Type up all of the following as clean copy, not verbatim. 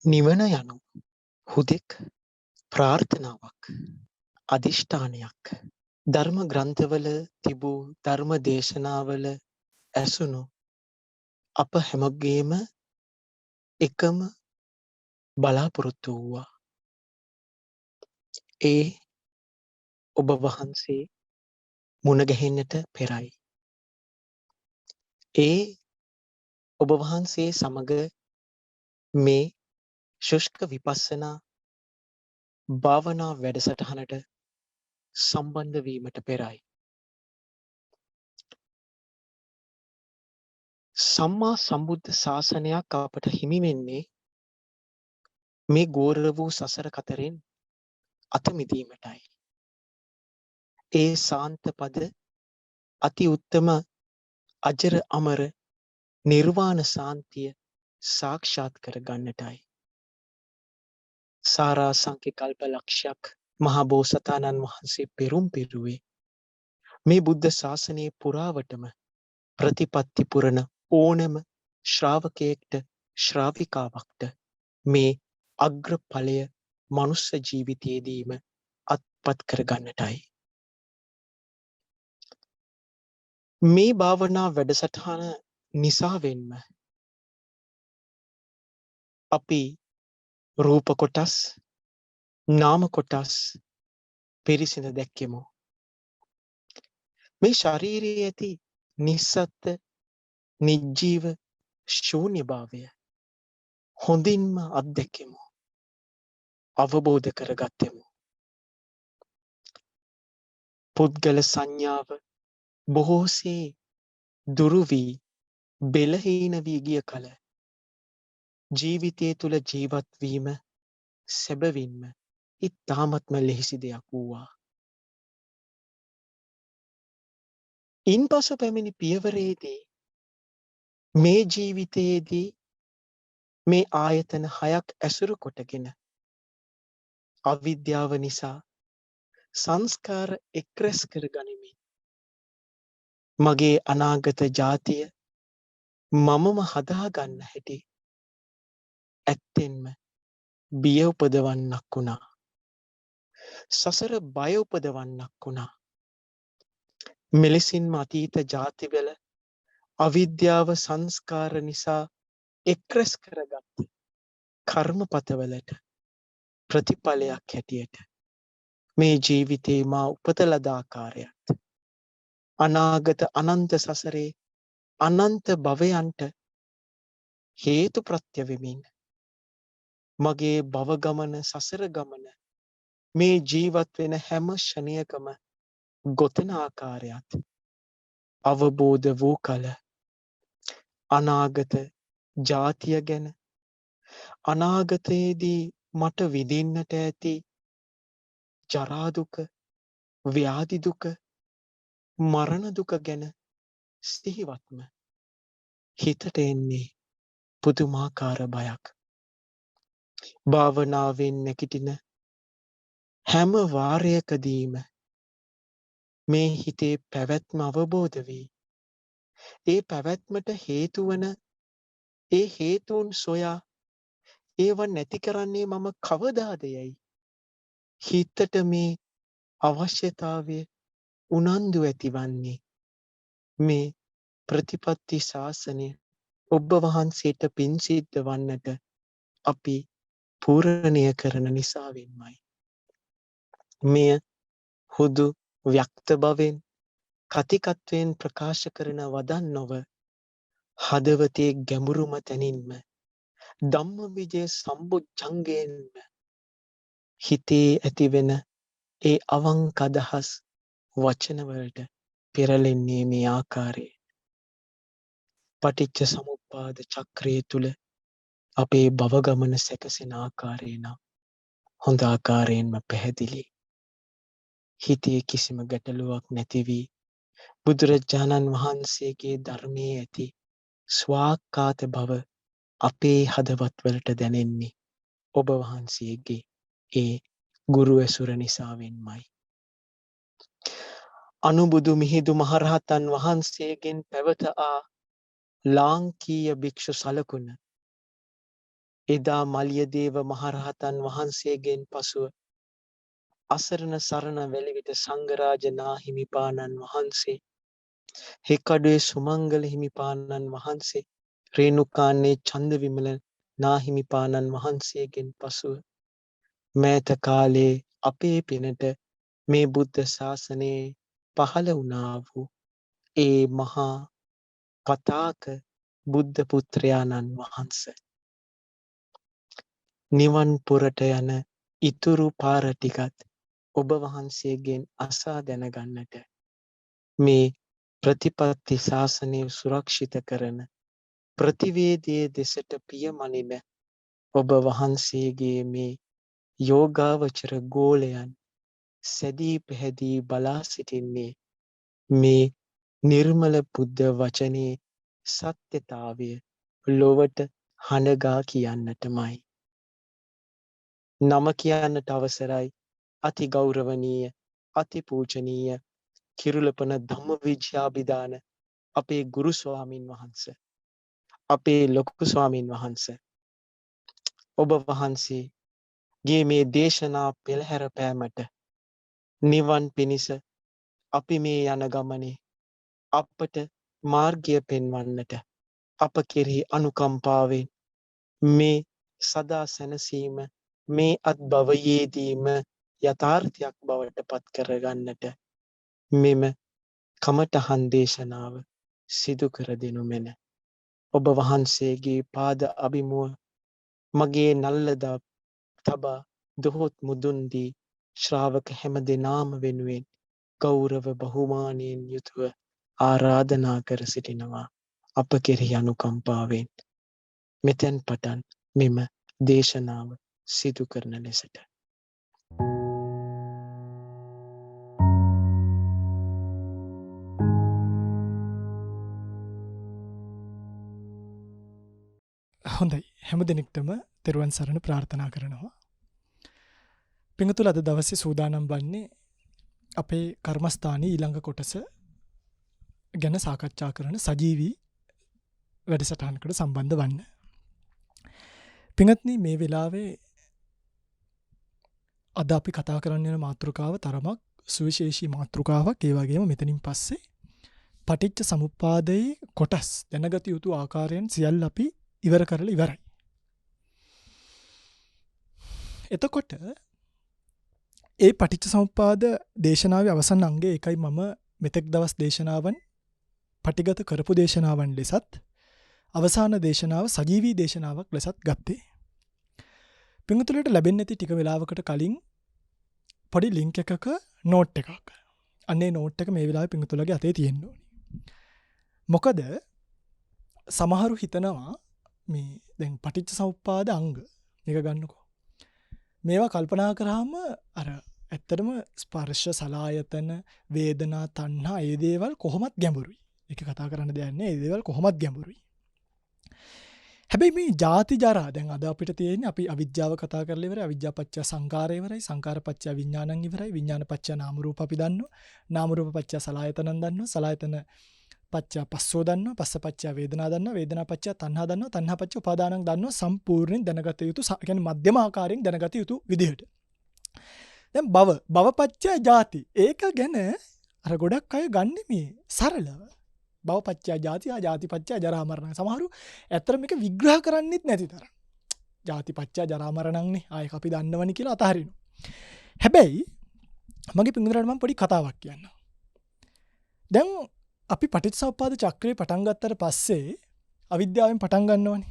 නිවන යනු හුදෙක් ප්‍රාර්ථනාවක් අධිෂ්ඨානයක් ධර්ම ග්‍රන්ථවල තිබූ ධර්ම දේශනාවල ඇසුණු අප හැමගේම එකම බලාපොරොත්තු වූවා. ඒ ඔබ වහන්සේ මුණගැහෙන්නට පෙරයි. ඒ ඔබ වහන්සේ සමග මේ ශුෂ්ක විපස්සනා භාවනා වැඩසටහනට සම්බන්ධ වීමට පෙරයි. සම්මා සම්බුද්ධ ශාසනයක් අපට හිමි වෙන්නේ මේ ගෝර වූ සසර කතරෙන් අත මිදීමටයි. ඒ සාන්ත පද අති උත්තම අජර අමර නිර්වාණ සාන්තිය සාක්ෂාත් කර ගන්නටයි. සාරා සංඛ්‍ය කල්ප ලක්ෂයක් මහා බෝසතාණන් වහන්සේ පෙරුම් පිරුවේ මේ බුද්ධ ශාසනයේ පුරාවටම ප්‍රතිපත්ති පුරන ඕනෑම ශ්‍රාවකයෙක්ට ශ්‍රාවිකාවක්ට මේ අග්‍රඵලය මනුස්ස ජීවිතයේදීම අත්පත් කර ගන්නටයි. මේ භාවනා වැඩසටහන නිසාවෙන්ම අපි රූප කොටස් නාම කොටස් පිරිසිඳ දැක්කෙමු. මේ ශරීරයේ ඇති නිස්සත්ත නිජ්ජීව ශූන්‍යභාවය හොඳින්ම අත්දැකෙමු. අවබෝධ කරගත්තෙමු. පුද්ගල සංඥාව බොහෝසේ දුරු වී බෙලහීන වී ගිය කල ජීවිතය තුළ ජීවත් වීම සැබවින්ම ඉතාමත්ම ලෙහිසි දෙයක් වූවා. ඉන්පසු පැමිණි පියවරේදී මේ ජීවිතයේදී මේ ආයතන 6ක් ඇසුරු කොටගෙන අවිද්‍යාව නිසා සංස්කාර එක්රැස් කර ගනිමින් මගේ අනාගත ජාතිය මමම හදාගන්න හැටි ඇත්තෙන්ම බිය උපදවන්නක් වුණා. සසර බය උපදවන්නක් වුණා. මෙලෙසින්ම අතීත ජාතිවල අවිද්‍යාව සංස්කාර නිසා එක්රැස් කරගත් කර්මපතවලට ප්‍රතිඵලයක් හැටියට මේ ජීවිතේ මා උපත ලද ආකාරයත් අනාගත අනන්ත සසරේ අනන්ත භවයන්ට හේතු ප්‍රත්‍ය වෙමින් මගේ භව ගමන සසර ගමන මේ ජීවත් වෙන හැම ෂණයකම ගොතන ආකාරයත් අවබෝධ වූ කල අනාගත ජාතිය ගැන අනාගතයේදී මට විඳින්නට ඇති ජරා දුක ව්‍යාධි දුක මරණ දුක ගැන සිහිවත්ම හිතට එන්නේ පුදුමාකාර බයක්. භාවනාවෙන් නැගිටින හැම වාරයකදීම මේ හිතේ පැවැත්ම අවබෝධ වී ඒ පැවැත්මට හේතු වන ඒ හේතුන් සොයා ඒව නැති කරන්නේ මම කවදාද යයි හිතට මේ අවශ්‍යතාවය උනන්දු ඇතිවන්නේ මේ ප්‍රතිපත්ති ශාසනය ඔබ වහන්සේට පින් සිද්ධ වන්නට අපි පූරණය කරන නිසාවෙන්මයි. මෙය හුදු ව්‍යක්ත බවෙන් කතිකත්වයෙන් ප්‍රකාශ කරන වදන් නොව හදවතේ ගැඹුරුම තැනින්ම ධම්මවිජය සම්බුද්ධංගයෙන්ම හිතේ ඇතිවෙන ඒ අවංක අදහස් වචනවලට පෙරලෙන්නේ මේ ආකාරයේ. පටිච්ච සමුප්පාද චක්‍රය තුල අපේ භව ගමන සැකසෙන ආකාරය නම් හොඳ ආකාරයෙන්ම පැහැදිලි. හිතේ කිසිම ගැටලුවක් නැති වී බුදුරජාණන් වහන්සේගේ ධර්මයේ ඇති ස්වාක්කාත බව අපේ හදවත් වලට දැනෙන්නේ ඔබ වහන්සේගේ ඒ ගුරු ඇසුර නිසාවෙන්මයි. අනුබුදු මිහිඳු මහරහතන් වහන්සේගෙන් පැවත ආ ලාංකීය භික්ෂු සලකුණ එදා මලියදේව මහරහතන් වහන්සේගෙන් පසුව අසරණ සරණ වැලිවිට සංඝරාජ නාහිමිපාණන් වහන්සේ, හික්කඩුවේ සුමංගල හිමිපාණන් වහන්සේ, රේණුකාන්නේ චන්දවිමල නාහිමිපාණන් වහන්සේගෙන් පසුව මෑත කාලේ අපේ පිනට මේ බුද්ධ ශාසනයේ පහළ වුණා වූ ඒ මහා පතාක බුද්ධ පුත්‍රයාණන් වහන්සේ නිවන් පුරට යන ඉතුරු පාර ටිකත් ඔබ වහන්සේගෙන් අසා දැනගන්නට මේ ප්‍රතිපත්ති ශාසනය සුරක්ෂිත කරන ප්‍රතිවේදයේ දෙසට පියමනින ඔබ වහන්සේගේ මේ යෝගාවචර ගෝලයන් සැදී පැහැදී බලා සිටින්නේ මේ නිර්මල බුද්ධ වචනේ සත්‍යතාවය ලොවට හඬගා කියන්නටමයි. නම කියන්නට අවසරයි අති ගෞරවනීය අති පූජනීය කිරුළපන ධම්මවිජ්‍යාභිදාන අපේ ගුරු ස්වාමින් වහන්සේ, අපේ ලොකු ස්වාමින් වහන්සේ, ඔබ වහන්සේගේ මේ දේශනා පෙළහැර පෑමට නිවන් පිණිස අපි මේ යන ගමනේ අපට මාර්ගය පෙන්වන්නට අප කෙරෙහි අනුකම්පාවෙන් මේ සදා සැනසීම මේ අත්භවයේදීම යථාර්ථයක් බවට පත් කරගන්නට මෙම කමඨහන් දේශනාව සිදු කර දෙනු මැන. ඔබ වහන්සේගේ පාද අභිමුව මගේ නල්ලදා තබා දොහොත් මුදුන් දී ශ්‍රාවක හැම දෙනාම වෙනුවෙන් ගෞරව බහුමානයෙන් යුතුව ආරාධනා කර සිටිනවා අප කෙරෙහි අනුකම්පාවෙන් මෙතෙන් පටන් මෙම දේශනාව සිදු කරන ලෙසට. හොඳයි, හැම දිනෙකටම තෙරුවන් සරණ ප්‍රාර්ථනා කරනවා. පිංගුතුල අද දවසේ සූදානම් වන්නේ අපේ කර්මස්ථානයේ ඊළඟ කොටස ගැන සාකච්ඡා කරන සජීවී වැඩසටහනකට සම්බන්ධ වන්න. පිංගත්නි, මේ වෙලාවේ අද අපි කතා කරන්න යන මාතෘකාව තරමක් සුවිශේෂී මාතෘකාවක්. ඒ වගේම මෙතනින් පස්සේ පටිච්ච සමුප්පාදයේ කොටස් දැනගත යුතු ආකාරයෙන් සියල්ල අපි ඉවර කරලා ඉවරයි. එතකොට ඒ පටිච්ච සමුප්පාද දේශනාවේ අවසන් අංගය එකයි මම මෙතෙක් දවස් දේශනාවන් පටිගත කරපු දේශනාවන් ලෙසත් අවසාන දේශනාව සජීවී දේශනාවක් ලෙසත් ගත්තේ. පිංගුතුලට ලැබෙන්නේ නැති ටික වෙලාවකට කලින් පොඩි ලින්ක් එකක නෝට් එකක්. අන්නේ නෝට් එක මේ වෙලාවේ පිංගුතුලගේ අතේ තියෙන්න ඕනේ. මොකද සමහරු හිතනවා මේ දැන් පටිච්ච සමුප්පාද අංග මේක ගන්නකො. මේවා කල්පනා කරාම අර ඇත්තටම ස්පර්ශ සලායතන වේදනා තණ්හා ඒ දේවල් කොහොමත් ගැඹුරුයි. ඒක කතා කරන්න දෙයක් නෑ. ඒ දේවල් කොහොමත් ගැඹුරුයි. හැබැයි මේ ජාති ජරා දැන් අද අපිට තියෙන්නේ අපි අවිද්‍යාව කතා කරලා ඉවරයි. අවිද්‍යාව පත්‍ය සංකාරය ඉවරයි. සංකාර පත්‍ය විඥානං ඉවරයි. විඥාන පත්‍ය නාම රූප අපි දන්නවා. නාම රූප පත්‍ය සලායතනං දන්නවා. සලායතන පත්‍ය පස්සෝ දන්නවා. පස්ස පත්‍ය වේදනා දන්නවා. වේදනා පත්‍ය තණ්හා දන්නවා. තණ්හා පත්‍ය උපාදානං දන්නවා. සම්පූර්ණයෙන් දැනගත යුතු කියන්නේ මධ්‍යම ආකාරයෙන් දැනගත යුතු විදිහට. දැන් භව පත්‍ය ජාති. ඒක ගැන අර ගොඩක් අය ගන්න මේ සරලව. භව පත්‍ය ජාති ජාති පත්‍ය ජරා මරණ. සමහරු ඇත්තට මේක විග්‍රහ කරන්නෙත් නැති තරම්. ජාති පත්‍ය ජරා මරණන්නේ ආයෙක අපි දන්නවනි කියලා අතහරිනවා. හැබැයි මගේ පින්දුරට මම පොඩි කතාවක් කියන්නම්. දැන් අපි පටිච්චසමුප්පාද චක්‍රේ පටන් ගත්තට පස්සේ අවිද්‍යාවෙන් පටන් ගන්නවනේ.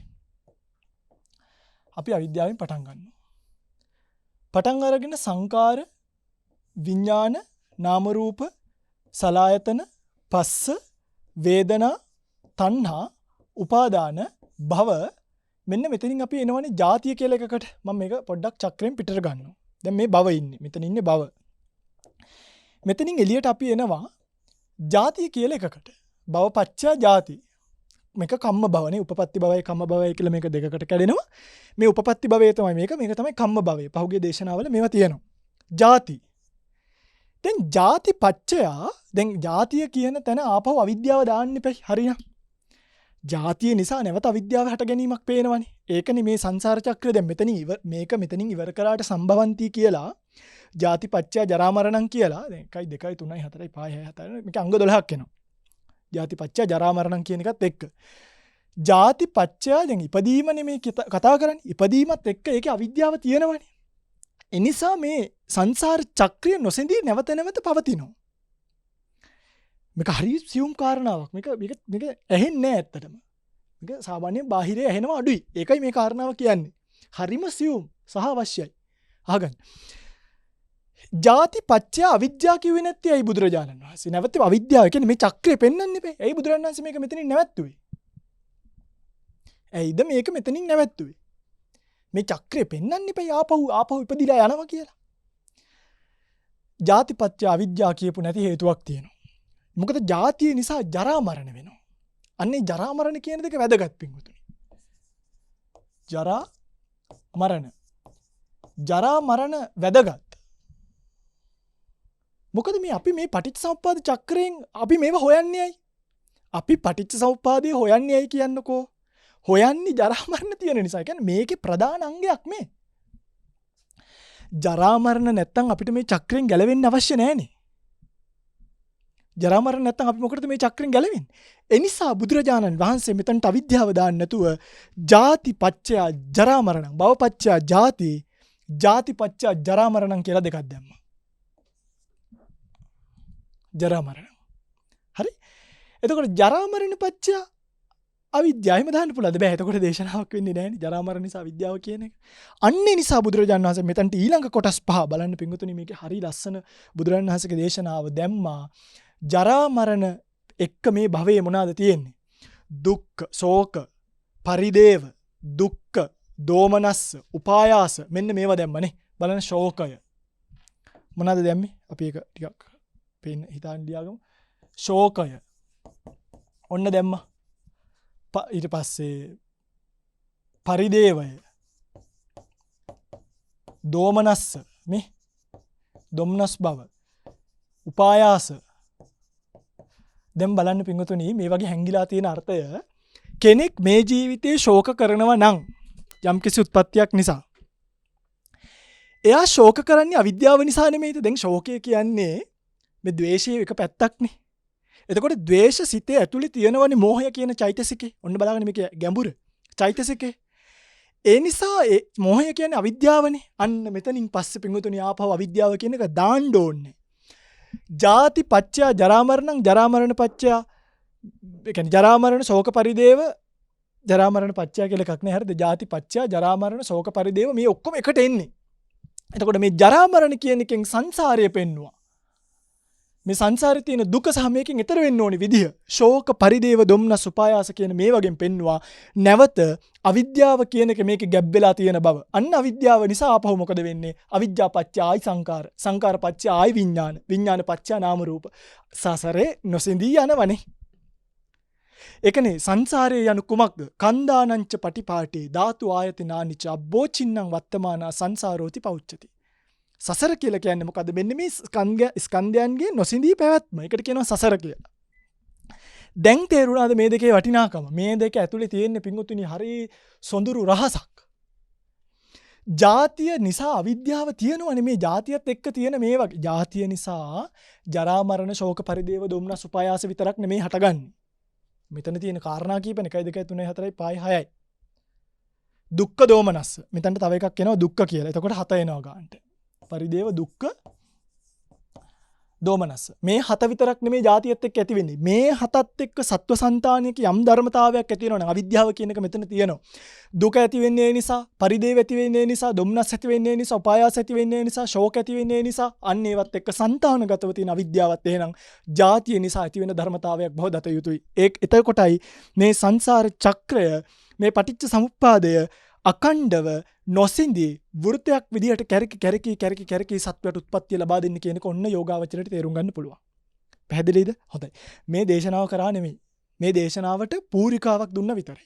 අපි අවිද්‍යාවෙන් පටන් ගන්නවා. පටන් අරගෙන සංකාර, විඥාන, නාම රූප, සලායතන, පස්ස, වේදනා, තණ්හා, උපාදාන, භව මෙන්න මෙතනින් අපි එනවනේ ජාතිය කියලා එකකට. මම මේක පොඩ්ඩක් චක්‍රයෙන් පිටර ගන්නවා. දැන් මේ භව ඉන්නේ. මෙතන ඉන්නේ භව. මෙතනින් එළියට අපි එනවා ජාතිය කියලා එකකට. භව පත්‍ය ජාති. මේක කම්ම භවනේ. උපපත්ති භවයි කම්ම භවයි කියලා මේක දෙකකට කැඩෙනවා. මේ උපපත්ති භවය තමයි මේක. මේක තමයි කම්ම භවය. පහුගිය දේශනාවල මේවා තියෙනවා. ජාති. දැන් ජාති පත්‍යය දැන් ජාතිය කියන තැන ආපහු අවිද්‍යාව දාන්න එපා. හරියම්. ජාතිය නිසා නැවත අවිද්‍යාව හට ගැනීමක් පේනවනේ. ඒකනේ මේ සංසාර චක්‍රය දැන් මෙතනින් ඉවර කරාට සම්භවಂತಿ කියලා ජාති පච්චය ජරා මරණං කියලා දැන් 1 2 3 4 5 6 7 මේක අංග 12ක් එනවා. ජාති පච්චය ජරා මරණං කියන එකත් එක්ක. ජාති පච්චය දැන් ඉපදීම නෙමේ කතා කරන්නේ. ඉපදීමත් එක්ක ඒකේ අවිද්‍යාව තියෙනවනේ. ඒ නිසා මේ සංසාර චක්‍රය නොසෙඳී නැවත නැවත පවතිනවා. මේක හරි සියුම් කාරණාවක්. මේක ඇහෙන්නේ නැහැ ඇත්තටම. මේක සාමාන්‍යයෙන් බාහිරේ ඇහෙනවා අඩුයි. ඒකයි මේ කාරණාව කියන්නේ. හරිම සියුම් සහ අවශ්‍යයි. අහගන්න. ජාති පච්චය අවිද්‍යාව කිව්වේ නැත්තේ ඇයි බුදුරජාණන් වහන්සේ? නැවත අවිද්‍යාව කියන්නේ මේ චක්‍රය පෙන්වන්නේ බෑ. ඇයි බුදුරජාණන් වහන්සේ මේක මෙතනින් නැවැත්තුවේ? ඇයිද මේක මෙතනින් නැවැත්තුවේ? මේ චක්‍රය පෙන්වන්නේ බෑ ආපහු ඉපදිලා යනවා කියලා. ජාති පච්චය අවිද්‍යාව කියපු නැති හේතුවක් තියෙනවා. මොකද ජාතිය නිසා ජරා මරණ වෙනවා. අන්නේ ජරා මරණ කියන දෙක වැදගත් පින්වතුනි. ජරා මරණ වැදගත්. මොකද අපි මේ පටිච්චසමුප්පාද චක්‍රයෙන් අපි මේවා හොයන්නේ ඇයි? අපි පටිච්චසමුප්පාදේ හොයන්නේ ඇයි කියන්නකෝ? හොයන්නේ ජරා මරණ තියෙන නිසා. ඒ කියන්නේ මේකේ ප්‍රධාන අංගයක් මේ. ජරා මරණ නැත්තම් අපිට මේ චක්‍රයෙන් ගැලවෙන්න අවශ්‍ය නැහැනේ. ජරා මරණ නැත්තම් අපි මොකටද මේ චක්‍රයෙන් ගැලවෙන්නේ? ඒ නිසා බුදුරජාණන් වහන්සේ මෙතනට අවිද්‍යාව දාන්න නැතුව ජාති පච්චය ජරා මරණං භව පච්චය ජාති පච්චය ජරා මරණං කියලා දෙකක් දැම්මා. ජරා මරණ. හරි? එතකොට ජරා මරණ පච්චය අවිද්‍යාවම දාන්න පුළුවන්ද? බෑ. එතකොට දේශනාවක් වෙන්නේ නැහැ නේ. ජරා මරණ නිසා අවිද්‍යාව කියන එක. අන්නේ නිසා බුදුරජාණන් වහන්සේ මෙතනට ඊළඟ කොටස් 5 බලන්න පින්වතුනි මේකේ හරි ලස්සන බුදුරජාණන් වහන්සේගේ දේශනාව දැම්මා. ජරා මරණ එක්ක මේ භවයේ මොනවාද තියෙන්නේ? දුක්ඛ, ශෝක, පරිදේව, දුක්ඛ, දෝමනස්ස, උපායාස මෙන්න මේවා දැම්මනේ. බලන්න ශෝකය. මොනවාද දැම්මේ? අපි ඒක ටිකක් පේන්න හිතාන් ලියාගමු. ශෝකය. ඔන්න දැම්මා. ඊට පස්සේ පරිදේවය. දෝමනස්ස මේ දොම්නස් බව. උපායාස. දැන් බලන්න පින්වතුනි මේ වගේ හැංගිලා තියෙන අර්ථය කෙනෙක් මේ ජීවිතේ ශෝක කරනවා නම් යම්කිසි උත්පත්තියක් නිසා එයා ශෝක කරන්නේ අවිද්‍යාව නිසා නෙමෙයිද? දැන් ශෝකය කියන්නේ මේ ද්වේෂයේ එක පැත්තක්නේ. එතකොට ද්වේෂ සිතේ ඇතුලේ තියෙනවනේ මෝහය කියන චෛතසිකේ. ඔන්න බලන්න මේකේ ගැඹුර. චෛතසිකේ. ඒ නිසා ඒ මෝහය කියන්නේ අවිද්‍යාවනේ. අන්න මෙතනින් පස්සේ පින්වතුනි ආපහු අවිද්‍යාව කියන එක දාන්න ඕනේ. ජාති පච්චය ජරා මරණං ජරා මරණ පච්චය ඒ කියන්නේ ජරා මරණ ශෝක පරිදේව ජරා මරණ පච්චය කියලා එකක් නෑ. හරිද? ජාති පච්චය ජරා මරණ ශෝක පරිදේව මේ ඔක්කොම එකට එන්නේ. එතකොට මේ ජරා මරණ කියන එකෙන් සංසාරය පෙන්නවා. මේ සංසාරේ තියෙන දුක සහ මේකෙන් ඈතර වෙන්න ඕනි විදිහ ශෝක පරිදේව දොම්නස් උපායාස කියන මේ වගේම පෙන්නවා. නැවත අවිද්‍යාව කියන එක මේකේ ගැබ් වෙලා තියෙන බව. අන්න අවිද්‍යාව නිසා ආපහු මොකද වෙන්නේ? අවිජ්ජා පත්‍ය ආයි සංකාර, සංකාර පත්‍ය ආයි විඥාන, විඥාන පත්‍ය නාම රූප. සසරේ නොසිඳී යනවනේ. ඒකනේ සංසාරේ යනු කුමක්ද? කන්දානංච පටිපාටේ ධාතු ආයතනානිච අබ්බෝචින්නම් වත්තමානා සංසාරෝති පෞච්චති. සසර කියලා කියන්නේ මොකද්ද? මෙන්න මේ ස්කන්ධයන්ගේ නොසිඳී පැවැත්ම. ඒකට කියනවා සසර කියලා. දැන් තේරුණාද මේ දෙකේ වටිනාකම? මේ දෙක ඇතුලේ තියෙන පිංගුතුනි හරි සොඳුරු රහසක්. ජාතිය නිසා අවිද්‍යාව තියෙනවනේ. මේ ජාතියත් එක්ක තියෙන මේ වගේ. ජාතිය නිසා ජරා මරණ ශෝක පරිදේව දොම්නස් උපායාස විතරක් නෙමෙයි හටගන්නේ. මෙතන තියෙන කාරණා කීපනේ 1 2 3 4 5 6යි. දුක්ඛ දෝමනස්ස. මෙතනට තව එකක් එනවා දුක්ඛ කියලා. එතකොට 7 එනවා ගන්නට. පරිදේව දුක්ඛ දෝමනස්ස. මේ 7 විතරක් නෙමේ ජාතියත් එක්ක ඇති වෙන්නේ. මේ 7ත් එක්ක සත්ව సంతානියක යම් ධර්මතාවයක් ඇති වෙනවා නම් අවිද්‍යාව කියන එක මෙතන තියෙනවා. දුක ඇති වෙන්නේ ඒ නිසා, පරිදේව ඇති වෙන්නේ ඒ නිසා, දොම්නස් ඇති වෙන්නේ ඒ නිසා, උපායාස ඇති වෙන්නේ ඒ නිසා, ශෝක ඇති වෙන්නේ ඒ නිසා, අන්න ඒවත් එක්ක సంతානගතව තියෙන අවිද්‍යාවත් එහෙනම් ජාතිය නිසා ඇති වෙන ධර්මතාවයක් බව දත යුතුයි. එතකොටයි මේ සංසාර චක්‍රය, මේ පටිච්ච සමුප්පාදය අකණ්ඩව නොසින්දී වෘතයක් විදිහට කැරකි සත්වයට උත්පත්තිය ලබා දෙන්න කියන එක ඔන්න යෝගාවචරයට තේරුම් ගන්න පුළුවන්. පැහැදිලිද? හොඳයි. මේ දේශනාව කරා නෙමෙයි. මේ දේශනාවට පූරිකාවක් දුන්න විතරයි.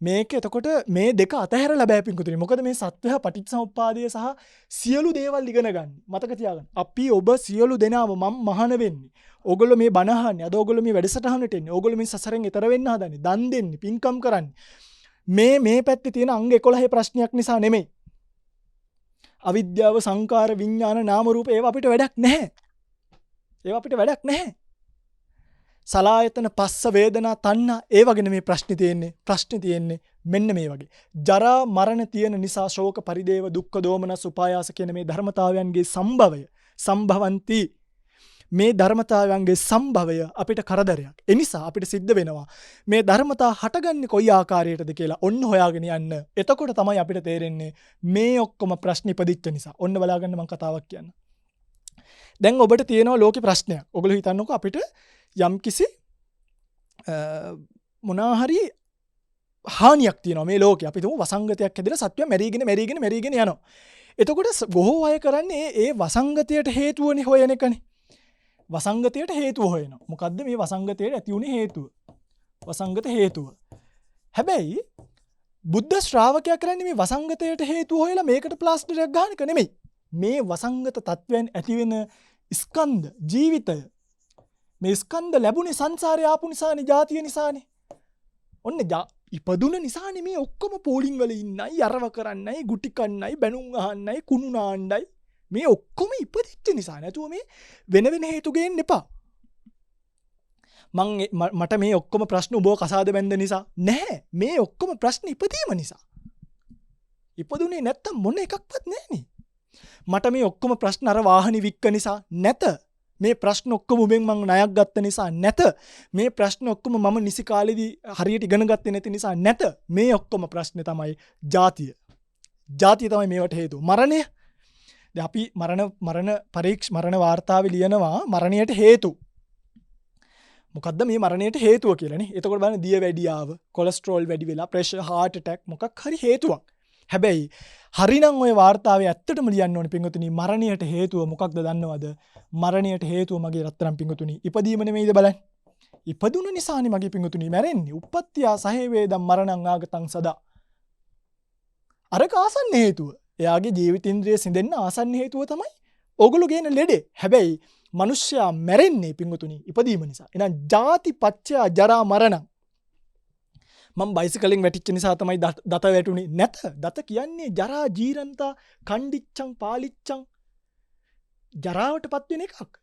මේක එතකොට මේ දෙක අතහැරලා බෑ පින්කුතුනි. මොකද මේ සත්වය පටිච්චසමුප්පාදය සහ සියලු දේවල් ඉගෙන ගන්න. මතක තියාගන්න. අපි ඔබ සියලු දෙනාම මම මහාන වෙන්නේ ඕගොල්ලෝ මේ බණ අහන්නේ. අද ඕගොල්ලෝ මේ වැඩසටහනට එන්නේ. ඕගොල්ලෝ මේ සසරෙන් එතර වෙන්න හදන්නේ. දන් දෙන්නේ, පින්කම් කරන්නේ. මේ පැත්තේ තියෙන අංග 11 ප්‍රශ්නයක් නිසා නෙමෙයි. අවිද්‍යාව, සංකාර, විඥාන, නාම රූප ඒවා අපිට වැඩක් නැහැ. ඒවා අපිට වැඩක් නැහැ. සලායතන, පස්ස, වේදනා, තණ්හා ඒවා ගැන මේ ප්‍රශ්නේ තියෙන්නේ. ප්‍රශ්නේ තියෙන්නේ මෙන්න මේ වගේ. ජරා මරණ තියෙන නිසා ශෝක පරිදේව දුක්ඛ දෝමනස් උපායාස කියන මේ ධර්මතාවයන්ගේ සම්භවය සම්භවಂತಿ මේ ධර්මතාවයන්ගේ සම්භවය අපිට කරදරයක්. ඒ නිසා අපිට සිද්ධ වෙනවා මේ ධර්මතා හටගන්නේ කොයි ආකාරයටද කියලා ඔන්න හොයාගෙන යන්න. එතකොට තමයි අපිට තේරෙන්නේ මේ ඔක්කොම ප්‍රශ්න ඉපදිච්ච නිසා. ඔන්න බලාගන්න මම කතාවක් කියන්න. දැන් ඔබට තියෙනවා ලෝකේ ප්‍රශ්නයක්. ඔයගොල්ලෝ හිතන්නකෝ අපිට යම්කිසි මොනවා හරි හානියක් තියෙනවා මේ ලෝකේ. අපි තුමු වසංගතයක් හැදෙලා සත්වය මැරීගෙන යනවා. එතකොට බොහෝ අය කරන්නේ ඒ වසංගතයට හේතුවනේ හොයන එකනේ. වසංගතයට හේතුව හොයනවා. මොකද්ද මේ වසංගතයට ඇති වුනේ හේතුව? වසංගත හේතුව. හැබැයි බුද්ධ ශ්‍රාවකයා කරන්නේ මේ වසංගතයට හේතුව හොයලා මේකට ප්ලාස්ටරයක් ගන්න එක නෙමෙයි. මේ වසංගත තත්වයන් ඇති වෙන ස්කන්ධ ජීවිතය මේ ස්කන්ධ ලැබුණේ සංසාරේ ආපු නිසානේ, ජාතිය නිසානේ. ඔන්න ඉපදුන නිසානේ මේ ඔක්කොම පෝලිං වල ඉන්නයි, අරව කරන්නයි, ගුටි කන්නයි, බැනුම් අහන්නයි, කුණු නාන්නයි මේ ඔක්කොම ඉපදිච්ච නිසා. නැතුව මේ වෙන හේතු ගේන්න එපා. මට මේ ඔක්කොම ප්‍රශ්න ඔබව කසාද බැඳ නිසා නැහැ. මේ ඔක්කොම ප්‍රශ්න ඉපදීම නිසා. ඉපදුනේ නැත්තම් මොන එකක්වත් නැහනේ. මට මේ ඔක්කොම ප්‍රශ්න අර වාහනේ වික්ක නිසා නැත. මේ ප්‍රශ්න ඔක්කොම උඹෙන් මං ණයක් ගත්ත නිසා නැත. මේ ප්‍රශ්න ඔක්කොම මම නිසි කාලෙදී හරියට ඉගෙන ගත්තේ නැති නිසා නැත. මේ ඔක්කොම ප්‍රශ්නේ තමයි ජාතිය. ජාතිය තමයි මේවට හේතුව. මරණය. දැන් අපි මරණ වාර්තාවේ ලියනවා මරණයට හේතු. මොකද්ද මේ මරණයට හේතුව කියලානේ. එතකොට බලන්න දිය වැඩියාව, කොලෙස්ටරෝල් වැඩි වෙලා, ප්‍රෙෂර්, heart attack මොකක් හරි හේතුවක්. හැබැයි හරිනම් ওই වාර්තාවේ ඇත්තටම ලියන්න ඕනේ පින්වතුනි මරණයට හේතුව මොකක්ද දන්නවද? මරණයට හේතුව මගේ රත්තරන් පින්වතුනි ඉපදීම නෙමෙයිද බලන්න. ඉපදුන නිසානේ මගේ පින්වතුනි මැරෙන්නේ. උප්පත්තිය සහේ වේදම් මරණං ආගතං සදා. අර ආසන්න හේතුව. එයාගේ ජීවිතින්ද්‍රිය සිඳෙන්න ආසන්න හේතුව තමයි ඕගොල්ලෝ ගේන ලෙඩේ. හැබැයි මිනිස්සයා මැරෙන්නේ පින්වතුනි ඉපදීම නිසා. එහෙනම් ජාති පච්චය ජරා මරණ. මම බයිසිකලෙන් වැටිච්ච නිසා තමයි දත වැටුනේ. නැත. දත කියන්නේ ජරා ජීරන්තා කණ්ඩිච්චං පාලිච්චං ජරාවටපත් වෙන එකක්.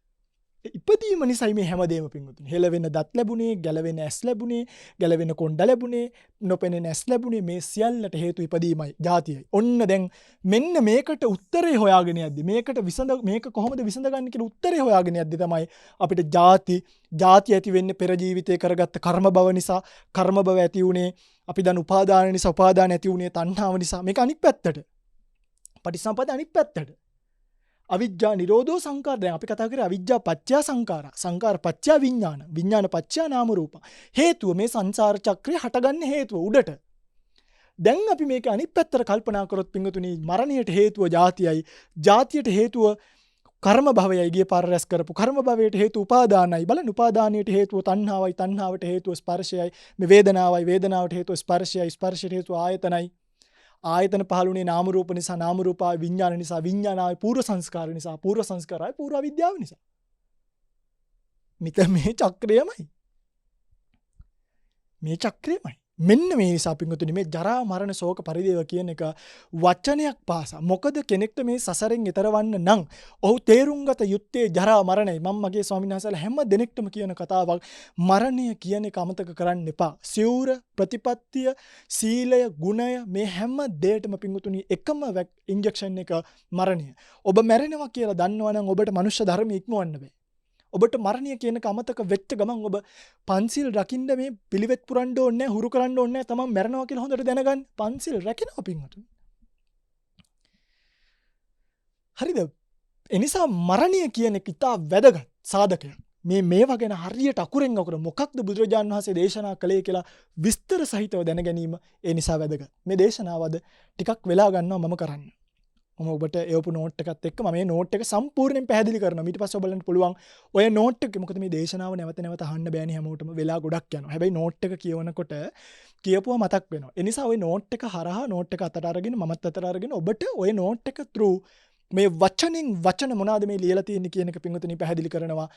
ඉපදීම නිසයි මේ හැමදේම පින්වතුනි. හෙලවෙන දත් ලැබුණේ, ගැලවෙන ඇස් ලැබුණේ, ගැලවෙන කොණ්ඩ ලැබුණේ, නොපෙනෙන ඇස් ලැබුණේ මේ සියල්ලට හේතු ඉපදීමයි, ජාතියයි. ඔන්න දැන් මෙන්න මේකට උත්තරේ හොයාගෙන යද්දි මේක කොහොමද විසඳගන්නේ කියලා උත්තරේ හොයාගෙන යද්දි තමයි අපිට ජාති ඇති වෙන්නේ පෙර ජීවිතේ කරගත්ත කර්ම භව නිසා. කර්ම භව ඇති උනේ අපි දැන් උපාදාන නිසා, උපාදාන ඇති උනේ තණ්හාව නිසා. මේක අනිත් පැත්තට. පටිසම්පද අනිත් පැත්තට. අවිජ්ජා නිරෝධෝ සංකාර. දැන් අපි කතා කරේ අවිජ්ජා පත්‍ය සංකාර. සංකාර පත්‍ය විඥාන. විඥාන පත්‍ය නාම රූප. හේතුව මේ සංසාර චක්‍රය හටගන්න හේතුව උඩට. දැන් අපි මේක අනිත් පැත්තට කල්පනා කරොත් පින්වතුනි මරණයට හේතුව ජාතියයි. ජාතියට හේතුව කර්ම භවයයි. ගිය පාර රැස් කරපු කර්ම භවයට හේතුව උපාදානයි. බලන්න උපාදානයට හේතුව තණ්හාවයි. තණ්හාවට හේතුව ස්පර්ශයයි. මේ වේදනාවයි. වේදනාවට හේතුව ස්පර්ශයයි. ස්පර්ශයට හේතුව ආයතනයි. ආයතන පහළුනේ නාම රූප නිසා, නාම රූපාවේ විඥාන නිසා, විඥානාවේ පූර්ව සංස්කාර නිසා, පූර්ව සංස්කාරාවේ පූර්ව අවිද්‍යාව නිසා. මේ චක්‍රයමයි. මේ චක්‍රයමයි. මෙන්න මේ නිසා පින්වතුනි මේ ජරා මරණ ශෝක පරිදේව කියන එක වචනයක් පාසා. මොකද කෙනෙක්ට මේ සසරෙන් එතරවන්න නම් ඔහු තේරුම් ගත යුත්තේ ජරා මරණයි. මම මගේ ස්වාමීන් වහන්සේලා හැම දිනෙකටම කියන කතාවක් මරණය කියන එක අමතක කරන්න එපා. සිවුර, ප්‍රතිපත්තිය, සීලය, ගුණය මේ හැම දෙයකම පින්වතුනි එකම ඉන්ජෙක්ෂන් එක මරණය. ඔබ මැරෙනවා කියලා දන්නවනම් ඔබට මනුෂ්‍ය ධර්ම ඉක්මවන්න බෑ. ඔබට මරණය කියන කමතක වෙච්ච ගමන් ඔබ පන්සිල් රකින්න මේ පිළිවෙත් පුරන්න ඕනේ නැහැ, හුරු කරන්න ඕනේ නැහැ. තමන් මැරෙනවා කියලා හොඳට දැනගන්න. පන්සිල් රැකිනවා පින්වතුනි. හරිද? එනිසා මරණය කියන එක ඉතා වැදගත් සාධකයක්. මේවා ගැන හරියට අකුරෙන් අකුර මොකක්ද බුදුරජාණන් වහන්සේ දේශනා කළේ කියලා විස්තර සහිතව දැන ගැනීම ඒ නිසා වැදගත්. මේ දේශනාවද ටිකක් වෙලා ගන්නවා මම කරන්න. මම ඔබට එවපු නෝට් එකත් එක්ක මම මේ නෝට් එක සම්පූර්ණයෙන් පැහැදිලි කරනවා. ඊට පස්සේ ඔයගලන්ට පුළුවන් ඔය නෝට් එක මොකද මේ දේශනාව නැවත නැවත අහන්න බෑනේ හැමෝටම වෙලා ගොඩක් යනවා. හැබැයි නෝට් එක කියවනකොට කියපුවා මතක් වෙනවා. ඒ නිසා ඔය නෝට් එක හරහා නෝට් එක අතට අරගෙන මමත් අතට අරගෙන ඔබට ඔය නෝට් එක through මේ වචනින් වචන මොනවාද මේ ලියලා තියෙන්නේ කියන එක පින්වතුනි පැහැදිලි කරනවා.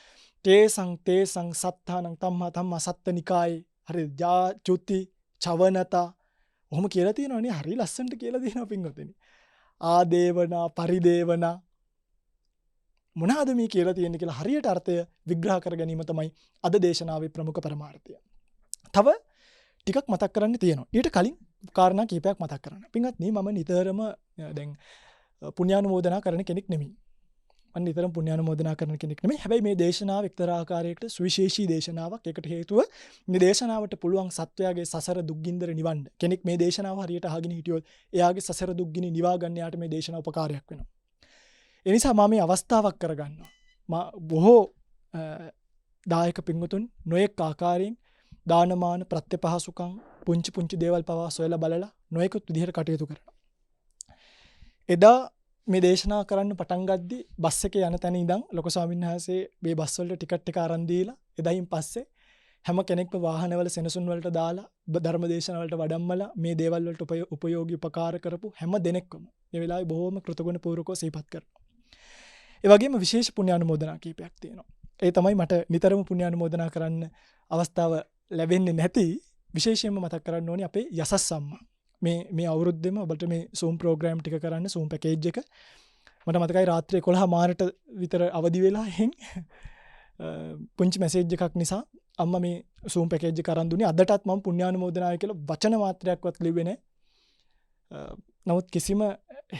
තේසං සත්තානං තම්මා සත්තනිකායේ හරි චුති චවනතා ඔහොම කියලා තියෙනවනේ. හරි ලස්සනට කියලා දෙනවා පින්වතුනි. ආදේවනා පරිදේවනා මොනවාද මේ කියලා තියෙන්නේ කියලා හරියට අර්ථය විග්‍රහ කර ගැනීම තමයි අද දේශනාවේ ප්‍රමුඛ පරමාර්ථය. තව ටිකක් මතක් කරන්න තියෙනවා. ඊට කලින් කාරණා කීපයක් මතක් කරන්න. පින්වත්නි මම නිතරම දැන් පුණ්‍යානුමෝදනා කරන කෙනෙක් නෙමෙයි. මම නිතරම පුණ්‍යානුමෝදනා කරන කෙනෙක් නෙමෙයි. හැබැයි මේ දේශනාව එක්තරා ආකාරයකට සුවිශේෂී දේශනාවක්. ඒකට හේතුව මේ දේශනාවට පුළුවන් සත්වයාගේ සසර දුක්ගින්දර නිවන්න. කෙනෙක් මේ දේශනාව හරියට අහගෙන හිටියොත් එයාගේ සසර දුක්ගිනි නිවා ගන්න යාට මේ දේශනාව උපකාරයක් වෙනවා. ඒ නිසා මම මේ අවස්ථාවක් කරගන්නවා. බොහෝ දායක පින්වතුන් නොයෙක් ආකාරයෙන් දානමාන ප්‍රත්‍යපහසුකම් පුංචි දේවල් පවා සොයලා බලලා නොයෙකුත් විදිහට කටයුතු කරනවා. එදා මේ දේශනා කරන්න පටන් ගද්දි බස් එකේ යන තැන ඉඳන් ලොකු ස්වාමීන් වහන්සේ මේ බස් වලට ටිකට් එක අරන් දීලා එදායින් පස්සේ හැම කෙනෙක්ම වාහනවල සෙනසුන් වලට දාලා ධර්ම දේශනා වලට වඩම්මලා මේ දේවල් වලට උපයෝගී උපකාර කරපු හැම දෙනෙක්ම මේ වෙලාවේ බොහොම කෘතගුණ පූර්වකව සිහිපත් කරනවා. ඒ වගේම විශේෂ පුණ්‍යානුමෝදනා කීපයක් තියෙනවා. ඒ තමයි මට නිතරම පුණ්‍යානුමෝදනා කරන්න අවස්ථාව ලැබෙන්නේ නැති විශේෂයෙන්ම මතක් කරන්න ඕනේ අපේ යසස් අම්මා. මේ අවුරුද්දෙම ඔබට මේ Zoom program ටික කරන්න Zoom package එක මට මතකයි රාත්‍රී 11 මාරට විතර අවදි වෙලා එහෙන් පුංචි මැසේජ් එකක් නිසා අම්මා මේ Zoom package එක අරන් දුන්නේ. අදටත් මම පුණ්‍යානුමෝදනාය කියලා වචන මාත්‍රයක්වත් ලිව්වේ නැහැ. නමුත් කිසිම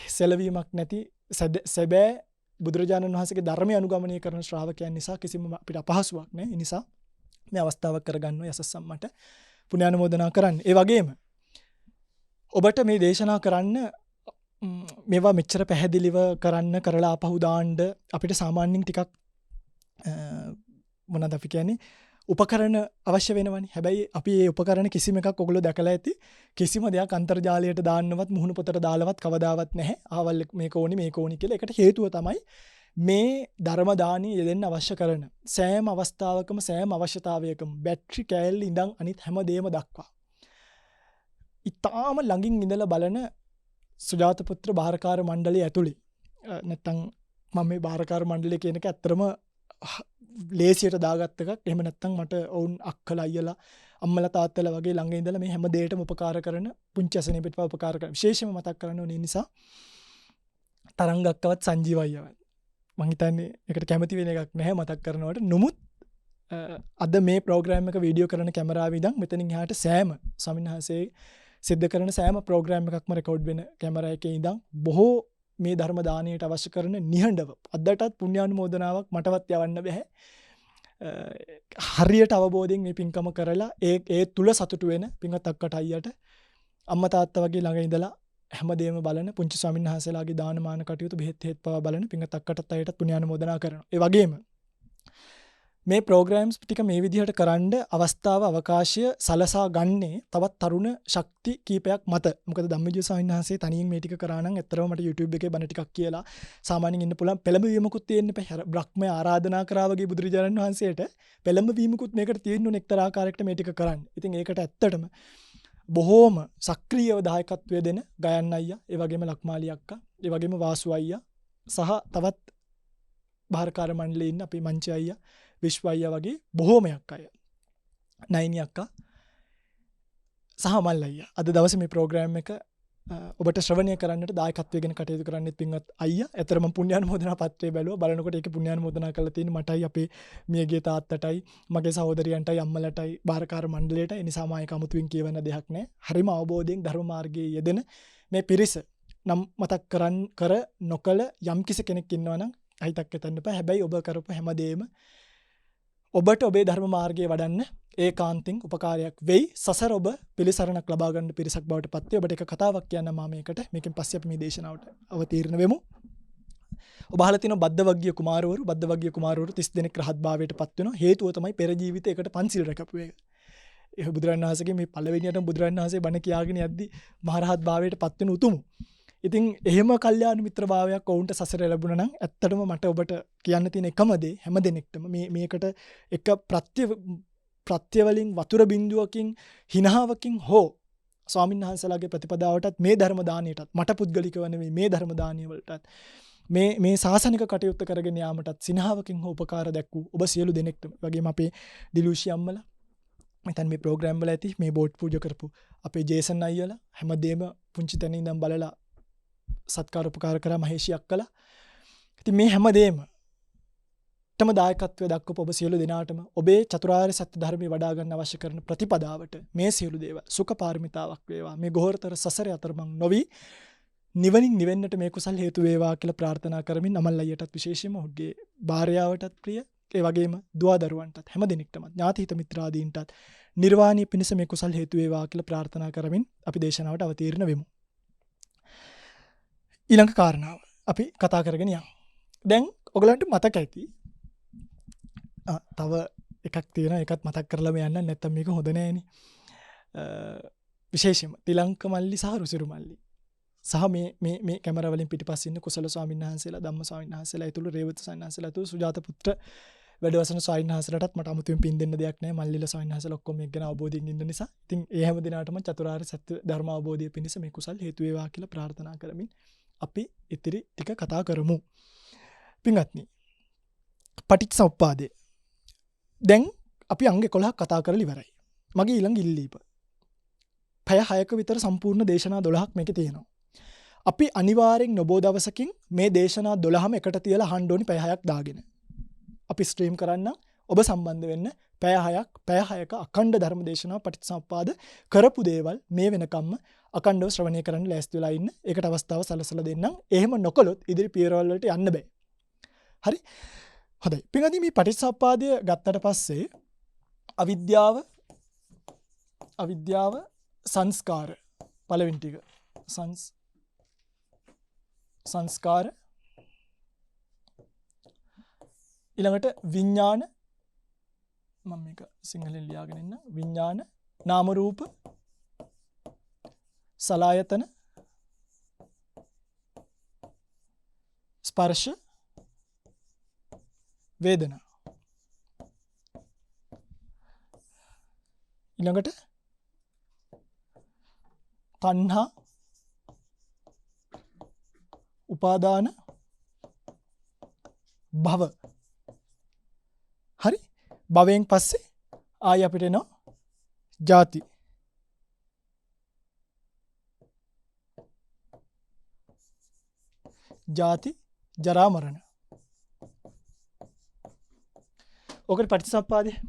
සැලවීමක් නැති සැබෑ බුදුරජාණන් වහන්සේගේ ධර්මය අනුගමනය කරන ශ්‍රාවකයන් නිසා කිසිම අපිට අපහසුාවක් නැහැ. ඒ නිසා මේ අවස්ථාවක් කරගන්නවා යසස් අම්මට පුණ්‍යානුමෝදනා කරන්න. ඒ වගේම ඔබට මේ දේශනා කරන්න මේවා මෙච්චර පැහැදිලිව කරන්න කරලා ආපහු දාන්න අපිට සාමාන්‍යයෙන් ටිකක් මොනවද අපි කියන්නේ උපකරණ අවශ්‍ය වෙනවනේ. හැබැයි අපි මේ උපකරණ කිසිම එකක් ඔයගොල්ලෝ දැකලා ඇති. කිසිම දෙයක් අන්තර්ජාලයට දාන්නවත් මුහුණු පොතට දාලවත් කවදාවත් නැහැ. ආවල් මේක ඕනි කියලා. ඒකට හේතුව තමයි මේ ධර්ම දානිය යෙදෙන්න අවශ්‍ය කරන සෑම අවස්ථාවකම සෑම අවශ්‍යතාවයකම බැටරි කෑල්ල ඉඳන් අනිත් හැම දෙයක්ම දක්වා ඉතාම ළඟින් ඉඳලා බලන සුජාත පුත්‍ර බාරකාර මණ්ඩලය ඇතුළේ නැත්තම් මම මේ බාරකාර මණ්ඩලය කියන එක ඇත්තටම ලේසියට දාගත්ත එකක්. එහෙම නැත්තම් මට වුන් අක්කලා අයියලා අම්මලා තාත්තලා වගේ ළඟ ඉඳලා මේ හැම දෙයකටම උපකාර කරන පුංචි අසනීප පිටව උපකාර කරන විශේෂයෙන්ම මතක් කරන්න ඕනේ නිසා තරංගක්කවත් සංජීව අයියවත් මම හිතන්නේ ඒකට කැමති වෙන එකක් නැහැ මතක් කරනවට. නමුත් අද මේ ප්‍රෝග්‍රෑම් එක වීඩියෝ කරන කැමරාව ඉඳන් මෙතනින් එහාට සෑම ස්වාමින්වහන්සේ සිද්ධ කරන සෑම ප්‍රෝග්‍රෑම් එකක්ම රෙකෝඩ් වෙන කැමරා එකේ ඉඳන් බොහෝ මේ ධර්ම දානයට අවශ්‍ය කරන නිහඬව අදටත් පුණ්‍යානුමෝදනාවක් මටවත් යවන්න බෑ. හරියට අවබෝධයෙන් මේ පින්කම කරලා ඒ තුල සතුටු වෙන පින්වත් අක්කට අයියට අම්මා තාත්තා වගේ ළඟ ඉඳලා හැමදේම බලන පුංචි ස්වාමීන් වහන්සේලාගේ දානමාන කටයුතු බෙහෙත් හේත් පවා බලන පින්වත් අක්කටත් අයියටත් පුණ්‍යානුමෝදනා කරනවා. ඒ වගේම මේ ප්‍රෝග්‍රෑම්ස් ටික මේ විදිහට කරන්න අවස්ථාව අවකාශය සලසා ගන්නේ තවත් තරුණ ශක්ති කීපයක් මත. මොකද ධම්මජීව ස්වාමීන් වහන්සේ තනියෙන් මේ ටික කරා නම් ඇත්තටම මට YouTube එකේ බණ ටිකක් කියලා සාමාන්‍යයෙන් ඉන්න පුළුවන් පෙළඹවීමකුත් තියෙන්න බෑ. බ්‍රහ්මය ආරාධනා කරා වගේ බුදුරජාණන් වහන්සේට පෙළඹවීමකුත් මේකට තියෙන්න ඕන එක්තරා ආකාරයකට මේ ටික කරන්න. ඉතින් ඒකට ඇත්තටම බොහෝම සක්‍රීයව දායකත්වය දෙන ගයන් අයියා, ඒ වගේම ලක්මාලි අක්කා, ඒ වගේම වාසු අයියා සහ තවත් බාරකාර මණ්ඩලයේ ඉන්න අපේ මංචි අයියා, විශ්ව අයියා වගේ බොහෝමයක් අය. නයිනි අක්කා සහ මල් අයියා. අද දවසේ මේ ප්‍රෝග්‍රෑම් එක ඔබට ශ්‍රවණය කරන්නට දායකත්වයෙන් ගෙන කටයුතු කරන්නෙත් පින්වත් අයියා. ඇතරම පුණ්‍යානුමෝදනා පත්‍රය බැලුවා. බලනකොට ඒකේ පුණ්‍යානුමෝදනා කරලා තියෙන මටයි අපේ මියගිය තාත්තටයි, මගේ සහෝදරියන්ටයි, අම්මලටයි, බාරකාර මණ්ඩලයටයි. ඒ නිසා මායක අමුතුවෙන් කියවන්න දෙයක් නැහැ. හරිම අවබෝධයෙන් ධර්ම මාර්ගයේ යෙදෙන මේ පිරිස නම් මතක් කර නොකල යම් කිසි කෙනෙක් ඉන්නවා නම් අහිතක් හිතන්න එපා. හැබැයි ඔබ කරපු හැමදේම ඔබට ඔබේ ධර්ම මාර්ගයේ වඩන්න ඒකාන්තයෙන් උපකාරයක් වෙයි. සසර ඔබ පිළිසරණක් ලබා ගන්න පිරිසක් බවට පත් වේ. ඔබට එක කතාවක් කියන්න මම මේකට. මේකෙන් පස්සේ අපි මේ දේශනාවට අවතීර්ණ වෙමු. ඔබ අහලා තියෙනවා බද්දවග්ගිය කුමාරවරු 30 දෙනෙක් රහත් භාවයට පත් වෙනවා. හේතුව තමයි පෙර ජීවිතයකට පන්සිල් රැකපු එක. ඒ බුදුරජාණන් වහන්සේගේ මේ පළවෙනියටම බුදුරජාණන් වහන්සේ බණ කියාගෙන යද්දි මහරහත් භාවයට පත් වෙන උතුමු. ඉතින් එහෙම කල්යාණ මිත්‍ර භාවයක් වුන්ට සසර ලැබුණා නම් ඇත්තටම මට ඔබට කියන්න තියෙන එකම දේ හැම දෙනෙක්ටම මේකට එක ප්‍රත්‍ය වලින් වතුර බිඳුවකින් හිනාවකින් හෝ ස්වාමීන් වහන්සේලාගේ ප්‍රතිපදාවටත් මේ ධර්ම දානයටත් මට පුද්ගලිකව නෙවෙයි මේ ධර්ම දානිය වලටත් මේ සාසනික කටයුත්ත කරගෙන යාමටත් සිනහාවකින් හෝ උපකාර දැක්වූ ඔබ සියලු දෙනෙක්ටම වගේම අපේ ඩිලූෂි අම්මලා මෙතන මේ ප්‍රෝග්‍රෑම් වල ඇති මේ බෝඩ් පූජා කරපු අපේ ජේසන් අයියලා හැමදේම පුංචි තැන ඉඳන් බලලා සත්කාර උපකාර කරා මහේෂි අක්කලා. ඉතින් මේ හැමදේම තම දායකත්වය දක්වපු ඔබ සියලු දෙනාටම ඔබේ චතුරාර්ය සත්‍ය ධර්මයේ වඩා ගන්න අවශ්‍ය කරන ප්‍රතිපදාවට මේ සියලු දේවල් සුඛ පාරමිතාවක් වේවා. මේ ගොහරතර සසරේ අතරමං නොවි නිවනින් නිවෙන්නට මේ කුසල් හේතු වේවා කියලා ප්‍රාර්ථනා කරමින් අමල් අයියටත් විශේෂයෙන්ම ඔහුගේ භාර්යාවටත් ප්‍රිය ඒ වගේම දුවා දරුවන්ටත් හැම දිනෙකටම ඥාති හිත මිත්‍රාදීන්ටත් නිර්වාණීය පිණිස මේ කුසල් හේතු වේවා කියලා ප්‍රාර්ථනා කරමින් අපි දේශනාවට අවතීර්ණ වෙමු. ඊළඟ කාරණාව අපි කතා කරගෙන යමු. දැන් ඔයගලන්ට මතක ඇති තව එකක් තියෙනවා. ඒකත් මතක් කරලාම යන්න නැත්නම් මේක හොඳ නෑනේ. විශේෂයෙන්ම තිලංක මල්ලි සහ රුසිරු මල්ලි සහ මේ කැමරා වලින් පිටිපස්ස ඉන්න කුසල ස්වාමීන් වහන්සේලා ධම්ම ස්වාමීන් වහන්සේලා ඇතුළු රේවත ස්වාමීන් වහන්සේලා ඇතුළු සුජාත පුත්‍ර වැඩවසන ස්වාමීන් වහන්සේලාටත් මට අමුතුවෙන් පින් දෙන්න දෙයක් නැහැ. මල්ලිලා ස්වාමීන් වහන්සේලා ඔක්කොම මේක ගැන අවබෝධයෙන් ඉන්න නිසා ඉතින් ඒ හැම දිනාටම චතුරාර්ය සත්‍ය ධර්ම අවබෝධය පිණිස මේ කුසල් හේතු වේවා කියලා ප්‍රාර්ථනා කරමින් අපි ඉතිරි ටික කතා කරමු. පින්වත්නි, පටිච්චසමුප්පාදේ දැන් අපි අංග 11ක් කතා කරලා ඉවරයි. මගේ ඊළඟ ඉල්ලීම පැය 6ක විතර සම්පූර්ණ දේශනා 12ක් මේකේ තියෙනවා. අපි අනිවාර්යෙන් නොබෝ දවසකින් මේ දේශනා 12ම එකට තියලා අහන්න ඕනි පැය 6ක් දාගෙන. අපි ස්ට්‍රීම් කරන්න ඔබ සම්බන්ධ වෙන්න පැය 6ක අඛණ්ඩ ධර්ම දේශනාව පටිච්චසමුප්පාද කරපු දේවල් මේ වෙනකම්ම අඛණ්ඩව ශ්‍රවණය කරන්න ලෑස්ති වෙලා ඉන්න. ඒකට අවස්ථාව සලසලා දෙන්නම්. එහෙම නොකළොත් ඉදිරි පියවරවල වලට යන්න බෑ. හරි? හොඳයි. පින්වත්නි, මේ පටිච්චසමුප්පාදය ගත්තට පස්සේ අවිද්‍යාව සංස්කාර පළවෙනි ටික සංස්කාර ඊළඟට විඥාන මම මේක සිංහලෙන් ලියාගෙන ඉන්න විඥාන නාම රූප සලආයතන ස්පර්ශ වේදනා ඊළඟට තණ්හා උපාදාන භව. හරි? භවයෙන් පස්සේ ආයි අපිට එනවා ජාති. ජාති ජරා මරණ. ඔකට පටිච්චසමුප්පාදේ.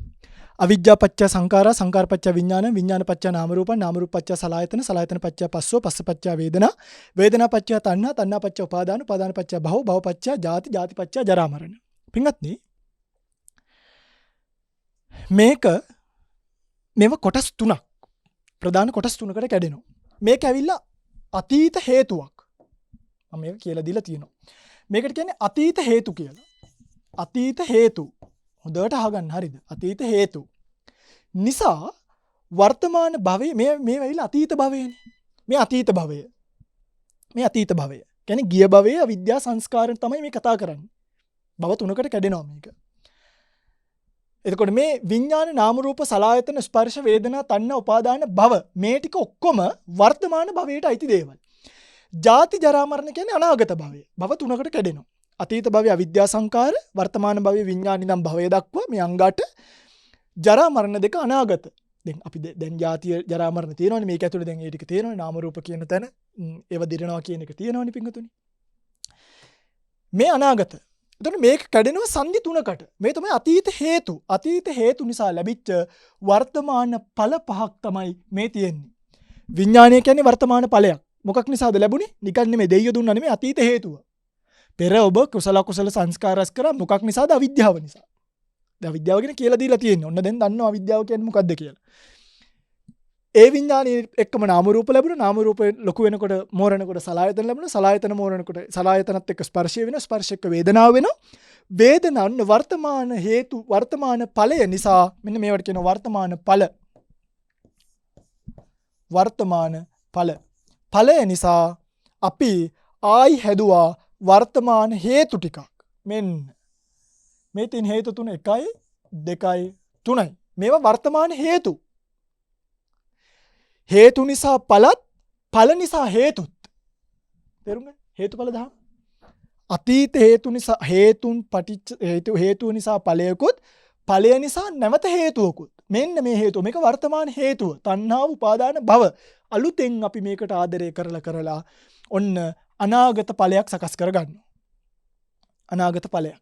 අවිජ්ජා පත්‍ය සංඛාරා සංඛාර පත්‍ය විඥාන විඥාන පත්‍ය නාම රූප නාම රූප පත්‍ය සලආයතන සලආයතන පත්‍ය පස්සෝ පස්ස පත්‍ය වේදනා වේදනා පත්‍ය තණ්හා තණ්හා පත්‍ය උපාදාන උපාදාන පත්‍ය භව භව පත්‍ය ජාති ජාති පත්‍ය ජරා මරණ. පින්වත්නි, මේව කොටස් තුනක් ප්‍රධාන කොටස් තුනකට කැඩෙනවා. මේක ඇවිල්ලා අතීත හේතුවක්. මම මේක කියලා දීලා තියෙනවා. මේකට කියන්නේ අතීත හේතු කියලා. අතීත හේතු හොඳට අහගන්න. හරිද? අතීත හේතු නිසා වර්තමාන භවයේ මේ වෙයිලා අතීත භවයනේ. මේ අතීත භවය කියන්නේ ගිය භවයේ අවිද්‍යා සංස්කාරයෙන් තමයි මේ කතා කරන්නේ. භව තුනකට කැඩෙනවා මේක. එතකොට මේ විඥාන නාම රූප සලආයතන ස්පර්ශ වේදනා තණ්හා උපාදාන භව මේ ටික ඔක්කොම වර්තමාන භවයට අයිති දේවල්. ජාති ජරා මරණ කියන්නේ අනාගත භවය. භව තුනකට කැඩෙනවා. අතීත භවයේ අවිද්‍යා සංකාර, වර්තමාන භවයේ විඥාන ඉඳන් භවය දක්වා මේ අංගට ජරා මරණ දෙක අනාගත. දැන් අපි දැන් ජාතිය ජරා මරණ තියෙනවනේ. මේක ඇතුලේ දැන් ඒ ටික තියෙනවනේ. නාම රූප කියන තැන ඒව දිරනවා කියන එක තියෙනවනේ පිංගුතුනි. මේ අනාගත. එතකොට මේක කැඩෙනවා සංදි තුනකට. මේ තමයි අතීත හේතු. අතීත හේතු නිසා ලැබිච්ච වර්තමාන ඵල පහක් තමයි මේ තියෙන්නේ. විඥානය කියන්නේ වර්තමාන ඵලයක්. මොකක් නිසාද ලැබුණේ? නිකන් නෙමෙයි දෙයියෝ දුන්නා නෙමෙයි අතීත හේතුව. පෙර ඔබ කුසල සංස්කාර රැස් කරා මොකක් නිසාද? අවිද්‍යාව නිසා. දැන් අවිද්‍යාව කියන කියලා දීලා තියෙන්නේ. ඔන්න දැන් දන්නවා අවිද්‍යාව කියන්නේ මොකක්ද කියලා. ඒ විඥානයේ එක්කම නාම රූප ලැබුණා. නාම රූප ලොකු වෙනකොට මෝරණකොට සලආයතන ලැබුණා. සලආයතන මෝරණකොට සලආයතනත් එක්ක ස්පර්ශය වෙනවා. ස්පර්ශ එක්ක වේදනාව වෙනවා. වේදනන්න වර්තමාන හේතු වර්තමාන ඵලය නිසා මෙන්න මේවට කියනවා වර්තමාන ඵල. වර්තමාන ඵල. ඵලය නිසා අපි ආයි හැදුවා වර්තමාන හේතු ටිකක්. මෙන්න මේ තින් හේතු තුන 1 2 3යි. මේවා වර්තමාන හේතු. හේතු නිසා ඵලත් ඵල නිසා හේතුත්. තේරුම් ගන්න? හේතුඵල දහම. අතීත හේතු නිසා හේතුව නිසා ඵලයකුත් ඵලය නිසා නැවත හේතුවකුත්. මෙන්න මේ හේතුව. මේක වර්තමාන හේතුව. තණ්හාව උපාදාන භව. අලුතෙන් අපි මේකට ආදරය කරලා ඔන්න අනාගත ඵලයක් සකස් කරගන්නවා. අනාගත ඵලයක්.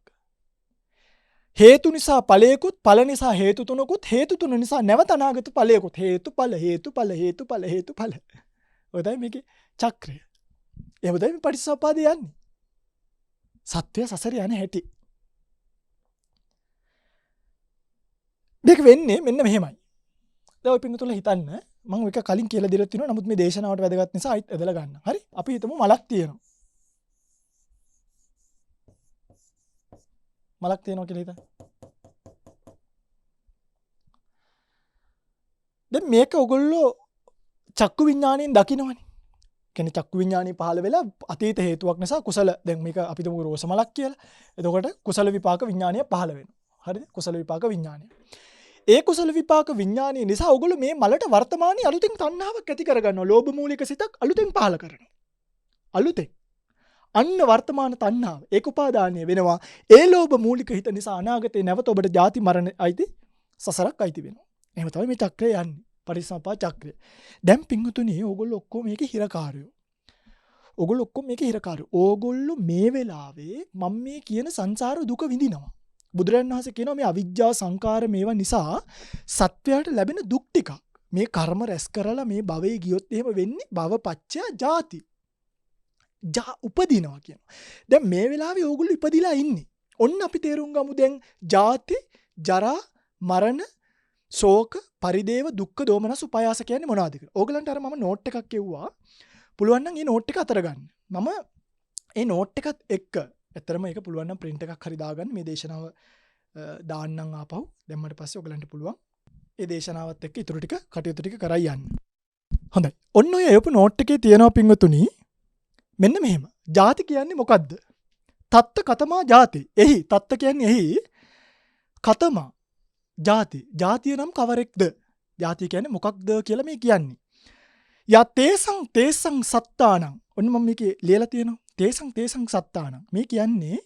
හේතු නිසා ඵලයකුත් ඵල නිසා හේතු තුනකුත් හේතු තුන නිසා නැවත අනාගත ඵලයකුත් හේතුඵල. ඔය තමයි මේකේ චක්‍රය. එහෙම තමයි මේ පටිච්චසමුප්පාදය යන්නේ. සත්‍ය සසර යන හැටි. මේක වෙන්නේ මෙන්න මෙහෙමයි. දැන් ඔය පින්තුල හිතන්න මම එක කලින් කියලා දීලා තිනවා. නමුත් මේ දේශනාවට වැදගත් නිසා ආයිත් ඇදලා ගන්න. හරි? අපි හිතමු මලක් තියෙනවා. මලක් තියෙනවා කියලා හිතන්න. දැන් මේක ඔයගොල්ලෝ චක්කු විඥාණයෙන් දකින්නවනේ. කියන්නේ චක්කු විඥාණය පහළ වෙලා අතීත හේතුවක් නිසා කුසල දැන් මේක අපි තුමු රෝස මලක් කියලා. එතකොට කුසල විපාක විඥාණය පහළ වෙනවා. හරිද? කුසල විපාක විඥාණය. ඒ කුසල විපාක විඥාණය නිසා ඔයගොල්ලෝ මේ මලට වර්තමානයේ අලුතෙන් තණ්හාවක් ඇති කරගන්නවා. ලෝභ මූලික සිතක් අලුතෙන් පහළ කරනවා. අලුතෙන්. අන්න වර්තමාන තණ්හාව ඒක උපාදානීය වෙනවා. ඒ ලෝභ මූලික හිත නිසා අනාගතේ නැවත ඔබට ජාති මරණ අයිති සසරක් අයිති වෙනවා. එහෙම තමයි මේ චක්‍රය යන්නේ. පරිසම්පාද චක්‍රය. දැන් පින්වතුනි ඕගොල්ලෝ ඔක්කොම මේකේ හිරකාරයෝ. ඕගොල්ලෝ මේ වෙලාවේ මම මේ කියන සංසාර දුක විඳිනවා. බුදුරජාණන් වහන්සේ කියනවා මේ අවිජ්ජා සංකාර මේවා නිසා සත්වයාට ලැබෙන දුක් ටික. මේ කර්ම රැස් කරලා මේ භවයේ ගියොත් එහෙම වෙන්නේ භවපච්චය ජාති. උපදිනවා කියනවා. දැන් මේ වෙලාවේ ඕගොල්ලෝ ඉපදිලා ඉන්නේ. ඔන්න අපි තේරුම් ගමු දැන් ජාති, ජරා, මරණ, ශෝක, පරිදේව, දුක්ඛ, දෝමනස්, උපායාස කියන්නේ මොනවද කියලා. ඕගලන්ට අර මම නෝට් එකක් කියුවා. පුළුවන් නම් මේ නෝට් එක අතර ගන්න. මම මේ නෝට් එකත් එක්ක ඇත්තරම ඒක පුළුවන් නම් print එකක් හරි දාගන්න මේ දේශනාව දාන්නම් ආපහු. දැම්මට පස්සේ ඕගලන්ට පුළුවන් මේ දේශනාවත් එක්ක ඊටු ටික කටයුතු ටික කරයි යන්න. හොඳයි. ඔන්න ඔය එවපු නෝට් එකේ තියෙනවා පින්වතුනි මෙන්න මෙහෙම. ಜಾති කියන්නේ මොකද්ද? තත්ත කතමා ಜಾති. එහි තත්ත කියන්නේ එහි කතමා ಜಾති. ಜಾතිය නම් කවරෙක්ද? ಜಾතිය කියන්නේ මොකක්ද කියලා මේ කියන්නේ. යා තේසං සත්තානං. ඔන්න මම මේකේ ලියලා තියෙනවා. තේසං සත්තානං. මේ කියන්නේ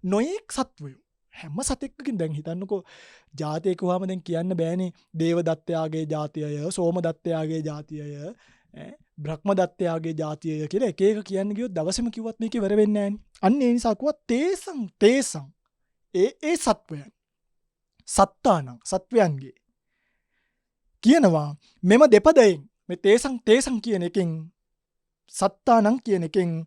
නොයෙක් සත්වයෝ. හැම සතෙක්කකින් දැන් හිතන්නකෝ ಜಾතිය කියවම දැන් කියන්න බෑනේ දේවදත්තයාගේ ಜಾතියය, සෝමදත්තයාගේ ಜಾතියය, බ්‍රහ්ම දත්තයාගේ ಜಾතියය කියලා එක එක කියන්න ගියොත් දවසම කිව්වත් මේක ඉවර වෙන්නේ නැහැනේ. අන්න ඒ නිසා කිව්වා තේසං ඒ සත්වයන් සත්තානං සත්වයන්ගේ කියනවා මෙම දෙපදයෙන් මේ තේසං කියන එකෙන් සත්තානං කියන එකෙන්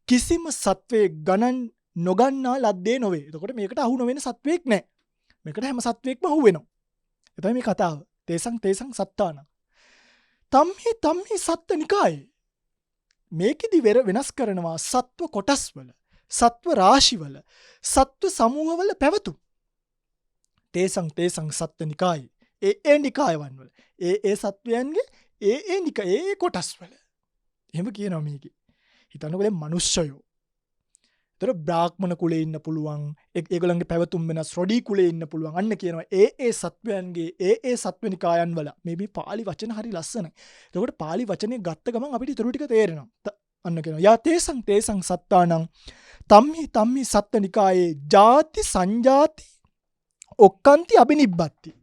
කිසිම සත්වයේ ගණන් නොගන්නා ලද්දේ නොවේ. එතකොට මේකට අහු නොවෙන සත්වයක් නැහැ. මේකට හැම සත්වයක්ම අහු වෙනවා. ඒ තමයි මේ කතාව. තේසං සත්තානං තම්හි සත්ත නිකායේ මේකෙදි වෙනස් කරනවා සත්ව කොටස්වල, සත්ව රාශිවල, සත්ව සමූහවල පැවතුම්. තේසං සත්ත නිකායේ ඒ නිකායවන් වල ඒ සත්වයන්ගේ ඒ කොටස්වල. එහෙම කියනවා මේකේ. හිතන්නකෝ දැන් මිනිස්සයෝ. ඒතර බ්‍රාහ්මණ කුලේ ඉන්න පුළුවන්, ඒගොල්ලන්ගේ පැවතුම් වෙනස් රොඩි කුලේ ඉන්න පුළුවන්. අන්න කියනවා ඒ සත්වයන්ගේ ඒ සත්වනිකායන් වල මේ පාලි වචන හරි ලස්සනයි. එතකොට පාලි වචනේ ගත්ත ගමන් අපිට ඊටු ටික තේරෙනවා. අන්න කියනවා යා තේසං සත්තානං තම්හි සත්වනිකායේ ಜಾති සංජාති ඔක්කාන්ති අබිනිබ්බති.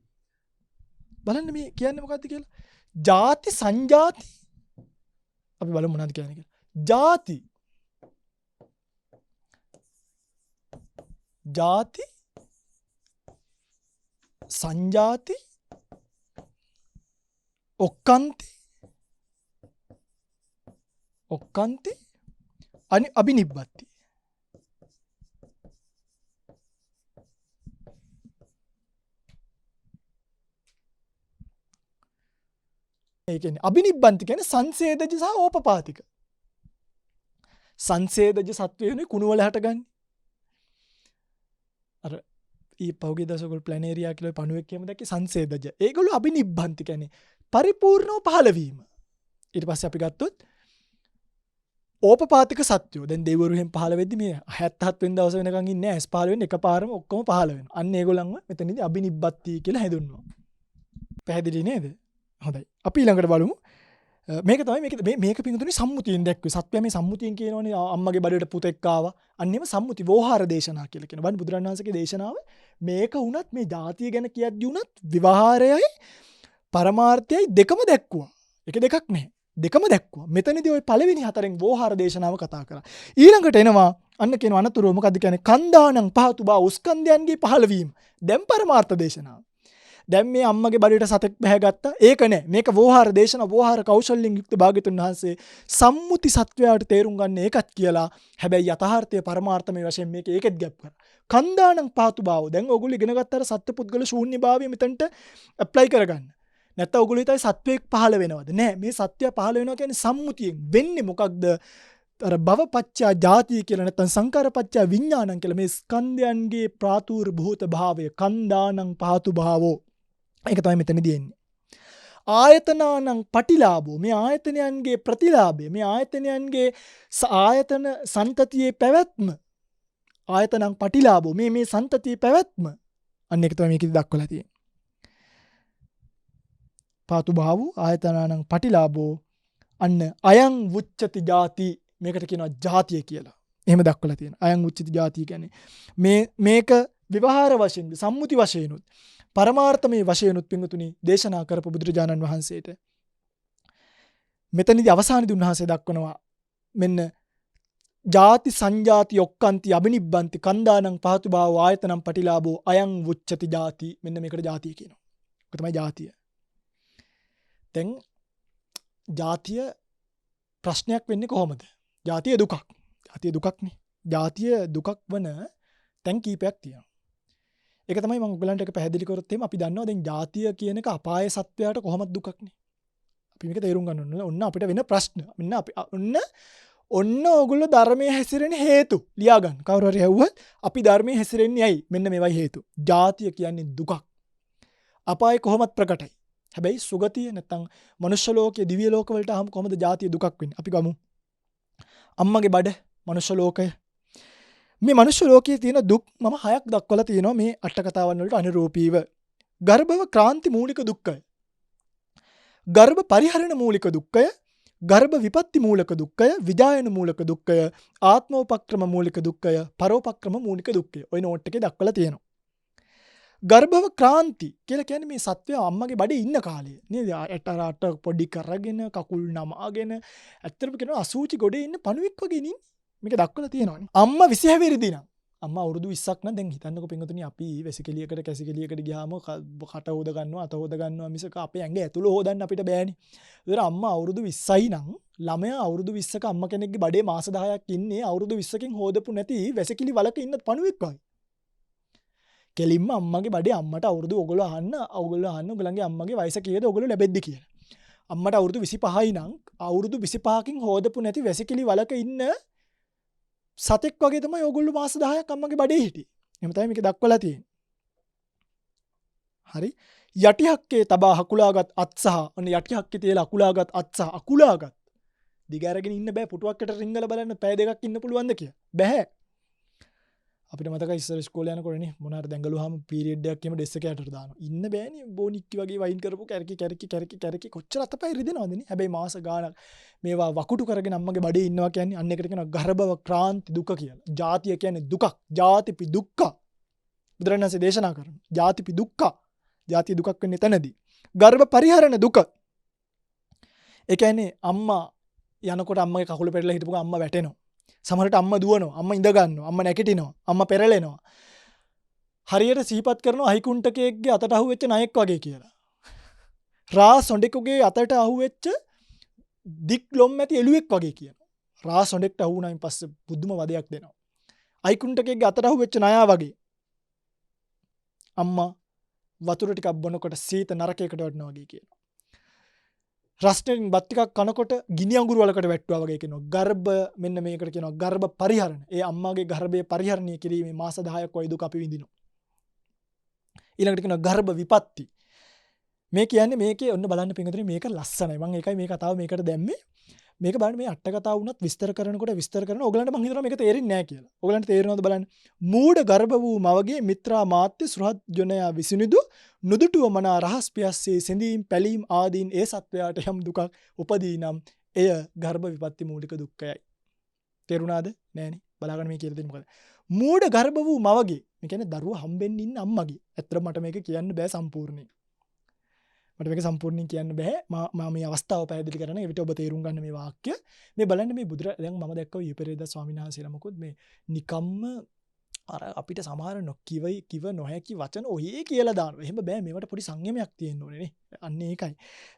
බලන්න මේ කියන්නේ මොකද්ද කියලා. ಜಾති සංජාති අපි බලමු මොනවද කියන්නේ කියලා. ಜಾති සංජාති ඔක්කාන්ති අබිනිබ්බති. ඒ කියන්නේ අබිනිබ්බන්ති කියන්නේ සංසේදජ සහ ඕපපාතික. සංසේදජ සත්වයනේ කුණු වල හටගන්නේ. අර ඊ පෞගේ දසගොල් ප්ලැනේරියා කියලා පණුවෙක් කියමු දැක්කේ සංසේදජ. ඒගොල්ලෝ අබිනිබ්බන්ති කියන්නේ පරිපූර්ණව පහළ වීම. ඊට පස්සේ අපි ගත්තොත් ඕපපාතික සත්වයෝ දැන් දෙවිවරු එහෙන් පහළ වෙද්දි මේ 77 වෙනි දවස් වෙනකන් ඉන්නේ නැහැ. ඇස් පහළ වෙන්නේ එකපාරම ඔක්කොම පහළ වෙනවා. අන්න ඒගොල්ලන්ව මෙතනදී අබිනිබ්බත්ති කියලා හැදුන්නවා. පැහැදිලි නේද? හොඳයි. අපි ඊළඟට බලමු. මේක තමයි මේක පිඟුතුනි සම්මුතියෙන් දැක්වේ. සත්‍යය මේ සම්මුතියෙන් කියනවනේ අම්මගේ බඩේට පුතෙක් ආවා. අන්නේම සම්මුති වෝහාර දේශනා කියලා කියනවා. බලන්න බුදුරණන් වහන්සේගේ දේශනාව මේක වුණත් මේ ජාතිය ගැන කියද්දී වුණත් විවාහාරයයි පරමාර්ථයයි දෙකම දැක්කුවා. එක දෙකක් නැහැ. දෙකම දැක්කුවා. මෙතනදී ওই පළවෙනි හතරෙන් වෝහාර දේශනාව කතා කරා. ඊළඟට එනවා අන්න කියන අනතුරු මොකද්ද කියන්නේ? කන්දානං පහතු බා උස්කන්ධයන්ගේ පහළවීම. දැන් පරමාර්ථ දේශනාව. දැන් මේ අම්මගේ බඩේට සතෙක් බැහැගත්තා. ඒක නෑ. මේක වෝහාර දේශන වෝහාර කෞශල්‍යයෙන් යුක්ත භාග්‍යතුන් වහන්සේ සම්මුති සත්වයාට තේරුම් ගන්න ඒකත් කියලා. හැබැයි යථාර්ථය පරමාර්ථමය වශයෙන් මේක ඒකෙත් ගැප් කරා. කන්දානං පහතු බාව. දැන් ඕගොල්ලෝ ඉගෙන ගත්තාට සත්පුද්ගල ශූන්‍යභාවය මෙතනට ඇප්ලයි කරගන්න. නැත්නම් ඕගොල්ලෝ හිතයි සත්වයක් පහළ වෙනවද? නෑ. මේ සත්‍යය පහළ වෙනවා කියන්නේ සම්මුතියෙන්. වෙන්නේ මොකක්ද? අර භවපච්චා ජාතිය කියලා නැත්නම් සංකාරපච්චා විඥානං කියලා මේ ස්කන්ධයන්ගේ ප්‍රාතුර් භූත භාවය කන්දානං පහතු භාවෝ. ඒක තමයි මෙතනදී එන්නේ. ආයතනානං පටිලාභෝ මේ ආයතනයන්ගේ ප්‍රතිලාභය මේ ආයතනයන්ගේ ආයතන සන්තතියේ පැවැත්ම ආයතනං පටිලාභෝ මේ සන්තතියේ පැවැත්ම අන්න ඒක තමයි මේකෙදි දක්වලා තියෙන්නේ. පාතු භාවෝ ආයතනානං පටිලාභෝ අන්න අයං වුච්චති ජාති මේකට කියනවා ජාතිය කියලා. එහෙම දක්වලා තියෙනවා. අයං උච්චති ජාතිය කියන්නේ මේක විවහාර වශයෙන් සම්මුති වශයෙන්ුත් පරමාර්ථමය වශයෙන්ුත් පිංගුතුනි දේශනා කරපු බුදුරජාණන් වහන්සේට මෙතනදී අවසානයේදී උන්වහන්සේ දක්වනවා මෙන්න ජාති සංජාති ඔක්කාන්ති අබිනිබ්බන්ති කන්දානං පහතු භාව ආයතනම් පටිලාභෝ අයං වුච්චති ජාති මෙන්න මේකට ජාතිය කියනවා. ඒක තමයි ජාතිය. දැන් ජාතිය ප්‍රශ්නයක් වෙන්නේ කොහොමද? ජාතිය දුකක්. ජාතිය දුකක්නේ. ජාතිය දුකක් වන තැන් කීපයක් තියෙනවා. ඒක තමයි මම ඔයගලන්ට එක පැහැදිලි කරොත් එහෙම අපි දන්නවා දැන් ජාතිය කියන එක අපාය සත්වයාට කොහොමද දුකක්නේ. අපි මේක තේරුම් ගන්න ඕනේ. ඔන්න අපිට වෙන ප්‍රශ්න. මෙන්න අපි ඔන්න ඕගොල්ලෝ ධර්මයේ හැසිරෙන හේතු ලියා ගන්න. කවුරු හරි ඇහුවොත් අපි ධර්මයේ හැසිරෙන්නේ ඇයි? මෙන්න මේවයි හේතු. ජාතිය කියන්නේ දුකක්. අපාය කොහොමද ප්‍රකටයි? හැබැයි සුගතිය නැත්තම් මනුෂ්‍ය ලෝකයේ දිව්‍ය ලෝක වලට ආවම කොහොමද ජාතිය දුකක් වෙන්නේ? අපි ගමු. අම්මගේ බඩ මනුෂ්‍ය ලෝකය. මේ මනුෂ්‍ය ලෝකයේ තියෙන දුක් මම 6ක් දක්වලා තියෙනවා මේ අට කතාවන් වලට අනුරූපීව. ගර්භව ක්‍රාන්ති මූලික දුක්ඛය. ගර්භ පරිහරණ මූලික දුක්ඛය. ගර්භ විපත්ති මූලික දුක්ඛය. විජායන මූලික දුක්ඛය. ආත්මෝපක්‍රම මූලික දුක්ඛය. පරෝපක්‍රම මූලික දුක්ඛය. ඔය නෝට් එකේ දක්වලා තියෙනවා. ගර්භව ක්‍රාන්ති කියලා කියන්නේ මේ සත්වය අම්මගේ බඩේ ඉන්න කාලය. නේද? ඇටරට පොඩි කරගෙන කකුල් නමාගෙන ඇත්තටම කියනවා අසූචි ගොඩේ ඉන්න පණුවෙක් වගේ ඉන්නේ. මේක දක්වලා තියෙනවානේ. අම්මා 26 වෙනිදි නම් අම්මා අවුරුදු 20ක් නම් දැන් හිතන්නකො පින්වතුනි අපි වැසිකිළියකට කැසිකිළියකට ගියාම කට හොද ගන්නවා අත හොද ගන්නවා මිසක අපේ ඇඟ ඇතුළ හොදන්න අපිට බෑනේ. ඒතර අම්මා අවුරුදු 20යි නම් ළමයා අවුරුදු 20ක අම්මා කෙනෙක්ගේ බඩේ මාස 10ක් ඉන්නේ අවුරුදු 20කින් හොදපු නැති වැසිකිළි වලක ඉන්න පණුවෙක් වගේ. කෙලින්ම අම්මගේ බඩේ අම්මට අවුරුදු ඔයගොල්ලෝ අහන්න ඔයගොල්ලන්ගේ අම්මගේ වයස කීයද ඔයගොල්ලෝ ලැබෙද්දි කියලා. අම්මට අවුරුදු 25යි නම් අවුරුදු 25කින් හොදපු නැති වැසිකිළි වලක ඉන්න සතෙක් වගේ තමයි ඕගොල්ලෝ මාස 10ක් අම්මගේ බඩේ හිටියේ. එහෙම තමයි මේක දක්වලා තියෙන්නේ. හරි. යටි හක්කේ තබා හකුලාගත් අත්සහ ඔන්න යටි හක්කේ තියලා අකුලාගත් අත්සහ අකුලාගත් දිග අරගෙන ඉන්න බෑ පුටුවක්කට රිංගලා බලන්න පැය දෙකක් ඉන්න පුළුවන්ද කියලා. බෑ. අපිට මතකයි ඉස්සර ඉස්කෝලේ යනකොටනේ මොනාර දැඟලුවාම පීරියඩ් එකක් එහෙම ඩෙස් එකේ යටට දානවා. ඉන්න බෑනේ බෝනික්කි වගේ වයින් කරපු කැරකි කොච්චර අතපය රිදෙනවදනේ. හැබැයි මාස ගාණක් මේවා වකුටු කරගෙන අම්මගේ බඩේ ඉන්නවා කියන්නේ අන්න එකට කියනවා ගර්භව ක්‍රාන්ති දුක කියලා. ජාතිය කියන්නේ දුකක්. ජාතිපි දුක්ඛ. බුදුරණන්සේ දේශනා කරනවා. ජාතිපි දුක්ඛ. ජාතිය දුකක් වෙන්නේ තැනදී. ගර්භ පරිහරණ දුක. ඒ කියන්නේ අම්මා යනකොට අම්මගේ කකුල පෙරලා හිටපු ගමන් අම්මා වැටෙනවා. සමහරට අම්මා දුවනවා, අම්මා ඉඳ ගන්නවා, අම්මා නැගිටිනවා, අම්මා පෙරලෙනවා. හරියට සිහිපත් කරනවා හයිකුන්ටකේගේ අතට අහුවෙච්ච නයෙක් වගේ කියලා. රා සොඬෙකුගේ අතට අහුවෙච්ච දික් ලොම් ඇති එළුවෙක් වගේ කියනවා. රා සොඬෙක්ට අහු වුණායින් පස්සේ බුදුම වදයක් දෙනවා. හයිකුන්ටකේගේ අතට අහුවෙච්ච නයා වගේ. අම්මා වතුර ටිකක් බොනකොට සීත නරකයකට වටනවා වගේ කියනවා. රස්නෙන් බත් ටිකක් කනකොට ගිනි අඟුරු වලකට වැට්ටුවා වගේ කියනවා. ගර්භ මෙන්න මේකට කියනවා ගර්භ පරිහරණ. ඒ අම්මාගේ ගර්භය පරිහරණය කිරීමේ මාස 10ක් වයි දුක අපි විඳිනවා. ඊළඟට කියනවා ගර්භ විපත්ති. මේ කියන්නේ මේකේ ඔන්න බලන්න පින්වතුනි මේක ලස්සනයි. මම ඒකයි මේ කතාව මේකට දැම්මේ. මේක බලන්න මේ අට කතා වුණත් විස්තර කරනකොට විස්තර කරන ඔයගලන්ට මං හිතනවා මේක තේරෙන්නේ නැහැ කියලා. ඔයගලන්ට තේරෙනවද බලන්න. මූඩ ගර්භ වූ මවගේ මිත්‍රා මාත්‍ය සෘහත් ජනයා විසිනුදු නුදුටුව මනා රහස් පියස්සේ සිඳීම් පැලීම් ආදීන් ඒ සත්වයාට යම් දුකක් උපදී නම් එය ගර්භ විපත්ති මූලික දුක්ඛයයි. තේරුණාද? නෑනේ. බලාගන්න මේ කියලා දෙන්නේ මොකද? මූඩ ගර්භ වූ මවගේ, මේ කියන්නේ දරුවා හම්බෙන්න ඉන්න අම්මගේ. ඇත්තට මට මේක කියන්න බෑ සම්පූර්ණයෙන්. මට මේක සම්පූර්ණයෙන් කියන්න බෑ. මම මේ අවස්ථාව පැහැදිලි කරන්න. ඒ විට ඔබ තේරුම් ගන්න මේ වාක්‍ය. මේ බලන්න මේ දැන් මම දැක්කව ඊපෙරේද ස්වාමීන් වහන්සේලා මොකොත් මේ නිකම්ම අර අපිට සමහර කිව නොහැකි වචන ඔහේ කියලා දානවා. එහෙම බෑ. මේවට පොඩි සංයමයක් තියෙන්න ඕනේ නේ. අන්න ඒකයි.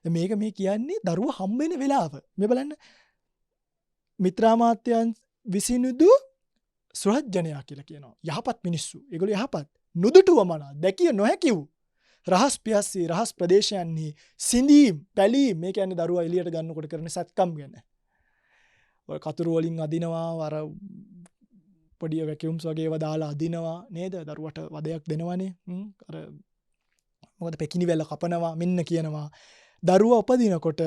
මේක මේ කියන්නේ දරුවා හම්බෙන වෙලාව. මේ බලන්න මිත්‍රාමාත්‍යයන් විසිනුදු සෘහජ්ජනයා කියලා කියනවා. යහපත් මිනිස්සු. ඒගොල්ලෝ යහපත්. නුදුටුව මනා දැකිය නොහැකි වූ රහස් පියස්සී රහස් ප්‍රදේශයන්හි සිඳීම් පැලීම්, මේ කියන්නේ දරුවා එළියට ගන්නකොට කරන සත්කම් ගැන. ඔය කතුරු වලින් අදිනවා, අර පොඩි වැකියුම්ස් වගේ ඒවා දාලා අදිනවා නේද? දරුවට වදයක් දෙනවනේ. අර මොකද පෙකිනි වැල කපනවා මෙන්න කියනවා. දරුවා උපදිනකොට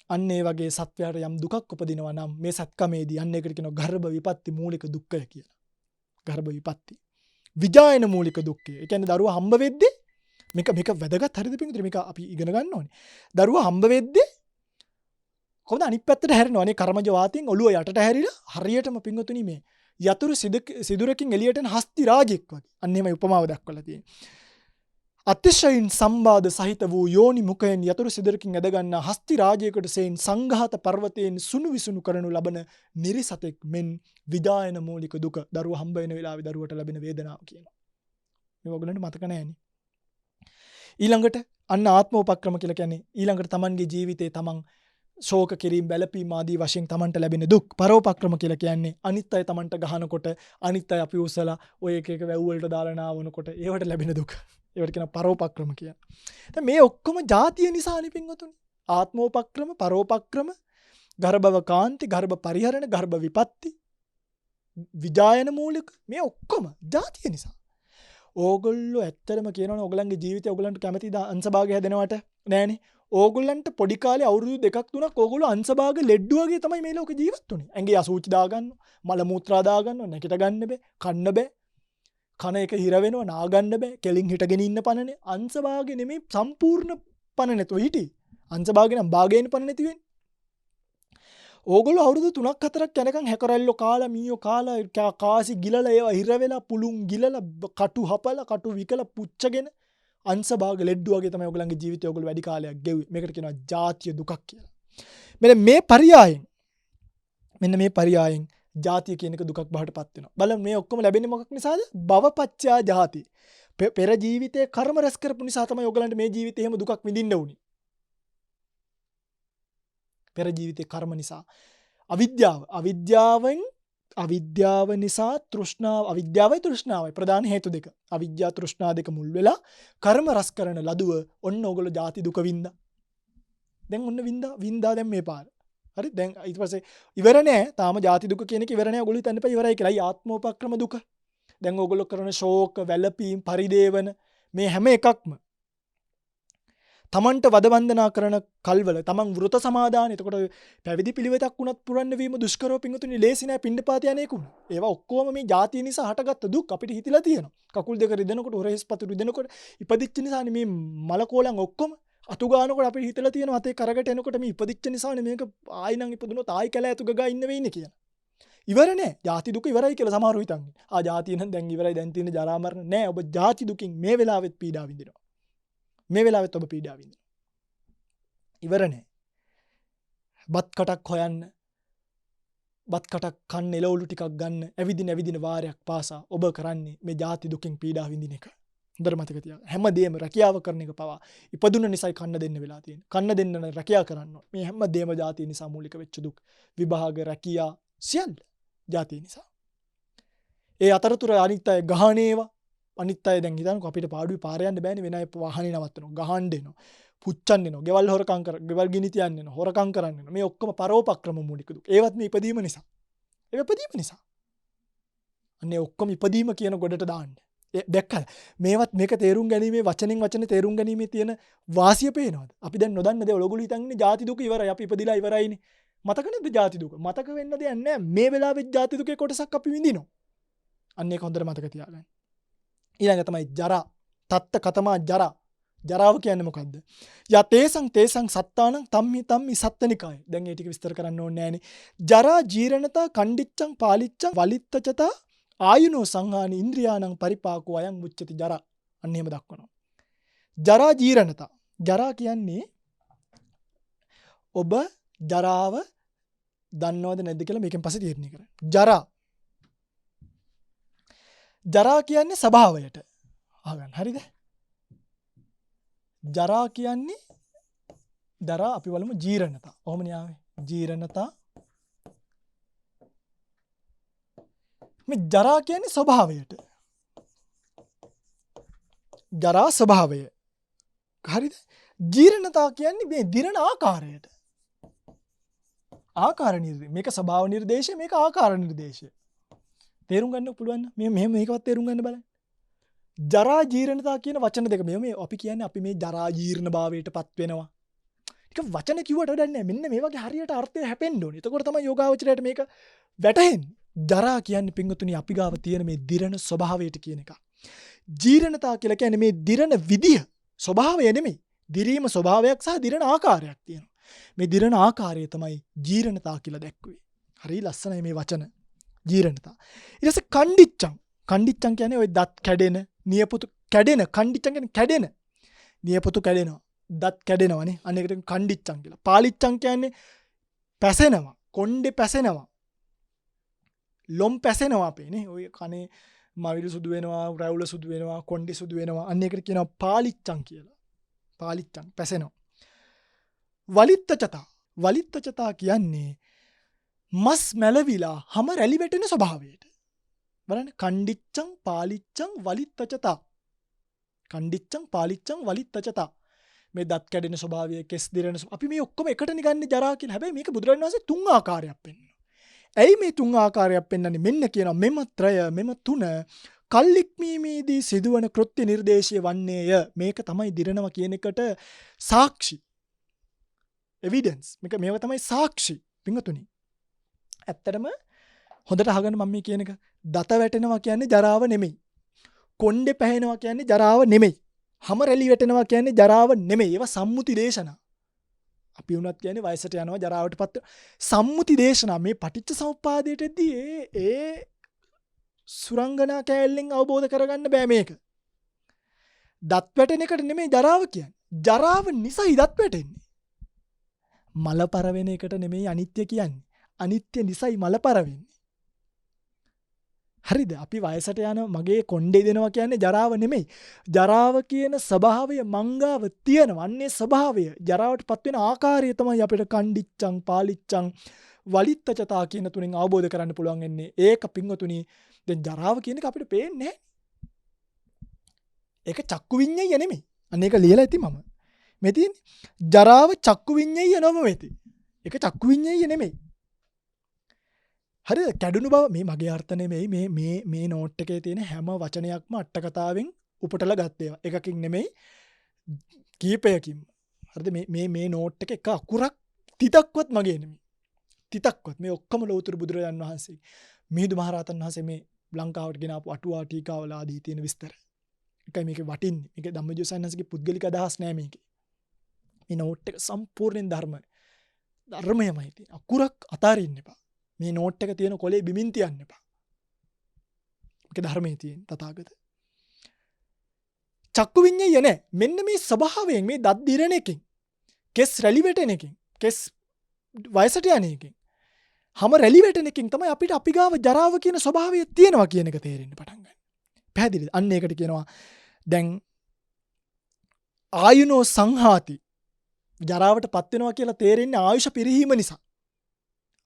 අන්න ඒ වගේ සත්වයාට යම් දුකක් උපදිනවා නම් මේ සත්කමේදී අන්න ඒකට කියනවා ගර්භ විපත්ති මූලික දුක්ඛය කියලා. ගර්භ විපත්ති. විජායන මූලික දුක්ඛය. ඒ කියන්නේ දරුවා හම්බ වෙද්දී මේක වැදගත් හරිද පිටුතුනි? මේක අපි ඉගෙන ගන්න ඕනේ. දරුවා හම්බ වෙද්දී කොහොමද අනිත් පැත්තට හැරෙනවා නේ? කර්මජ වාතයෙන් ඔළුව යටට හැරිලා හරියටම පිටුතුනි මේ යතුරු සිදුරකින් එළියට එන හස්ති රාජෙක් වගේ. අන්න එහෙමයි උපමාව දක්වලා තියෙන්නේ. අතිශයින් සම්බාධ සහිත වූ යෝනි මුඛයෙන් යතුරු සිදුරකින් ඇද ගන්නා හස්ති රාජයෙකුට සෙයින් සංඝාත පර්වතයෙන් සුණු විසුණු කරනු ලබන නිරිසතෙක් මෙන් විදායන මූලික දුක දරුවා හම්බ වෙන වෙලාවේ දරුවට ලැබෙන වේදනාව කියනවා. මේ ඔයගලන්ට මතක නැහැනේ. ඊළඟට අන්න ආත්මෝපක්‍රම කියලා කියන්නේ ඊළඟට තමන්ගේ ජීවිතේ තමන් ශෝක කිරීම බැලපීම ආදී වශයෙන් තමන්ට ලැබෙන දුක්. පරෝපක්‍රම කියලා කියන්නේ අනිත් අය තමන්ට ගහනකොට අනිත් අය අපි උසලා ඔය එක වැව් වලට දාලා නාවනකොට ඒවට ලැබෙන දුක. ඒවට කියන පරෝපක්‍රම කියලා. දැන් මේ ඔක්කොම ಜಾතිය නිසානේ පින්වතුනි. ආත්මෝපක්‍රම, පරෝපක්‍රම, ගර්භව කාන්ති, ගර්භ පරිහරණ, ගර්භ විපත්ති, විජායන මූලික මේ ඔක්කොම ಜಾතිය නිසා. ඕගොල්ලෝ ඇත්තටම කියනවනේ ඕගලන්ගේ ජීවිතය ඕගලන්ට කැමති අංශභාගය හැදෙනවට නෑනේ. ඕගොල්ලන්ට පොඩි කාලේ අවුරුදු 2ක් 3ක් ඕගොල්ලෝ අංශභාග ලෙඩ්ඩු වගේ තමයි මේ ලෝකේ ජීවත් වුනේ. ඇඟේ අසුචි දා ගන්නවා, මල මූත්‍රා දා ගන්නවා, නැකිට ගන්න බෑ, කන්න බෑ. කන එක හිර වෙනවා, නා ගන්න බෑ, කෙලින් හිටගෙන ඉන්න පනනේ. අංශභාගෙ නෙමෙයි සම්පූර්ණ පන නැතුව හිටියේ. අංශභාගෙ නම් භාගයෙන් පන නැති වෙන්නේ. ඕගොල්ලෝ අවුරුදු 3ක් 4ක් යනකම් හැකරැල්ලෝ කාලා මීයෝ කාලා කාසි ගිලලා ඒවා හිර වෙලා පුළුන් ගිලලා කටු හපලා කටු විකලා පුච්චගෙන අංශභාග ලෙඩ්ඩු වගේ තමයි ඔයගලන්ගේ ජීවිතය ඔයගොල්ලෝ වැඩි කාලයක් ගෙවුවේ. මේකට කියනවා ජාතිය දුකක් කියලා. මෙන්න මේ පරියායෙන් ජාතිය කියන එක දුකක් බවට පත් වෙනවා. බලන්න මේ ඔක්කොම ලැබෙන්නේ මොකක් නිසාද? භවපච්චා ජාති. පෙර ජීවිතේ කර්ම රැස් කරපු නිසා තමයි ඔයගලන්ට මේ ජීවිතේ එහෙම දුකක් විඳින්න වුනේ. පෙර ජීවිතේ කර්ම නිසා. අවිද්‍යාව නිසා තෘෂ්ණාව, අවිද්‍යාවයි තෘෂ්ණාවයි ප්‍රධාන හේතු දෙක. අවිද්‍යා තෘෂ්ණා දෙක මුල් වෙලා කර්ම රැස් කරන ලදුව ඔන්න ඔයගොල්ලෝ ජාති දුක වින්දා. දැන් ඔන්න වින්දා දැන් මේ පාර. හරි දැන් ඊට පස්සේ ඉවර නෑ. තාම ජාති දුක කියන එක ඉවර නෑ. ඔයගොල්ලෝ හිතන්න එපා ඉවරයි කියලා. ආත්මෝපක්‍රම දුක. දැන් ඔයගොල්ලෝ කරන ශෝක, වැළපීම්, පරිදේවන මේ හැම එකක්ම තමන්ට වද වන්දනා කරන කල්වල තමන් වෘත සමාදාන. එතකොට පැවිදි පිළිවෙතක් වුණත් පුරන්න වීම දුෂ්කරව පිංගුතුනි ලේසි නෑ. පිණ්ඩපාත යන්නේකුණ. ඒවා ඔක්කොම මේ ජාතිය නිසා හටගත්ත දුක් අපිට හිතිලා තියෙනවා. කකුල් දෙක රිදෙනකොට, හොරහිස් පතු රිදෙනකොට ඉපදිච්ච නිසානේ මේ මලකෝලන් ඔක්කොම අතු ගන්නකොට අපිට හිතලා තියෙනවා අතේ කරකට එනකොට මේ ඉපදිච්ච නිසානේ මේක ආයි නම් ඉපදුනොත් ආයි කැල ඇතු ගගා ඉන්න වෙන්නේ කියලා. ඉවර නෑ. ජාති දුක ඉවරයි කියලා සමහරව හිතන්නේ. ජාතිය නම් දැන් ඉවරයි, දැන් තියෙන ජරා මරණ නෑ. ඔබ ජාති දුකින් මේ වෙලාවෙත් පීඩා විඳිනවා. මේ වෙලාවෙත් ඔබ පීඩා විඳිනවා. ඉවර නෑ. බත් කටක් හොයන්න, බත් කටක් කන්න, එළවලු ටිකක් ගන්න, ඇවිදින වාරයක් පාසා ඔබ කරන්නේ මේ ජාති දුකින් පීඩා විඳින එක. හොඳට මතක තියාගන්න. හැමදේම රැකියාව කරන එක පවා ඉපදුන නිසායි කන්න දෙන්න වෙලා තියෙන්නේ. කන්න දෙන්න නම් රැකියාව කරන්න ඕනේ. මේ හැමදේම ජාතිය නිසා මූලික වෙච්ච දුක්. විභාග, රැකියා සියල්ල ජාතිය නිසා. ඒ අතරතුර අනිත් අය ගහනේවා. අනිත් අය දැන් හිතන්නකෝ අපිට පාඩුවේ පාර යන්න බෑනේ, වෙන අය වාහනේ නවත්තනවා, ගහන්න දෙනවා, පුච්චන්න දෙනවා, ගෙවල් හොරකම් ගෙවල් ගිනි තියන්න දෙනවා, හොරකම් කරන්න දෙනවා. මේ ඔක්කොම පරෝපක්‍රම මූලික දුක්. ඒවත් මේ ඉපදීම නිසා. අන්නේ ඔක්කොම ඉපදීම කියන ගොඩට දාන්න. දැක්කද? මේක තේරුම් ගැනීමේ වචන තේරුම් ගැනීමේ තියෙන වාසිය පේනවද? අපි දැන් නොදන්න දේ ඔයගොල්ලෝ හිතන්නේ ජාති දුක ඉවරයි, අපි ඉපදිලා ඉවරයිනේ. මතක නැද්ද ජාති දුක? මතක වෙන්න දෙයක් නැහැ. මේ වෙලාවේ ජාති දුකේ කොටසක් අපි විඳිනවා. අන්න ඒක හොඳට මතක තියාගන්න. ඊළඟ තමයි ජරා. තත්ත කතමා ජරා. ජරාව කියන්නේ මොකද්ද? තේසං සත්තානං තම්හි සත්තනිකාය. දැන් ඒ ටික විස්තර කරන්න ඕනේ නෑනේ. ජරා ජීරණතා කණ්ඩිච්ඡං පාලිච්ඡං වලිත්තචතා ආයුනෝ සංහානි ඉන්ද්‍රියාණං පරිපාකෝ අයං උච්චති ජරා. අන්න එහෙම දක්වනවා. ජරා ජීරණතා. ජරා කියන්නේ ඔබ ජරාව දන්නවද නැද්ද කියලා මේකෙන් පස්සේ තීරණය කරන්න. ජරා කියන්නේ ස්වභාවයට. අහගන්න. හරිද? ජරා කියන්නේ ජරා අපි බලමු ජීරණතා. ඔහොමනේ ආවේ. ජීරණතා. මේ ජරා කියන්නේ ස්වභාවයට. ජරා ස්වභාවය. හරිද? ජීරණතා කියන්නේ මේ දිරණ ආකාරයට. ආකාර නිර්දේශය. මේක ස්වභාව නිර්දේශය, මේක ආකාර නිර්දේශය. තේරුම් ගන්න පුළුවන් නම් මෙහෙම මේකවත් තේරුම් ගන්න බලන්න. ජරා ජීරණතා කියන වචන දෙක මේ අපි කියන්නේ අපි මේ ජරා ජීර්ණ භාවයටපත් වෙනවා. ඒක වචන කිව්වට වැඩක් නැහැ. මෙන්න මේ වගේ හරියට අර්ථය හැපෙන්න ඕනේ. එතකොට තමයි යෝගාවචරයට මේක වැටහෙන්නේ. ජරා කියන්නේ පින්වතුනි අපි ගාව තියෙන මේ දිරණ ස්වභාවයට කියන එක. ජීරණතා කියලා කියන්නේ මේ දිරණ විදිය ස්වභාවය නෙමෙයි. දිරීම ස්වභාවයක් සහ දිරණ ආකාරයක් තියෙනවා. මේ දිරණ ආකාරය තමයි ජීරණතා කියලා දැක්කුවේ. හරි ලස්සනයි මේ වචන. ජීරණතා. ඊට පස්සේ කණ්ඩිච්ඡං. කණ්ඩිච්ඡං කියන්නේ ওই දත් කැඩෙන, නියපොතු කැඩෙන. කණ්ඩිච්ඡං කියන්නේ කැඩෙන. නියපොතු කැඩෙනවා. දත් කැඩෙනවනේ. අන්න ඒකට කණ්ඩිච්ඡං කියලා. පාලිච්ඡං කියන්නේ පැසෙනවා. කොණ්ඩේ පැසෙනවා. ලොම් පැසෙනවා අපේ නේ. ඔය කනේ මවිරු සුදු වෙනවා, රැවුල සුදු වෙනවා, කොණ්ඩේ සුදු වෙනවා. අන්න ඒකට කියනවා පාලිච්ඡං කියලා. පාලිච්ඡං පැසෙනවා. වලිත්තචතා. වලිත්තචතා කියන්නේ මස් මැලවිලා හැම රැලි වැටෙන ස්වභාවයට. බලන්න කණ්ඩිච්ඡං පාලිච්ඡං වලිත්තචතා. කණ්ඩිච්ඡං පාලිච්ඡං වලිත්තචතා. මේ දත් කැඩෙන ස්වභාවය, කෙස් දිරෙන අපි මේ ඔක්කොම එකටනේ ගන්න ජරා කියලා. හැබැයි මේක බුදුරජාණන් වහන්සේ තුන් ආකාරයක් පෙන්නනවා. ඇයි මේ තුන් ආකාරයක් පෙන්වන්නේ? මෙන්න කියනවා මෙම ත්‍රය මෙම තුන කල්ලික්මීමේදී සිදුවන කෘත්‍ය නිර්දේශය වන්නේය. මේක තමයි දිරනවා කියන එකට සාක්ෂි. එවිඩන්ස්. මේව තමයි සාක්ෂි. පින්වතුනි. ඇත්තටම හොඳට අහගන්න මම මේ කියන එක. දත වැටෙනවා කියන්නේ ජරාව නෙමෙයි. කොණ්ඩේ පැහෙනවා කියන්නේ ජරාව නෙමෙයි. හැම රැලි වැටෙනවා කියන්නේ ජරාව නෙමෙයි. ඒවා සම්මුති දේශනා. අපි වුණත් කියන්නේ වයසට යනවා ජරාවටපත් සම්මුති දේශනා. මේ පටිච්ච සමුප්පාදයටදී ඒ සුරංගනා කෑල්ලෙන් අවබෝධ කරගන්න බෑ මේක. දත් වැටෙන එකට නෙමෙයි ජරාව කියන්නේ. ජරාව නිසයි දත් වැටෙන්නේ. මල පරවෙන එකට නෙමෙයි අනිත්‍ය කියන්නේ. අනිත්‍ය නිසයි මල පරවෙන්නේ. හරිද? අපි වයසට යන මගේ කොණ්ඩේ දෙනවා කියන්නේ ජරාව නෙමෙයි. ජරාව කියන ස්වභාවය මංගාව තියෙනවා. අන්නේ ස්වභාවය ජරාවටපත් වෙන ආකාරය තමයි අපිට කණ්ඩිච්ඡං පාලිච්ඡං වලිත්තචතා කියන තුنين අවබෝධ කරන්න පුළුවන් වෙන්නේ. ඒක පින්වතුනි දැන් ජරාව කියන එක අපිට පේන්නේ නැහැ. ඒක චක්කු විඤ්ඤාය නෙමෙයි. අන්න ඒක ලියලා ඇති මම. මේ තියෙන්නේ ජරාව චක්කු විඤ්ඤාය නොම වෙති. ඒක චක්කු විඤ්ඤාය නෙමෙයි. හරිද? කැඩුණු බව මේ මගේ අර්ථ නෙමෙයි. මේ නෝට් එකේ තියෙන හැම වචනයක්ම අට කතාවෙන් උපටලා ගත්ත ඒවා. එකකින් නෙමෙයි කීපයකින්. හරිද? මේ නෝට් එක එක අකුරක් තිතක්වත් මගේ නෙමෙයි. තිතක්වත් මේ ඔක්කොම ලෞතර බුදුරජාන් වහන්සේ මිහිඳු මහරහතන් වහන්සේ මේ ලංකාවට ගෙන ආපු අටුවා ටීකාවල ආදී තියෙන විස්තර. එකයි මේකේ වටින්නේ. මේක ධම්මජීවසයන්හන්සේගේ පුද්ගලික අදහස් නෑ මේකේ. මේ නෝට් එක සම්පූර්ණයෙන් ධර්මයමයි තියෙන්නේ. අකුරක් අතාරින්න එපා. මේ නෝට් එක තියෙන කොලේ බිමින් තියන්න එපා. මේක ධර්මයේ තියෙන තථාගත. චක්කු විඤ්ඤාය නෑ. මෙන්න මේ ස්වභාවයෙන් මේ දත් දිරණ එකකින්, කෙස් රැලි වැටෙන එකකින්, කෙස් වයසට යන එකකින්, හැම රැලි වැටෙන එකකින් තමයි අපිට අපි ගාව ජරාව කියන ස්වභාවය තියෙනවා කියන එක තේරෙන්න පටන් ගන්න. පැහැදිලිද? අන්න ඒකට කියනවා දැන් ආයුනෝ සංහාති. ජරාවටපත් වෙනවා කියලා තේරෙන්නේ ආයුෂ පිරිහීම නිසා.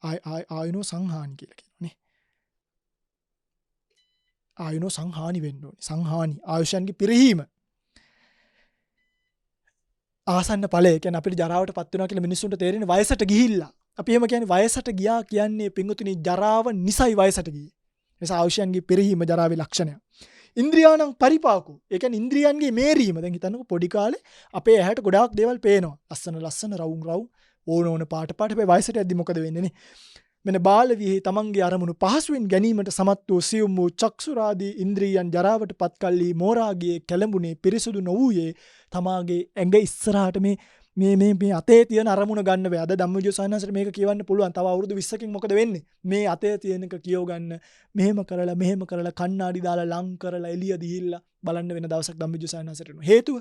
ආයුනෝ සංහානි කියලා කියනවානේ. ආයුනෝ සංහානි වෙන්න ඕනේ. සංහානි ආයුෂයන්ගේ පිරිහීම. ආසන්න ඵලය කියන්නේ අපිට ජරාවටපත් වෙනවා කියලා මිනිස්සුන්ට තේරෙන්නේ වයසට ගිහිල්ලා. අපි එහෙම කියන්නේ වයසට ගියා කියන්නේ පින්වතුනි ජරාව නිසයි වයසට ගියේ. එනිසා ආයුෂයන්ගේ පිරිහීම ජරාවේ ලක්ෂණය. ඉන්ද්‍රියාණං පරිපාකෝ. ඒ කියන්නේ ඉන්ද්‍රියන්ගේ මේරීම. දැන් හිතන්නකෝ පොඩි කාලේ අපේ ඇහැට ගොඩාක් දේවල් පේනවා. ලස්සන රවුම් ඕන පාට හැබැයි වයසට යද්දි මොකද වෙන්නේ නේ? මෙන්න බාල විහි තමන්ගේ අරමුණු පහසුවෙන් ගැනීමට සමත් වූ සියුම් වූ චක්සුරාදී ඉන්ද්‍රියයන් ජරාවට පත් කල්ලි මෝරාගියේ කැළඹුණේ පිරිසුදු නොවූයේ තමාගේ ඇඟ ඉස්සරහට මේ අතේ තියෙන අරමුණ ගන්න බෑ. අද ධම්මවිජය සානසට මේක කියවන්න පුළුවන්. තව අවුරුදු 20කින් මොකද වෙන්නේ? මේ අතේ තියෙන එක කියව ගන්න මෙහෙම කරලා කණ්ණාඩි දාලා ලං කරලා එළිය දිහිල්ලා බලන්න වෙන දවසක් ධම්මවිජය සානසට එනවා. හේතුව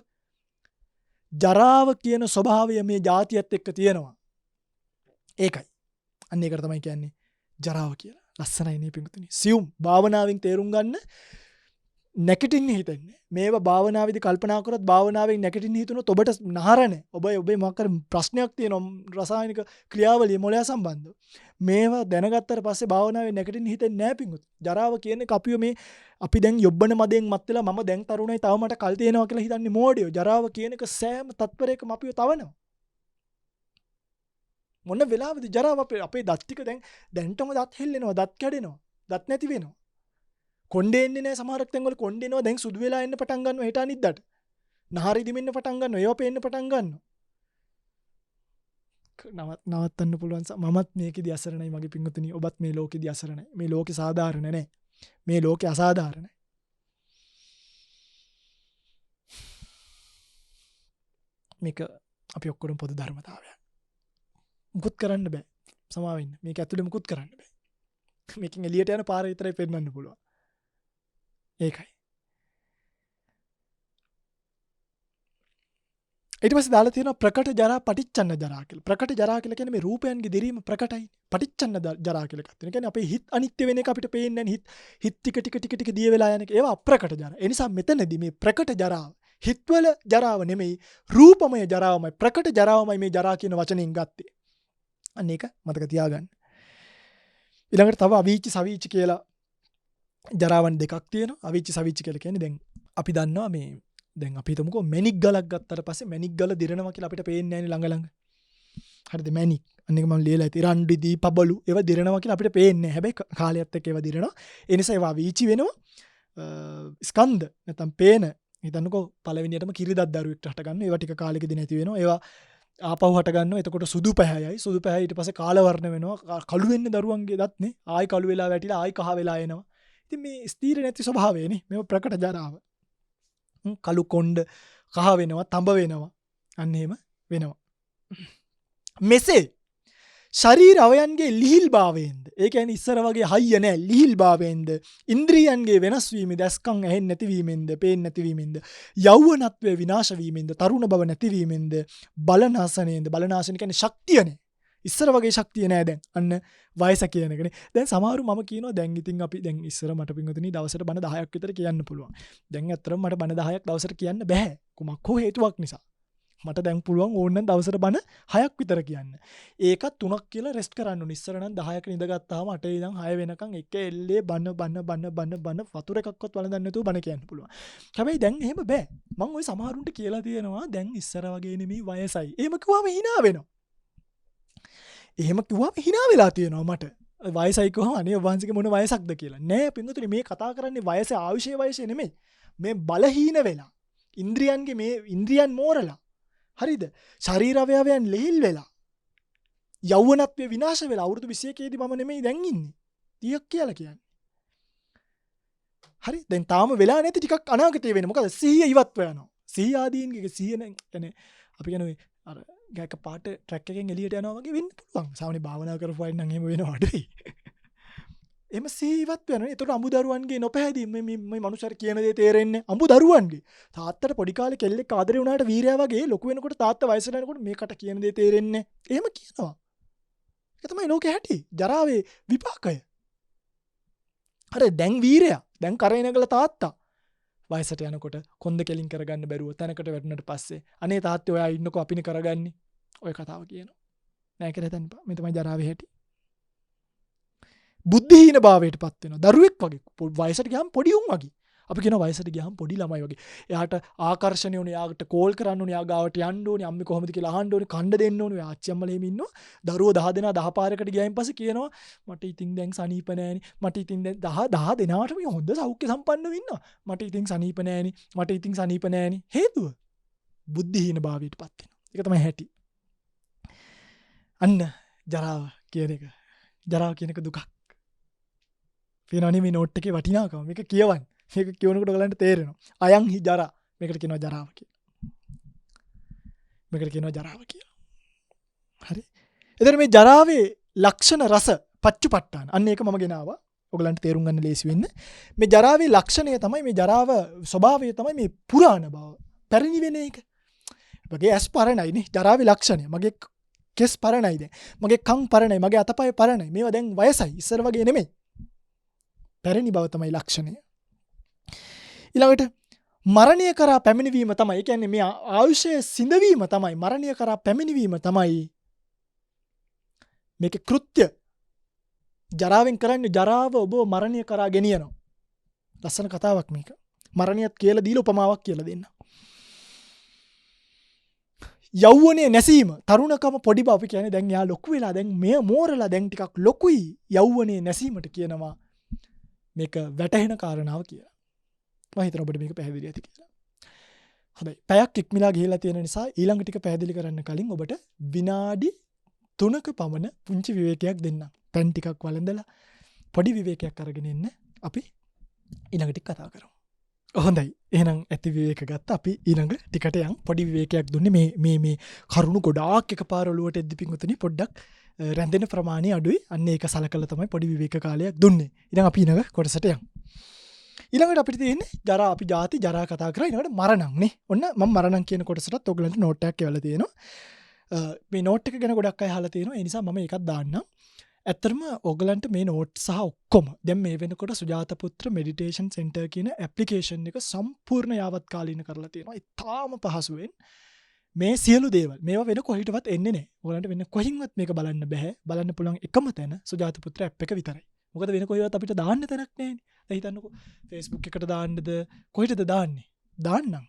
ජරාව කියන ස්වභාවය මේ જાතියත් එක්ක තියෙනවා. ඒකයි. අන්න ඒකට තමයි කියන්නේ ජරාව කියලා. ලස්සනයි නේ පිටුතුනි. සියුම් භාවනාවෙන් තේරුම් ගන්න නැකටින්න හිතන්නේ. මේවා භාවනාවේදී කල්පනා කරොත් භාවනාවෙන් නැකටින්න හිතුනොත් ඔබට නහරණ. ඔබේ මොකක් කර ප්‍රශ්නයක් තියෙනවා රසායනික ක්‍රියාවලිය මොළය සම්බන්ධව. මේවා දැනගත්තට පස්සේ භාවනාවෙන් නැකටින්න හිතෙන්නේ නැහැ පිටුතුනි. ජරාව කියන්නේ අපි දැන් යොබ්බන මදෙන් මත් වෙලා මම දැන් තරුණයි තව මට කල් තියෙනවා කියලා හිතන්නේ මෝඩයෝ. ජරාව කියන එක සෑම තත්පරයකම අපිව තවනවා. මොන වෙලාවද ජරාව අපේ දත් ටික දැන්ටම දත් හෙල්ලෙනවා, දත් කැඩෙනවා, දත් නැති වෙනවා. කොණ්ඩේ එන්නේ නැහැ සමහරක් තැන්වල කොණ්ඩේ එනවා දැන් සුදු වෙලා එන්න පටන් ගන්නවා හෙට අනිද්දාට. නහරි දිමින්න පටන් ගන්නවා, ඒවා පේන්න පටන් ගන්නවා. නවත්තන්න පුළුවන් මමත් මේකෙදි අසරණයි මගේ පිංගුතුනි. ඔබත් මේ ලෝකෙදි අසරණයි. මේ ලෝකේ සාධාරණ නැහැ. මේ ලෝකේ අසාධාරණයි. මේක අපි ඔක්කොම පොදු ධර්මතාවයක්. මුකුත් කරන්න බෑ. සමාව වෙන්න. මේක ඇතුලේ මුකුත් කරන්න බෑ. මේකෙන් එළියට යන පාර විතරයි පෙන්වන්න පුළුවන්. ඒකයි. ඊට පස්සේ දාලා තියෙනවා ප්‍රකට ජරා පටිච්චන්න ජරා කියලා. ප්‍රකට ජරා කියලා කියන්නේ මේ රූපයන්ගේ දිරීම ප්‍රකටයි. පටිච්චන්න ජරා කියලා එකක් තියෙනවා. කියන්නේ අපේ හිත අනිත්‍ය වෙන එක අපිට පේන්නේ නැහැ. හිත ටික දිය වෙලා යන එක. ඒවා අප්‍රකට ජරා. ඒ නිසා මෙතනදී මේ ප්‍රකට ජරාව හිතවල ජරාව නෙමෙයි රූපමය ජරාවමයි ප්‍රකට ජරාවමයි මේ ජරා කියන වචනෙන් ගත්තේ. අන්න ඒක මතක තියාගන්න. ඊළඟට තව අවීචි සවීචි කියලා ජරාවන් දෙකක් තියෙනවා. අවීචි සවීචි කියලා කියන්නේ දැන් අපි දන්නවා මේ දැන් අපි හිතමුකෝ මැණික් ගලක් ගත්තට පස්සේ මැණික් ගල දිරනවා කියලා අපිට පේන්නේ නැහැ ළඟ ළඟ. හරිද මැණික්. අන්න ඒක මම ලියලා ඇති. රන් රිදී පබළු ඒවා දිරනවා කියලා අපිට පේන්නේ නැහැ. හැබැයි කාලයත් එක්ක ඒවා දිරනවා. ඒ නිසා ඒවා අවීචි වෙනවා. ස්කන්ධ නැත්නම් පේන හිතන්නකෝ පළවෙනියටම කිරිදත් දරුවෙක්ට හට ගන්න. ඒවා ටික කාලෙකදී නැති වෙනවා. ඒවා ආපහු හට ගන්නවා. එතකොට සුදු පැහැයයි. සුදු පැහැය ඊට පස්සේ කාල වර්ණ වෙනවා. කළු වෙන්නේ දරුවන්ගේ දත් නේ. ආයි කළු වෙලා වැටිලා ආයි කහ වෙලා එනවා. ඉතින් මේ ස්ථීර නැති ස්වභාවයනේ. මේව ප්‍රකට ජරාව. කළු කොණ්ඩ කහ වෙනවා, තඹ වෙනවා. අන්න එහෙම වෙනවා. මෙසේ ශරීර අවයන්ගේ ලිහිල් භාවයෙන්ද ඒ කියන්නේ ඉස්සර වගේ හයිය නැහැ ලිහිල් භාවයෙන්ද ඉන්ද්‍රියන්ගේ වෙනස් වීම දැස්කම් ඇහෙන්නේ නැතිවීමෙන්ද පේන්නේ නැතිවීමෙන්ද යෞවනත්වයේ විනාශ වීමෙන්ද තරුණ බව නැතිවීමෙන්ද බලනාසනෙන්ද බලනාසන කියන්නේ ශක්තිය නැහැ ඉස්සර වගේ ශක්තිය නැහැ දැන් අන්න වයස කියන එකනේ දැන් සමහරු මම කියනවා දැන් ඉතින් අපි දැන් ඉස්සර මට පින්වතුනි දවසට බණ 10ක් විතර කියන්න පුළුවන් දැන් ඇත්තටම මට බණ 10ක් දවසට කියන්න බෑ කුමක් හෝ හේතුවක් නිසා මට දැන් පුළුවන් ඕනනම් දවසට බණ 6ක් විතර කියන්න. ඒකත් 3ක් කියලා රෙස්ට් කරන්න ඕනේ. ඉස්සර නම් 10ක ඉඳගත්තාම 8 ඉඳන් 6 වෙනකන් එක එල්ලේ බණ වතුර එකක්වත් වළඳන්නේ නැතුව බණ කියන්න පුළුවන්. හැබැයි දැන් එහෙම බෑ. මම ওই සමහරුන්ට කියලා තියෙනවා දැන් ඉස්සර වගේ නෙමෙයි වයසයි. එහෙම කිව්වම hina වෙනවා. එහෙම කිව්වම hina වෙලා තියෙනවා මට. වයසයි කිව්වම අනේ වංශික මොන වයසක්ද කියලා. නෑ පින්වතුනි මේ කතා කරන්නේ වයස ආයුෂයේ වයසේ නෙමෙයි. මේ බලහීන වෙලා. ඉන්ද්‍රියන්ගේ මේ ඉන්ද්‍රියන් මෝරලා හරිද ශරීර අවයවයන් ලෙහිල් වෙලා යෞවනත්වයේ විනාශ වෙලා අවුරුදු 21 දී මම නෙමෙයි දැන් ඉන්නේ 30ක් කියලා කියන්නේ හරි දැන් තාම වෙලා නැති ටිකක් අනාගතේ වෙන්නේ මොකද සිහිය ඉවත්ව යනවා සිහිය ආදීන්ගේ සිහිය කියන්නේ අපි කියන්නේ අර ගෑක පාට ට්‍රැක් එකෙන් එළියට යනවා වගේ වෙන්න පුළුවන් සාමාන්‍ය භාවනා කරපු අය නම් එහෙම වෙනව අඩුයි එම සීවත් වෙනවා. ඒතකොට අඹ දරුවන්ගේ නොපැහැදී මේ මනුස්සයර කියන දේ තේරෙන්නේ අඹ දරුවන්ගේ. තාත්තට පොඩි කාලේ කෙල්ලෙක් ආදරේ වුණාට වීරයා වගේ ලොකු වෙනකොට තාත්තා වයසට යනකොට මේකට කියන දේ තේරෙන්නේ. එහෙම කියනවා. ඒක තමයි ලෝකේ හැටි. ජරාවේ විපාකය. අර දැන් වීරයා දැන් කරේ නැගලා තාත්තා වයසට යනකොට කොන්ද කෙලින් කරගන්න බැරුව තැනකට වැටුණාට පස්සේ අනේ තාත්තේ ඔයා ඉන්නකෝ අපිනේ කරගන්නේ. ඔය කතාව කියනවා. නෑ කියලා හිතන්න බෑ. මේ තමයි ජරාවේ හැටි. බුද්ධිහීන භාවයට පත් වෙනවා. දරුවෙක් වගේ වයසට ගියාම පොඩි උන් වගේ. අපි කියනවා වයසට ගියාම පොඩි ළමයි වගේ. එයාට ආකර්ෂණය ඕනේ, එයාට කෝල් කරන්න ඕනේ, එයා ගාවට යන්න ඕනේ, අම්මේ කොහොමද කියලා අහන්න ඕනේ, කණ්ඩ දෙන්න ඕනේ. එයා ආච්චි අම්මලා එහෙම ඉන්නවා. දරුවෝ 10 දෙනා 10 පාරකට ගියායින් පස්සේ කියනවා මට ඉතින් දැන් සනීප නෑනේ. මට ඉතින් දැන් 10 දෙනාට මේ හොඳ සෞඛ්‍ය සම්පන්නව ඉන්නවා. මට ඉතින් සනීප නෑනේ. මට ඉතින් සනීප නෑනේ. හේතුව බුද්ධිහීන භාවයට පත් වෙනවා. ඒක තමයි හැටි. අන්න ජරාව කියන එක. ජරාව කියන එක දුකක්. පේනවනේ මේ නෝට් එකේ වටිනාකම. මේක කියවන්න. මේක කියවනකොට ඔයගලන්ට තේරෙනවා. අයන් හි ජරා. මේකට කියනවා ජරාව කියලා. මේකට කියනවා ජරාව කියලා. හරි. එතන මේ ජරාවේ ලක්ෂණ රස පච්චුපට්ඨාන. අන්න ඒක මම ගෙනාවා. ඔයගලන්ට තේරුම් ගන්න ලේසි වෙන්න. මේ ජරාවේ ලක්ෂණය තමයි මේ ජරාව ස්වභාවය තමයි මේ පුරාණ බව. පැරණි වෙන එක. මගේ ඇස් පරණයි නේ ජරාවේ ලක්ෂණය. මගේ කෙස් පරණයි දැන්. මගේ කන් පරණයි. මගේ අතපය පරණයි. මේවා දැන් වයසයි. ඉස්සර වගේ නෙමෙයි. පැරණි බව තමයි ලක්ෂණය. ඊළඟට මරණය කරා පැමිණීම තමයි. ඒ කියන්නේ මේ ආයුෂයේ සිඳවීම තමයි මරණය කරා පැමිණීම තමයි. මේකේ කෘත්‍ය ජරාවෙන් කරන්නේ ජරාව ඔබ මරණය කරා ගෙනියනවා. ලස්සන කතාවක් මේක. මරණයත් කියලා දීලා උපමාවක් කියලා දෙන්න. යෞවනයේ නැසීම තරුණකම පොඩි බව අපි කියන්නේ දැන් යා ලොකු වෙලා දැන් මෙය මෝරලා දැන් ටිකක් ලොකුයි යෞවනයේ නැසීමට කියනවා මේක වැටහෙන කාරණාව කියලා. මම හිතනවා ඔබට මේක පැහැදිලි ඇති කියලා. හොඳයි. පැයක් ඉක්මලා ගිහිලා තියෙන නිසා ඊළඟ ටික පැහැදිලි කරන්න කලින් ඔබට විනාඩි 3ක පමණ පුංචි විවේකයක් දෙන්නම්. පෙන් ටිකක් වළඳලා පොඩි විවේකයක් අරගෙන ඉන්න අපි ඊළඟ ටික කතා කරමු. හොඳයි. එහෙනම් ඇති විවේක ගත්ත අපි ඊළඟ ටිකට යන් පොඩි විවේකයක් දුන්නේ මේ කරුණු ගොඩාක් එකපාර ඔලුවට එද්දි පිංගුතුනි පොඩ්ඩක් රැඳෙන ප්‍රමාණය අඩුයි. අන්න ඒක සලකලා තමයි පොඩි විවේක කාලයක් දුන්නේ. ඊළඟ අපි ඊළඟ කොටසට යන්. ඊළඟට අපිට තියෙන්නේ ජරා අපි ಜಾති ජරා කතා කරා. ඊළඟට මරණම් නේ. ඔන්න මම මරණම් කියන කොටසටත් ඔයගලන්ට නෝට් එකක් එවලා තියෙනවා. මේ නෝට් එක ගැන ගොඩක් අය අහලා තියෙනවා. ඒ නිසා මම ඒකත් දාන්නම්. ඇත්තරම ඔයගලන්ට මේ නෝට් සහ ඔක්කොම දැන් මේ වෙනකොට සුජාත පුත්‍ර මෙඩිටේෂන් සෙන්ටර් කියන ඇප්ලිකේෂන් එක සම්පූර්ණ යාවත් කාලීන කරලා තියෙනවා. ඉතාම පහසුවෙන් මේ සියලු දේවල් මේවා වෙන කොහෙටවත් එන්නේ නැහැ. ඔයගලන්ට වෙන කොහින්වත් මේක බලන්න බෑ. බලන්න පුළුවන් එකම තැන සුජාත පුත්‍ර ඇප් එක විතරයි. මොකද වෙන කොහෙවත් අපිට දාන්න තැනක් නැහැනේ. දැන් හිතන්නකෝ Facebook එකට දාන්නද කොහෙටද දාන්නේ? දාන්නම්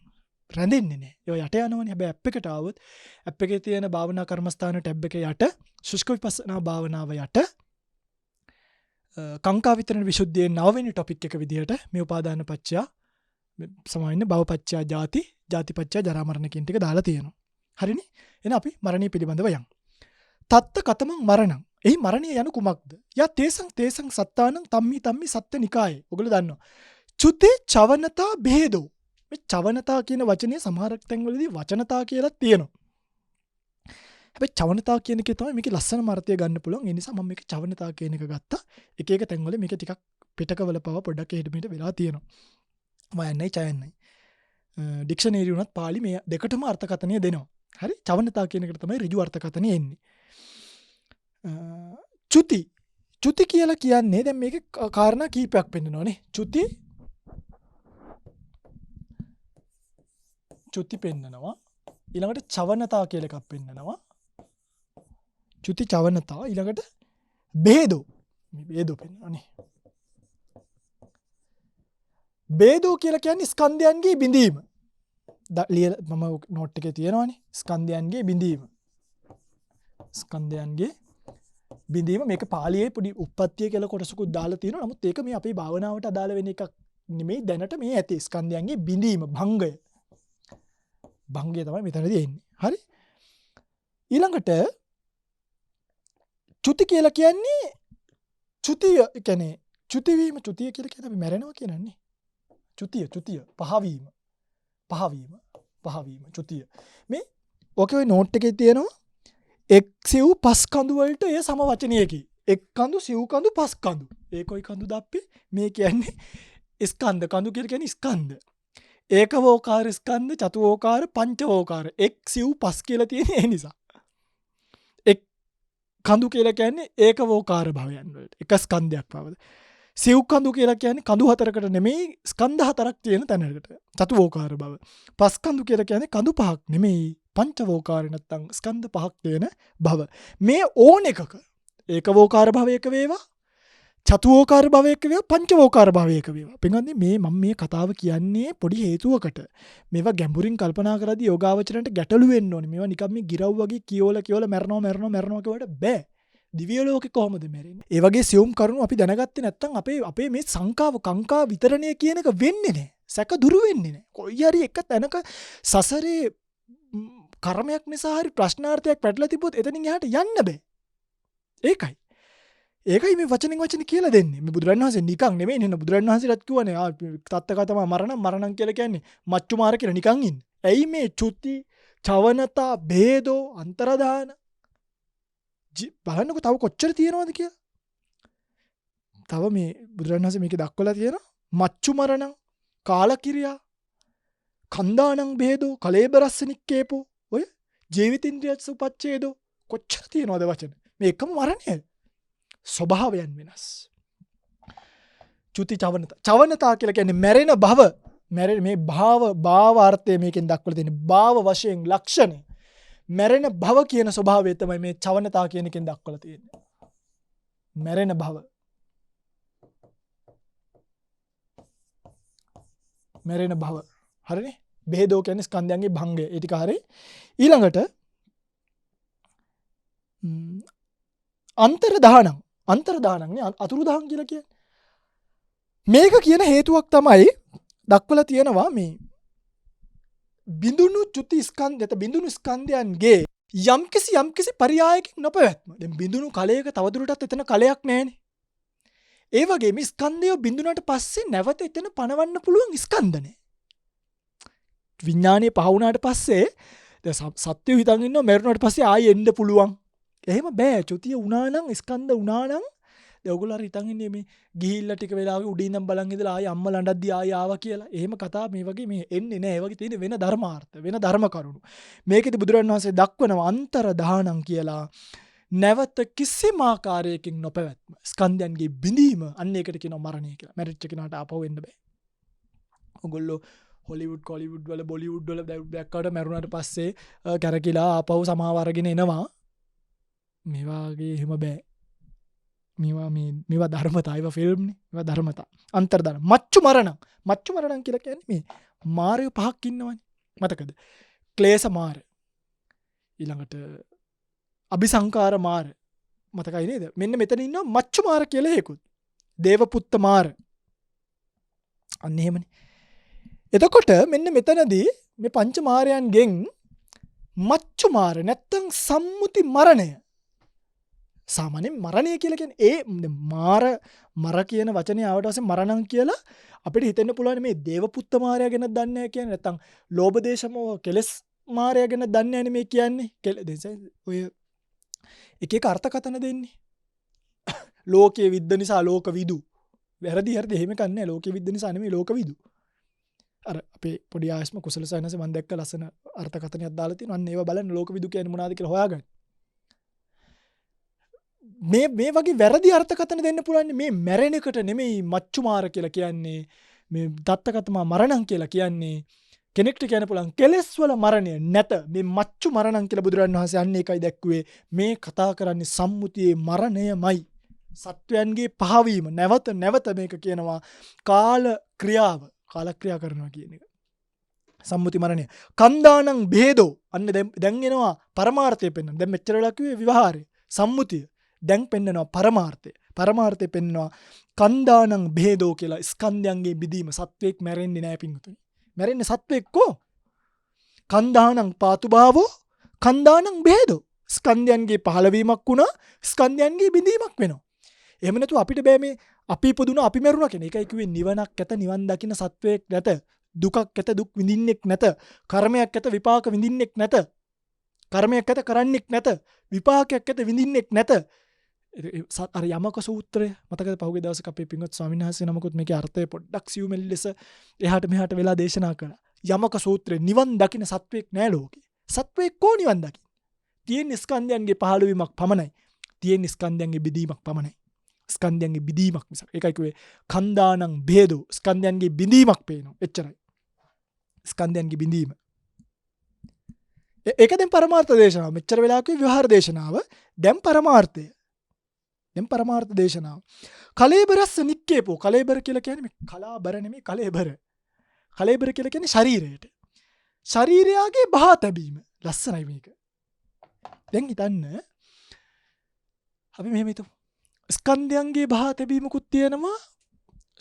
රැඳෙන්නේ නැහැ. ඒවා යට යනවනේ. හැබැයි ඇප් එකට ආවොත් ඇප් එකේ තියෙන භාවනා කර්මස්ථාන ටැබ් එක යට ශුෂ්ක විපස්සනා භාවනාව යට කාංකා විතරණ විසුද්ධියේ 9 වෙනි ටොපික් එක විදිහට මේ උපාදාන පත්‍යා සමාවෙන්නේ භව පත්‍යා ජාති ජාති පත්‍යා ජරා මරණ කියන ටික දාලා තියෙනවා. හරිනේ? එහෙනම් අපි මරණය පිළිබඳව යන්. තත්ත කතමං මරණං. එහි මරණය යනු කුමක්ද? යා තේසං සත්තානං තම්මි සත්ත්‍ය නිකායේ. ඔයගොල්ලෝ දන්නවා. චුතේ චවනතා බෙහෙදෝ. මේ චවනතා කියන වචනේ සමහර තැන්වලදී වචනතා කියලා තියෙනවා. හැබැයි චවනතා කියන එකේ තමයි මේකේ ලස්සන අර්ථය ගන්න පුළුවන්. ඒ නිසා මම මේක චවනතා කියන එක ගත්තා. එක එක තැන්වල මේක ටිකක් පිටකවල පව පොඩ්ඩක් එහෙට මෙහෙට වෙලා තියෙනවා. වයන්නයි චයන්නයි. ඩික්ෂනරි උනත් පාලි මේ දෙකටම අර්ථකථනය දෙනවා. හරි? චවනතා කියන එකට තමයි ඍජු අර්ථකථනය එන්නේ. චුති කියලා කියන්නේ දැන් මේකේ කාරණා කීපයක් පෙන්නනවානේ. චුති පෙන්නනවා. ඊළඟට චවනතා කියලා එකක් පෙන්නනවා. චුති චවනතා ඊළඟට බේදෝ. මේ බේදෝ පෙන්නනවානේ. බේදෝ කියලා කියන්නේ ස්කන්ධයන්ගේ බිඳීම. මම නෝට් එකේ තියෙනවානේ. ස්කන්ධයන්ගේ බිඳීම. ස්කන්ධයන්ගේ බිඳීම මේක පාලියේ පොඩි උප්පත්තිය කියලා කොටසකුත් දාලා තියෙනවා. නමුත් ඒක මේ අපේ භාවනාවට අදාළ වෙන එකක් නෙමෙයි. දැනට මේ ඇති ස්කන්ධයන්ගේ බිඳීම භංගය. භංගය තමයි මෙතනදී එන්නේ. හරි? ඊළඟට චුති කියලා කියන්නේ චුතිය කියන්නේ චුති වීම චුතිය කියලා කියන්නේ අපි මැරෙනවා කියනන්නේ. චුතිය පහවීම චුතිය. මේ ඔකේ ඔය නෝට් එකේ තියෙනවා එක් සිව් පස් කඳු වලට එය සම වචනයකි. එක් කඳු සිව් කඳු පස් කඳු. ඒකයි කඳු දප්පේ මේ කියන්නේ ස්කන්ධ. කඳු කියලා කියන්නේ ස්කන්ධ. ඒකවෝකාර ස්කන්ධ චතුවෝකාර පංචවෝකාර. එක් සිව් පස් කියලා තියෙන්නේ ඒ නිසා. එක් කඳු කියලා කියන්නේ ඒකවෝකාර භවයන් වලට. එක ස්කන්ධයක් බවද. සිව් කඳු කියලා කියන්නේ කඳු හතරකට නෙමෙයි ස්කන්ධ හතරක් තියෙන තැනකට. චතුවෝකාර භව. පස් කඳු කියලා කියන්නේ කඳු පහක් නෙමෙයි පංචවෝකාර නැත්තම් ස්කන්ධ පහක් තියෙන භව. මේ ඕන එකක ඒකවෝකාර භවයක වේවා චතුවෝකාර භවයක වේවා පංචවෝකාර භවයක වේවා. පින්වත්නි මේ මම මේ කතාව කියන්නේ පොඩි හේතුවකට. මේවා ගැඹුරින් කල්පනා කරද්දී යෝගාවචරයට ගැටලු වෙන්න ඕනේ. මේවා නිකම් මේ ගිරව් වගේ කියෝල මැරනවා කියවට බෑ. දිව්‍ය ලෝකේ කොහොමද මැරෙන්නේ? ඒ වගේ සියුම් කරුණු අපි දැනගත්තේ නැත්නම් අපේ මේ සංකාව කංකා විතරණය කියන එක වෙන්නේ නැහැ. සැක දුරු වෙන්නේ නැහැ. කොයි හරි එක තැනක සසරේ කර්මයක් නිසා හරි ප්‍රශ්නාර්ථයක් පැටලලා තිබ්බොත් එතනින් එහාට යන්න බෑ. ඒකයි. ඒකයි මේ වචන කියලා දෙන්නේ. මේ බුදුරණන් වහන්සේ නිකන් නෙමෙයි නේ. බුදුරණන් වහන්සේට කියවනේ තත්තකතම මරණම් කියලා කියන්නේ මච්චු මාර කියලා නිකන් ඉන්න. ඇයි මේ චුති, චවනතා, ભેදෝ, අන්තරදාන බලන්නකො තව කොච්චර තියෙනවද කියලා. තව මේ බුදුරණන් වහන්සේ මේකේ දක්වලා තියෙනවා මච්චු මරණම්, කාලකිරියා, කන්දානං ભેදෝ, කලේබරස්ස නික්කේපෝ, ඔය ජීවිතින්ද්‍රියස් උපච්ඡේදෝ කොච්චර තියෙනවද වචන. මේ එකම මරණය. ස්වභාවයන් වෙනස්. චුති චවනතා කියලා කියන්නේ මැරෙන භව. මේ භාව අර්ථය මේකෙන් දක්වලා තියෙන්නේ. භාව වශයෙන් ලක්ෂණ. මැරෙන භව කියන ස්වභාවය තමයි මේ චවනතා කියන එකෙන් දක්වලා තියෙන්නේ. මැරෙන භව. මැරෙන භව. හරිනේ? ભેදෝ කියන්නේ ස්කන්ධයන්ගේ භංගය. ඒ ටික හරියි. ඊළඟට අන්තරදානං අතුරු දහන් කියලා කියන්නේ. මේක කියන හේතුවක් තමයි දක්වලා තියෙනවා මේ බිඳුණු චුති ස්කන්ධයට බිඳුණු ස්කන්ධයන්ගේ යම්කිසි පරියායකින් නොපැවැත්ම. දැන් බිඳුණු කලයක තවදුරටත් එතන කලයක් නැහැනේ. ඒ වගේ මේ ස්කන්ධය බිඳුනට පස්සේ නැවත එතන පනවන්න පුළුවන් ස්කන්ධ නැහැ. විඥානය පහ වුණාට පස්සේ දැන් සත්‍යය හිතන් ඉන්නවා මරුණාට පස්සේ ආයෙ එන්න පුළුවන්. එහෙම බෑ. චුතිය වුණා නම් ස්කන්ධ වුණා නම් දැන් ඔයගොල්ලෝ හරි හිතන් ඉන්නේ මේ ගිහිල්ලා ටික වෙලාවක උඩින් ඉඳන් බලන් ඉඳලා ආයෙ අම්මා ලඬද්දි ආයෙ ආවා කියලා. එහෙම කතා මේ වගේ මේ එන්නේ නෑ. ඒ වගේ තියෙන වෙන ධර්මාර්ථ වෙන ධර්ම කරුණු. මේකෙදි බුදුරජාණන් වහන්සේ දක්වනවා අන්තර දානං කියලා. නැවත කිසිම ආකාරයකින් නොපැවැත්ම. ස්කන්ධයන්ගේ බිඳීම අන්න ඒකට කියනවා මරණය කියලා. මැරිච්ච කෙනාට ආපහු එන්න බෑ. ඔයගොල්ලෝ හොලිවුඩ් කොලිවුඩ් වල බොලිවුඩ් වල දැක්කට මැරුණාට පස්සේ කැරකිලා ආපහු සමාව අරගෙන එනවා. මේ වාගේ එහෙම බෑ. මේවා ධර්මතා. ඒවා ෆිල්ම් නේ. ඒවා ධර්මතා. අන්තර්දාන. මච්චු මරණම් කියලා කියන්නේ මේ මාරය පහක් ඉන්නවනේ. මතකද? ක්ලේශ මාර. ඊළඟට අபிසංකාර මාර. මතකයි නේද? මෙන්න මෙතන ඉන්නවා මච්චු මාර කියලා හේකුත්. දේවපුත්ත මාර. අන්න එහෙමනේ. එතකොට මෙන්න මෙතනදී මේ පංච මාරයන්ගෙන් මච්චු මාර නැත්තම් සම්මුති මරණය. සාමාන්‍යයෙන් මරණය කියලා කියන්නේ මර කියන වචනේ ආවට පස්සේ මරණම් කියලා අපිට හිතෙන්න පුළුවන් මේ දේවපුත්ත මාරයා ගැන දන්නේ නැහැ කියන්නේ නැත්තම් ලෝභ දේශ මොහ කෙලස් මාරයා ගැන දන්නේ නැහැ මේ කියන්නේ. ඔය එක අර්ථකථන දෙන්නේ. ලෝකයේ විද්ද නිසා ලෝක විදු. වැරදි හරිද එහෙම කන්නේ ලෝකයේ විද්ද නිසා නෙමෙයි ලෝක විදු. අර අපේ පොඩි ආයස්ම කුසල සයනසේ මම දැක්ක ලස්සන අර්ථකථනයක් දාලා තියෙනවා. අන්න ඒව බලන්න ලෝක විදු කියන්නේ මොනවද කියලා හොයාගන්න. මේ වගේ වැරදි අර්ථකථන දෙන්න පුළුවන් මේ මැරෙන එකට නෙමෙයි මච්චු මාර කියලා කියන්නේ. මේ දත්තකතමා මරණම් කියලා කියන්නේ කෙනෙක්ට කියන්න පුළුවන් කෙලෙස් වල මරණය නැත. මේ මච්චු මරණම් කියලා බුදුරජාණන් වහන්සේ අන්න ඒකයි දැක්ුවේ. මේ කතා කරන්නේ සම්මුතියේ මරණයමයි. සත්වයන්ගේ පහවීම නැවත මේක කියනවා කාල ක්‍රියා කරනවා කියන එක. සම්මුති මරණය. කන්දානං ભેදෝ අන්න දැන් එනවා පරමාර්ථය පෙන්වන්න. දැන් මෙච්චර වෙලා කිව්වේ විවහාරය. සම්මුතිය. දැන් පෙන්වනවා පරමාර්ථය. පරමාර්ථය පෙන්වනවා කන්දානං ભેදෝ කියලා ස්කන්ධයන්ගේ බිදීම. සත්වෙක් මැරෙන්නේ නැහැ පින්වතුනි. මැරෙන්නේ සත්වෙක් කො? කන්දානං පාතුභාවෝ කන්දානං ભેදෝ. ස්කන්ධයන්ගේ පහළවීමක් වුණා ස්කන්ධයන්ගේ බිඳීමක් වෙනවා. එහෙම නැතු අපිට බෑ මේ අපි ඉපදුණා අපි මැරුණා කියන එකයි කිව්වේ නිවනක් ඇත නිවන් දකින්න සත්වයක් නැත. දුකක් ඇත දුක් විඳින්නෙක් නැත. කර්මයක් ඇත විපාක විඳින්නෙක් නැත. කර්මයක් ඇත කරන්නෙක් නැත. විපාකයක් ඇත විඳින්නෙක් නැත. අර යමක සූත්‍රය මතකද පහුගිය දවසක අපේ පින්වත් ස්වාමීන් වහන්සේ නමකුත් මේකේ අර්ථය පොඩ්ඩක් සියුමෙල් ලෙස එහාට මෙහාට වෙලා දේශනා කළා. යමක සූත්‍රය නිවන් දකින්න සත්වෙක් නෑ ලෝකේ. සත්වෙක් කො නිවන් දකින්න? තියෙන ස්කන්ධයන්ගේ පහළවීමක් පමණයි. තියෙන ස්කන්ධයන්ගේ බිඳීමක් පමණයි. ස්කන්ධයන්ගේ බිඳීමක් මිසක්. ඒකයි කිව්වේ කන්දානං ભેදෝ ස්කන්ධයන්ගේ බිඳීමක් පේනවා. එච්චරයි. ස්කන්ධයන්ගේ බිඳීම. ඒක දැන් පරමාර්ථ දේශනාව. මෙච්චර වෙලා කිව්වේ විවහාර දේශනාව. දැන් පරමාර්ථය. දැන් පරමාර්ථ දේශනාව. කලේබරස්ස නික්කේපෝ. කලේබර කියලා කියන්නේ මේ කලාබර නෙමෙයි කලේබර. කලේබර කියලා කියන්නේ ශරීරයට. ශරීරයගේ බහා තැබීම. ලස්සනයි මේක. දැන් හිතන්න අපි මෙහෙම හිතමු. ස්කන්ධයන්ගේ බහා තැබීමකුත් තියෙනවා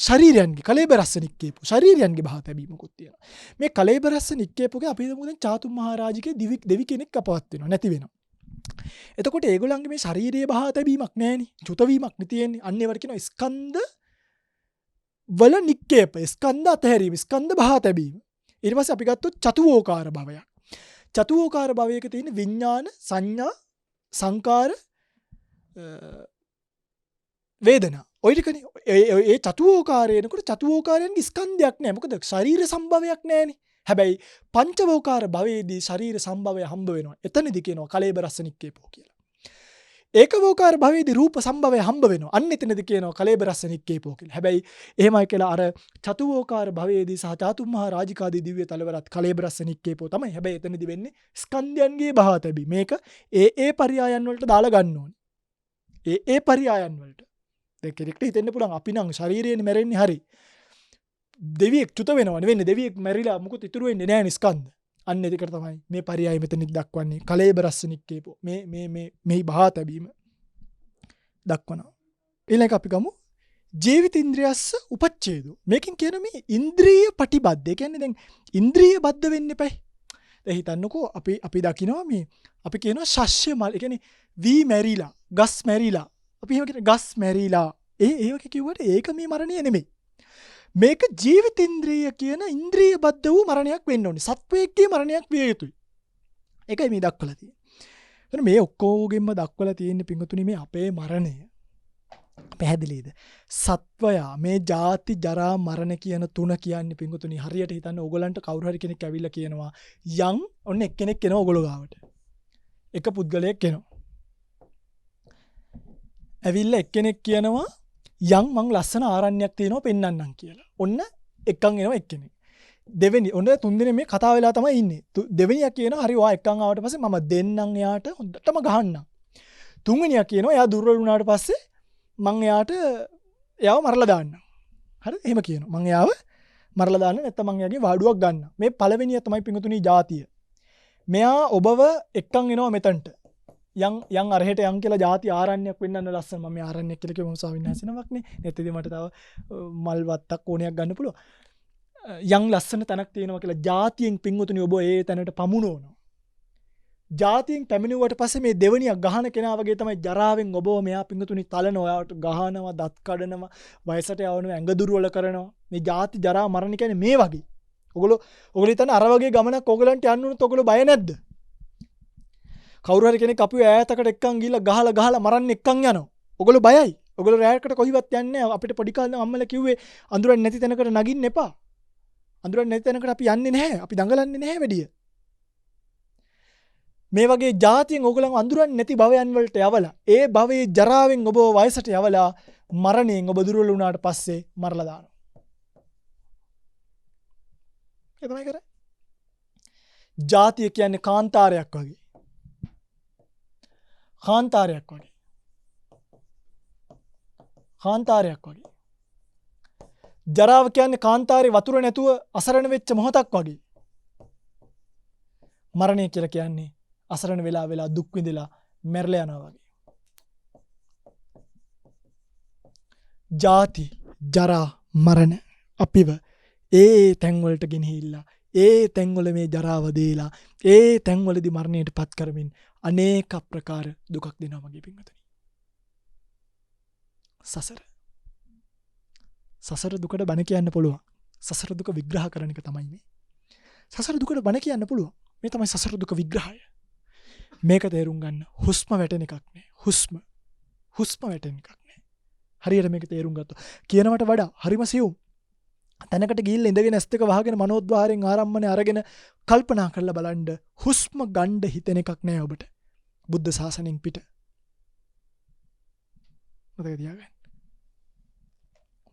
ශරීරයන්ගේ කලේබරස්ස නික්කේපු ශරීරයන්ගේ බහ තැබීමකුත් තියෙනවා. මේ කලේබරස්ස නික්කේපුගේ අපි හිතමු දැන් චාතුම් මහරජිකේ දෙවි කෙනෙක් අපවත් වෙනවා නැති වෙනවා. එතකොට ඒගොල්ලන්ගේ මේ ශරීරයේ බහ තැබීමක් නැහෙනි. චුත වීමක් නේ තියෙන්නේ. අන්න ඒවට කියනවා ස්කන්ධ වල නික්කේප. ස්කන්ධ අතහැරීම, ස්කන්ධ බහ තැබීම. ඊට පස්සේ අපි ගත්තොත් චතුෝකාර භවයක්. චතුෝකාර භවයක තියෙන විඥාන, සංඥා, සංකාර, වේදනා. ඔය ටිකනේ. ඒ චතුෝකාරයනකොට චතුෝකාරයන්ගේ ස්කන්ධයක් නැහැ. මොකද ශරීර සම්භවයක් නැහැනේ. හැබැයි පංචවෝකාර භවයේදී ශරීර සම්භවය හම්බ වෙනවා. එතනදී කියනවා කලේබරස්ස නික්කේපෝ කියලා. ඒකවෝකාර භවයේදී රූප සම්භවය හම්බ වෙනවා. අන්න එතනදී කියනවා කලේබරස්ස නික්කේපෝ කියලා. හැබැයි එහෙමයි කියලා අර චතුෝකාර භවයේදී සහ චාතුම් මහ රාජිකාදී දිව්‍ය තලවරත් කලේබරස්ස නික්කේපෝ තමයි. හැබැයි එතනදී වෙන්නේ ස්කන්ධයන්ගේ බහ තැබි. මේක ඒ පරයයන් වලට දාලා ගන්න ඕනේ. ඒ පරයයන් වලට. දැන් කෙනෙක්ට හිතෙන්න පුළුවන් අපි නම් ශරීරයෙන් මැරෙන්නේ හරි. දෙවියෙක් චුත වෙනවා නෙවෙයි, දෙවියෙක් මැරිලා මුකුත් ඉතුරු වෙන්නේ නැහැ නේ ස්කන්ධ. අන්න ඒකට තමයි මේ පරයය මෙතනදි දක්වන්නේ කලේබරස්ස නික්කේපෝ. මේ බහ තැබීම දක්වනවා. ඊළඟ අපි ගමු ජීවිතේන්ද්‍රයස්ස උපච්ඡේදෝ. මේකෙන් කියන මේ ඉන්ද්‍රිය ප්‍රතිබද්ධ. ඒ කියන්නේ දැන් ඉන්ද්‍රිය බද්ධ වෙන්න එපයි. දැන් හිතන්නකෝ අපි දකිනවා මේ අපි කියනවා ශස්‍ය මල්. ඒ කියන්නේ වී මැරිලා, ගස් මැරිලා. අපි එහෙම කියන ගස් මැරිලා. ඒක කිව්වට ඒක මේ මරණය නෙමෙයි. මේක ජීවිතේන්ද්‍රිය කියන ඉන්ද්‍රිය බද්ධ වූ මරණයක් වෙන්න ඕනේ. සත්වයේගේ මරණයක් විය යුතුයි. ඒකයි මේ දක්වලා තියෙන්නේ. මේ ඔක්කොගෙම දක්වලා තියෙන්නේ පිංගුතුනි මේ අපේ මරණය. පැහැදිලිද? සත්වයා මේ ජාති ජරා මරණ කියන තුන කියන්නේ පිංගුතුනි හරියට හිතන්න ඕගලන්ට කවුරු හරි කෙනෙක් ඇවිල්ලා කියනවා යම් ඔන්න එක්කෙනෙක් එනවා ඕගොල්ලෝ ගාවට. එක පුද්ගලයෙක් එනවා. ඇවිල්ලා එක්කෙනෙක් කියනවා යම් මං ලස්සන ආරණ්‍යයක් තියෙනවා පෙන්වන්නම් කියලා. ඔන්න එක්කන් එනවා එක්කෙනෙක්. දෙවෙනි ඔන්න තුන් දෙනෙක් මේ කතා වෙලා තමයි ඉන්නේ. දෙවෙනියා කියනවා හරි ඔයා එක්කන් ආවට පස්සේ මම දෙන්නම් එයාට හොඳටම ගහන්නම්. තුන්වෙනියා කියනවා එයා දුර්වල වුණාට පස්සේ මං එයාව මරලා දාන්නම්. හරි එහෙම කියනවා. මං එයාව මරලා දාන්න නැත්නම් මං එයාගේ වාඩුවක් ගන්නම්. මේ පළවෙනිය තමයි පිංගුතුනි ජාතිය. මෙයා ඔබව එක්කන් එනවා මෙතනට. යම් අරහෙට යම් කියලා ಜಾති ආරණ්‍යයක් වෙන්නන්න ලස්සන. මම මේ ආරණ්‍යයක් කියලා කිව්වම ස්වාමීන් වහන්සේ නමක් නේ. නැත්නම් මට තව මල් වත්තක් ඕනයක් ගන්න පුළුවන්. යම් ලස්සන තැනක් තියෙනවා කියලා ಜಾතියෙන් පිංගුතුනි ඔබ ඒ තැනට පමුණවනවා. ಜಾතියෙන් පැමිණුවට පස්සේ මේ දෙවනියක් ගහන කෙනා වගේ තමයි ජරාවෙන් ඔබව මෙයා පිංගුතුනි තලනවා. ඔයාට ගහනවා, දත් කඩනවා, වයසට යවනවා, ඇඟ දුර්වල කරනවා. මේ ಜಾති ජරා මරණ කියන්නේ මේ වගේ. ඔගොල්ලෝ හිතන්නේ අර වගේ ගමනක් ඔයගලන්ට යන්න උනොත් ඔයගොල්ලෝ බය නැද්ද? කවුරු හරි කෙනෙක් අපිව ඈතකට එක්කන් ගිහලා ගහලා මරන්න එක්කන් යනවා. ඔයගොල්ලෝ බයයි. ඔයගොල්ලෝ රැයකට කොහිවත් යන්නේ නැහැ. අපිට පොඩි කාලේ අම්මලා කිව්වේ අඳුරන්නේ නැති තැනකට නගින්න එපා. අඳුරන්නේ නැති තැනකට අපි යන්නේ නැහැ. අපි දඟලන්නේ නැහැ වැඩිය. මේ වගේ જાතියෙන් ඔයගොල්ලෝ අඳුරන්නේ නැති භවයන් වලට යවලා ඒ භවයේ ජරාවෙන් ඔබ වයසට යවලා මරණයෙන් ඔබ දුර්වල වුණාට පස්සේ මරලා දානවා. ඒ තමයි කරන්නේ. જાතිය කියන්නේ කාන්තාරයක් වගේ. කාන්තාරයක් වගේ. ජරාව කියන්නේ කාන්තාරේ වතුර නැතුව අසරණ වෙච්ච මොහොතක් වගේ. මරණය කියලා කියන්නේ අසරණ වෙලා දුක් විඳලා මැරලා යනවා වගේ. ජාති ජරා මරණ අපිව ඒ තැන් වලට ගෙනහිල්ලා ඒ තැන්වල මේ ජරාව දේලා ඒ තැන්වලදී මරණයට පත් කරමින් අනේක ප්‍රකාර දුකක් දෙනවා මගේ පින්වතුනි. සසර දුකට බණ කියන්න පුළුවන්. සසර දුක විග්‍රහ කරන එක තමයි මේ. සසර දුකට බණ කියන්න පුළුවන්. මේ තමයි සසර දුක විග්‍රහය. මේක තේරුම් ගන්න හුස්ම වැටෙන එකක් නෑ. හුස්ම වැටෙන එකක් නෑ. හරියට මේක තේරුම් ගත්තොත් කියනවට වඩා හරිම සියුම්. තැනකට ගිහිල්ලා ඉඳගෙන ඇස් දෙක වහගෙන මනෝද්වාරයෙන් ආරම්භනේ අරගෙන කල්පනා කරලා බලන්න හුස්ම ගන්න හිතෙන එකක් නෑ ඔබට. බුද්ධ ශාසනයෙන් පිට. මතක තියාගන්න.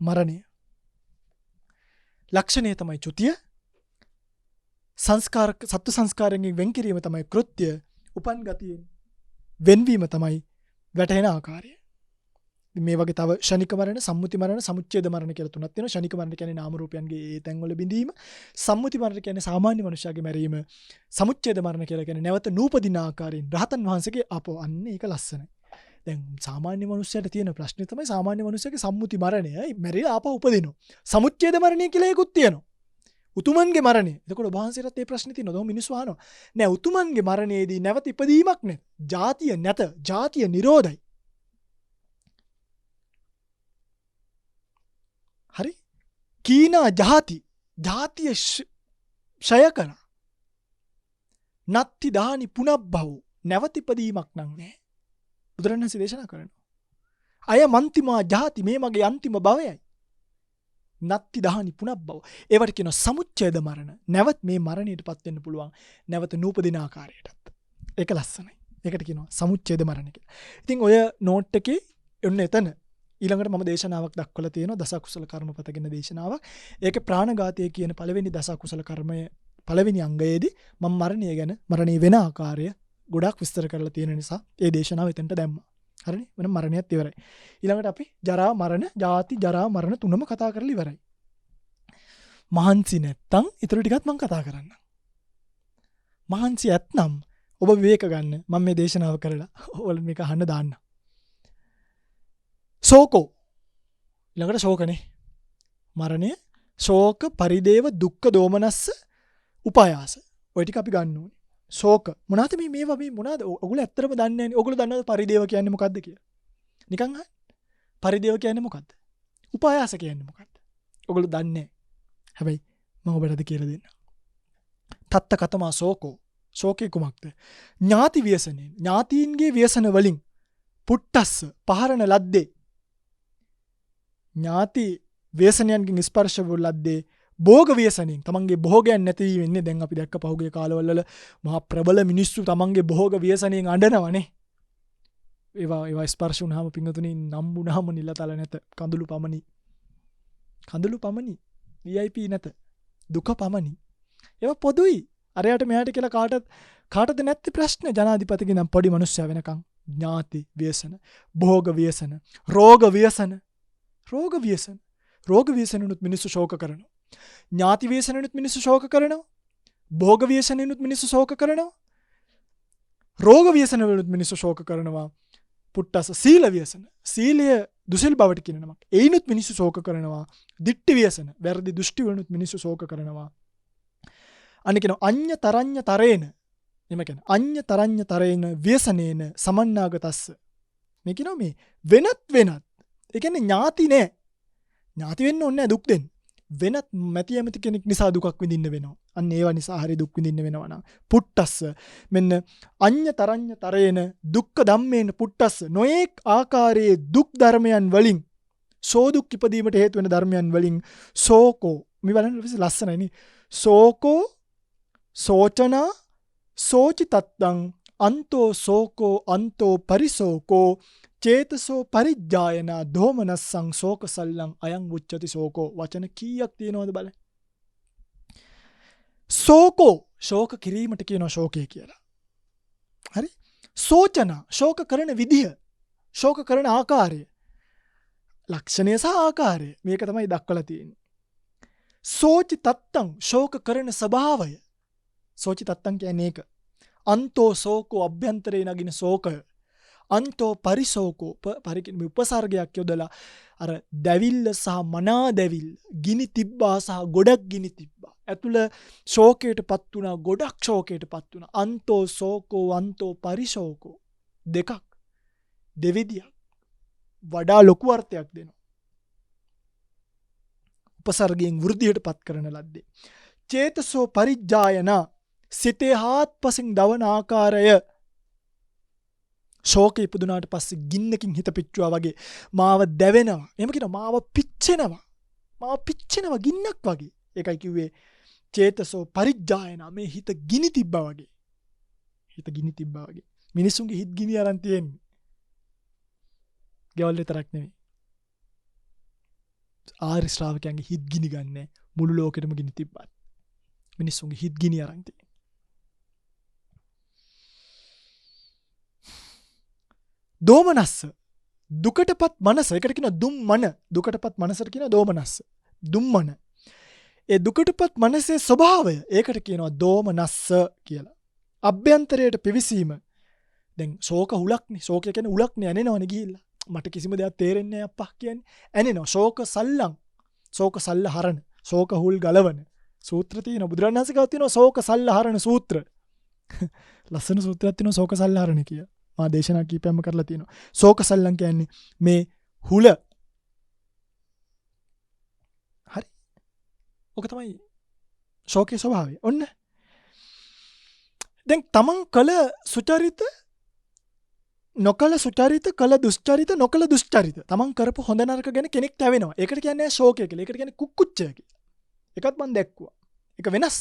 මරණය. ලක්ෂණය තමයි චුතිය. සත්ව සංස්කාරයෙන් වෙන් කිරීම තමයි කෘත්‍ය. උපන් ගතියෙන් වෙන්වීම තමයි වැටෙන ආකාරය. මේ වගේ තව ශනික මරණ, සම්මුති මරණ, සමුච්ඡේද මරණ කියලා තුනක් තියෙනවා. ශනික මරණ කියන්නේ නාම රූපයන්ගේ ඒ තැන්වල බිඳීම. සම්මුති මරණ කියන්නේ සාමාන්‍ය මනුෂ්‍යයාගේ මැරීම. සමුච්ඡේද මරණ කියලා කියන්නේ නැවත නූපදින ආකාරයෙන් රහතන් වහන්සේගේ අපෝ අන්න ඒක ලස්සනයි. දැන් සාමාන්‍ය මනුස්සයට තියෙන ප්‍රශ්නේ තමයි සාමාන්‍ය මනුස්සයගේ සම්මුති මරණය. මැරිලා ආපහු උපදිනවා. සමුච්ඡේද මරණය කියලා එකකුත් තියෙනවා. උතුමන්ගේ මරණය. එතකොට වහන්සේටත් මේ ප්‍රශ්නේ තියෙනවා. දොම මිනිස්සු අහනවා. නෑ උතුමන්ගේ මරණයේදී නැවත ඉපදීමක් නැහැ. ජාතිය නැත. ජාතිය නිරෝධයි. හරි? කීනා ජාති. ජාතිය ක්ෂය කරා. නත්ති දානි පුනබ්බව. නැවත ඉපදීමක් නැහැ. බුදුරණන්සේ දේශනා කරනවා. අය මන්තිමා ජාති මේ මගේ අන්තිම භවයයි. නත්ති දහනි පුනබ්බව. ඒවට කියනවා සමුච්ඡේද මරණ. නැවත මේ මරණයටපත් වෙන්න පුළුවන්. නැවත නූපදින ආකාරයටත්. ඒක ලස්සනයි. ඒකට කියනවා සමුච්ඡේද මරණ කියලා. ඉතින් ඔය නෝට් එකේ ඔන්න එතන ඊළඟට මම දේශනාවක් දක්වලා තියෙනවා දස කුසල කර්මපතගෙන දේශනාවක්. ඒකේ ප්‍රාණඝාතය කියන පළවෙනි දස කුසල කර්මය පළවෙනි අංගයේදී මම මරණය ගැන මරණය වෙන ආකාරය ගොඩක් විස්තර කරලා තියෙන නිසා ඒ දේශනාව එතනට දැම්මා. හරිනේ? වෙන මරණයත් ඉවරයි. ඊළඟට අපි ජරා මරණ, ජාති ජරා මරණ තුනම කතා කරලා ඉවරයි. මහන්සි නැත්තම් ඊටු ටිකත් මම කතා කරන්නම්. මහන්සි ඇත්නම් ඔබ විවේක ගන්න. මම මේ දේශනාව කරලා ඔයාලට මේක අහන්න දාන්න. ශෝකෝ. ඊළඟට ශෝකනේ. මරණය, ශෝක, පරිදේව, දුක්ඛ, දෝමනස්ස, උපායාස. ඔය ටික අපි ගන්න ඕනේ. ශෝක මොනවාද මේවා මේ මොනවාද ඔයගොල්ලෝ ඇත්තටම දන්නේ නැහැ නේ. ඔයගොල්ලෝ දන්නවද පරිදේව කියන්නේ මොකද්ද කියලා? නිකන් අහන්න. පරිදේව කියන්නේ මොකද්ද? උපායාස කියන්නේ මොකද්ද? ඔයගොල්ලෝ දන්නේ නැහැ. හැබැයි මම ඔබට කියලා දෙන්නම්. තත්ත කතමා ශෝකෝ. ශෝකේ කුමක්ද? ඥාති ව්‍යසනේ. ඥාතීන්ගේ ව්‍යසන වලින් පුට්ටස්ස පහරන ලද්දේ. ඥාති ව්‍යසනයන්ගෙන් ස්පර්ශ වූ ලද්දේ භෝග ව්‍යසනෙන් තමන්ගේ භෝගයන් නැති වෙන්නේ. දැන් අපි දැක්ක පහුගිය කාලවල මහා ප්‍රබල මිනිස්සු තමන්ගේ භෝග ව්‍යසනෙන් අඬනවනේ. ඒවා ස්පර්ශ වුණාම පිංගතුනි නම්බුනහම නිලතල නැත. කඳුළු පමණි. කඳුළු පමණි. VIP නැත. දුක පමණි. ඒවා පොදුයි. අරයට මෙයාට කියලා කාටද නැති ප්‍රශ්න. ජනාධිපතිගේ නම් පොඩි මිනිස්සයා වෙනකන් ඥාති ව්‍යසන, භෝග ව්‍යසන, රෝග ව්‍යසන. රෝග ව්‍යසන. රෝග ව්‍යසනුත් මිනිස්සු ශෝක කරනවා. ඥාති ව්‍යසනුත් මිනිස්සු ශෝක කරනවා. භෝග ව්‍යසනුත් මිනිස්සු ශෝක කරනවා. රෝග ව්‍යසනුත් මිනිස්සු ශෝක කරනවා. පුට්ටස සීල ව්‍යසන. සීලය දුසිල් බවට කියන නමක්. ඒිනුත් මිනිස්සු ශෝක කරනවා. දිට්ඨි ව්‍යසන. වැරදි දෘෂ්ටි වලුත් මිනිස්සු ශෝක කරනවා. අනික කියන අඤ්ඤ තරඤ්ඤ තරේන. එම කියන අඤ්ඤ තරඤ්ඤ තරේන ව්‍යසනේන සමන්නාගතස්ස. මේ කියනවා මේ වෙනත්. ඒ කියන්නේ ඥාති නෑ. ඥාති වෙන්න ඕනේ නෑ දුක් දෙන්න. වෙනත් මැති ඇමති කෙනෙක් නිසා දුකක් විඳින්න වෙනවා. අන්න ඒවා නිසා හරි දුක් විඳින්න වෙනවා නම් පුට්ටස්ස මෙන්න අඤ්ඤ තරඤ්ඤ තරේන දුක්ඛ ධම්මේන පුට්ටස්ස නොඑක් ආකාරයේ දුක් ධර්මයන් වලින් සෝදුක් ඉපදීමට හේතු වෙන ධර්මයන් වලින් ශෝකෝ මේ බලන්න ලස්සනයි නේ. ශෝකෝ සෝචනා සෝචි තත්තං අන්තෝ ශෝකෝ අන්තෝ පරිශෝකෝ චේතසෝ පරිජ්ජායනා දෝමනස්සං ශෝකසල්ලං අයං උච්චති ශෝකෝ. වචන කීයක් තියෙනවද බලන්න. ශෝකෝ ශෝක කිරීමට කියනවා ශෝකය කියලා. හරි? සෝචනා ශෝක කරන විදිහ, ශෝක කරන ආකාරය, ලක්ෂණය සහ ආකාරය මේක තමයි දක්වලා තියෙන්නේ. සෝචි තත්තං ශෝක කරන ස්වභාවය. සෝචි තත්තං කියන්නේ ඒක. අන්තෝ ශෝකෝ අභ්‍යන්තරේ නගින ශෝකය. අන්තෝ පරිශෝකෝ පරිකින් උපසර්ගයක් යොදලා අර දැවිල්ල සහ මනා දැවිල්ල ගිනි තිබ්බා සහ ගොඩක් ගිනි තිබ්බා. ඇතුළ ශෝකයටපත් වුණා, ගොඩක් ශෝකයටපත් වුණා. අන්තෝ ශෝකෝ අන්තෝ පරිශෝකෝ දෙකක් දෙවිදියක් වඩා ලොකු අර්ථයක් දෙනවා. උපසර්ගයෙන් වෘද්ධියටපත් කරන ලද්දේ. චේතසෝ පරිජ්ජායනා සිතේ හාත්පසින් දවන ආකාරය. ශෝකය ඉපදුනාට පස්සේ ගින්නකින් හිත පිච්චුවා වගේ මාව දැවෙනවා. එහෙම කියනවා මාව පිච්චෙනවා. මාව පිච්චෙනවා ගින්නක් වගේ. ඒකයි කිව්වේ චේතසෝ පරිජ්ජායනා මේ හිත ගිනි තිබ්බා වගේ. හිත ගිනි තිබ්බා වගේ. මිනිසුන්ගේ හිත ගිනි අරන් තියෙන්නේ. ගෙවල් විතරක් නෙවෙයි. ආර්ය ශ්‍රාවකයන්ගේ හිත ගිනි ගන්නෑ. මුළු ලෝකෙටම ගිනි තිබ්බත්. මිනිසුන්ගේ හිත ගිනි අරන් තියෙන්නේ. දෝමනස්ස දුකටපත් මනස. ඒකට කියනවා දුම්මන. දුකටපත් මනසට කියනවා දෝමනස්ස. දුම්මන. ඒ දුකටපත් මනසේ ස්වභාවය ඒකට කියනවා දෝමනස්ස කියලා. අභ්‍යන්තරයට පිවිසීම දැන් ශෝක හුලක්නේ. ශෝකය කියන්නේ උලක්නේ ඇනෙනවනේ ගිහිල්ලා. මට කිසිම දෙයක් තේරෙන්නේ නැහැ අප්පා කියන්නේ. ඇනෙනවා. ශෝක සල්ලං. ශෝක සල්ල හරණ. ශෝක හුල් ගලවන. සූත්‍ර තියෙනවා. බුදුරණන් වහන්සේ ගාව තියෙනවා ශෝක සල්ල හරණ සූත්‍ර. ලස්සන සූත්‍රයක් තියෙනවා ශෝක සල්ල හරණ කිය. මා දේශනා කීපයක්ම කරලා තියෙනවා. ශෝක සල්ලං කියන්නේ මේ හුල. හරි. ඔක තමයි ශෝකයේ ස්වභාවය. ඔන්න. දැන් තමන් කළ සුචරිත නොකළ සුචරිත කළ දුෂ්චරිත නොකළ දුෂ්චරිත තමන් කරපු හොඳ නරක ගැන කෙනෙක් තැවෙනවා. ඒකට කියන්නේ ශෝකය කියලා. ඒකට කියන්නේ කුක්කුච්චය කියලා. ඒකත් මම දැක්කුවා. ඒක වෙනස්.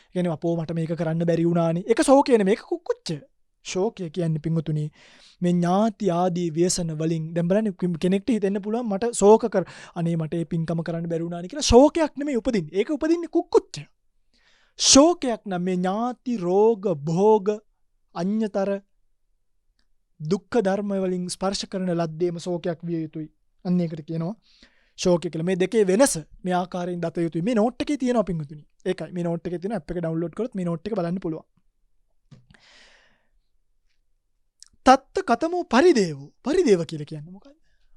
ඒ කියන්නේ අපෝ මට මේක කරන්න බැරි වුණානේ. ඒක ශෝකය නෙමෙයි. මේක කුක්කුච්චය. ශෝකය කියන්නේ පිංගුතුනි මේ ඥාති ආදී ව්‍යසන වලින් දැන් බලන්න කෙනෙක්ට හිතෙන්න පුළුවන් මට ශෝක කර අනේ මට මේ පින්කම කරන්න බැරි වුණානේ කියලා. ශෝකයක් නෙමෙයි උපදින්නේ. ඒක උපදින්නේ කුක්කුච්චය. ශෝකයක් නම් මේ ඥාති රෝග භෝග අඤ්‍යතර දුක්ඛ ධර්ම වලින් ස්පර්ශ කරන ලද්දේම ශෝකයක් විය යුතුයි. අන්න ඒකට කියනවා ශෝකය කියලා. මේ දෙකේ වෙනස මේ ආකාරයෙන් දත යුතුයි. මේ නෝට් එකේ තියෙනවා පිංගුතුනි. ඒකයි මේ නෝට් එකේ තියෙන ඇප් එක ඩවුන්ලෝඩ් කරොත් මේ නෝට් එක බලන්න පුළුවන්. තත්ත කතමෝ පරිදේවෝ. පරිදේව කියලා කියන්නේ මොකක්ද?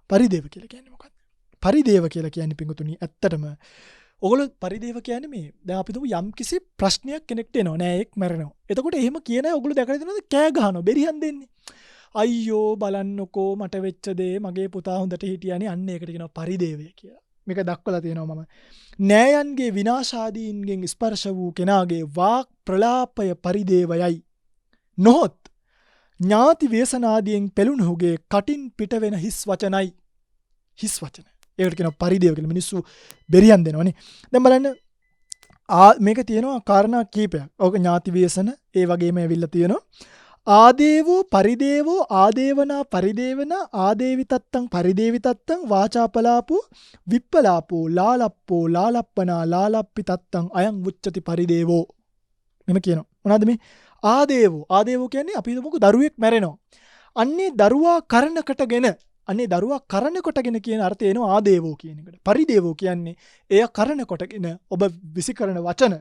පරිදේව කියලා කියන්නේ මොකක්ද? පරිදේව කියලා කියන්නේ පිංගුතුනි ඇත්තටම ඔගොල්ලෝ පරිදේව කියන්නේ මේ දැන් අපි තුමු යම් කිසි ප්‍රශ්නයක් කෙනෙක්ට එනවා නෑ එක් මැරෙනවා. එතකොට එහෙම කියන අය ඔගොල්ලෝ දැකලා තියෙනවද කෑ ගහනවා බෙරිහන් දෙන්නේ. අයියෝ බලන්නකෝ මට වෙච්ච දේ මගේ පුතා හොඳට හිටියානේ අන්න ඒකට කියනවා පරිදේවය කියලා. මේක දක්වලා තියෙනවා මම. නෑයන්ගේ විනාශාදීන්ගෙන් ස්පර්ශ වූ කෙනාගේ වාක් ප්‍රලාපය පරිදේවයයි. නොහොත් ඥාති ව්‍යසනාදියෙන් පෙළුණුහුගේ කටින් පිට වෙන හිස් වචනයි. හිස් වචන. ඒකට කියනවා පරිදේව කියලා. මිනිස්සු බෙරියන් දෙනවනේ. දැන් බලන්න මේක තියෙනවා කාරණා කීපයක්. ඕක ඥාති ව්‍යසන ඒ වගේම ඇවිල්ලා තියෙනවා. ආදේවෝ පරිදේවෝ ආදේවනා පරිදේවනා ආදේවිතත්තං පරිදේවිතත්තං වාචාපලාපෝ විප්පලාපෝ ලාලප්පෝ ලාලප්පනා ලාලප්පිතත්තං අයං උච්චති පරිදේවෝ. මෙම කියනවා. මොනවාද මේ ආදේවෝ? ආදේවෝ කියන්නේ අපි හිතමුකෝ දරුවෙක් මැරෙනවා. අන්නේ දරුවා කරණකටගෙන අනේ දරුවා කරණකොටගෙන කියන අර්ථය එනවා ආදේවෝ කියන එකට. පරිදේවෝ කියන්නේ එය කරණකොටගෙන ඔබ විසි කරන වචන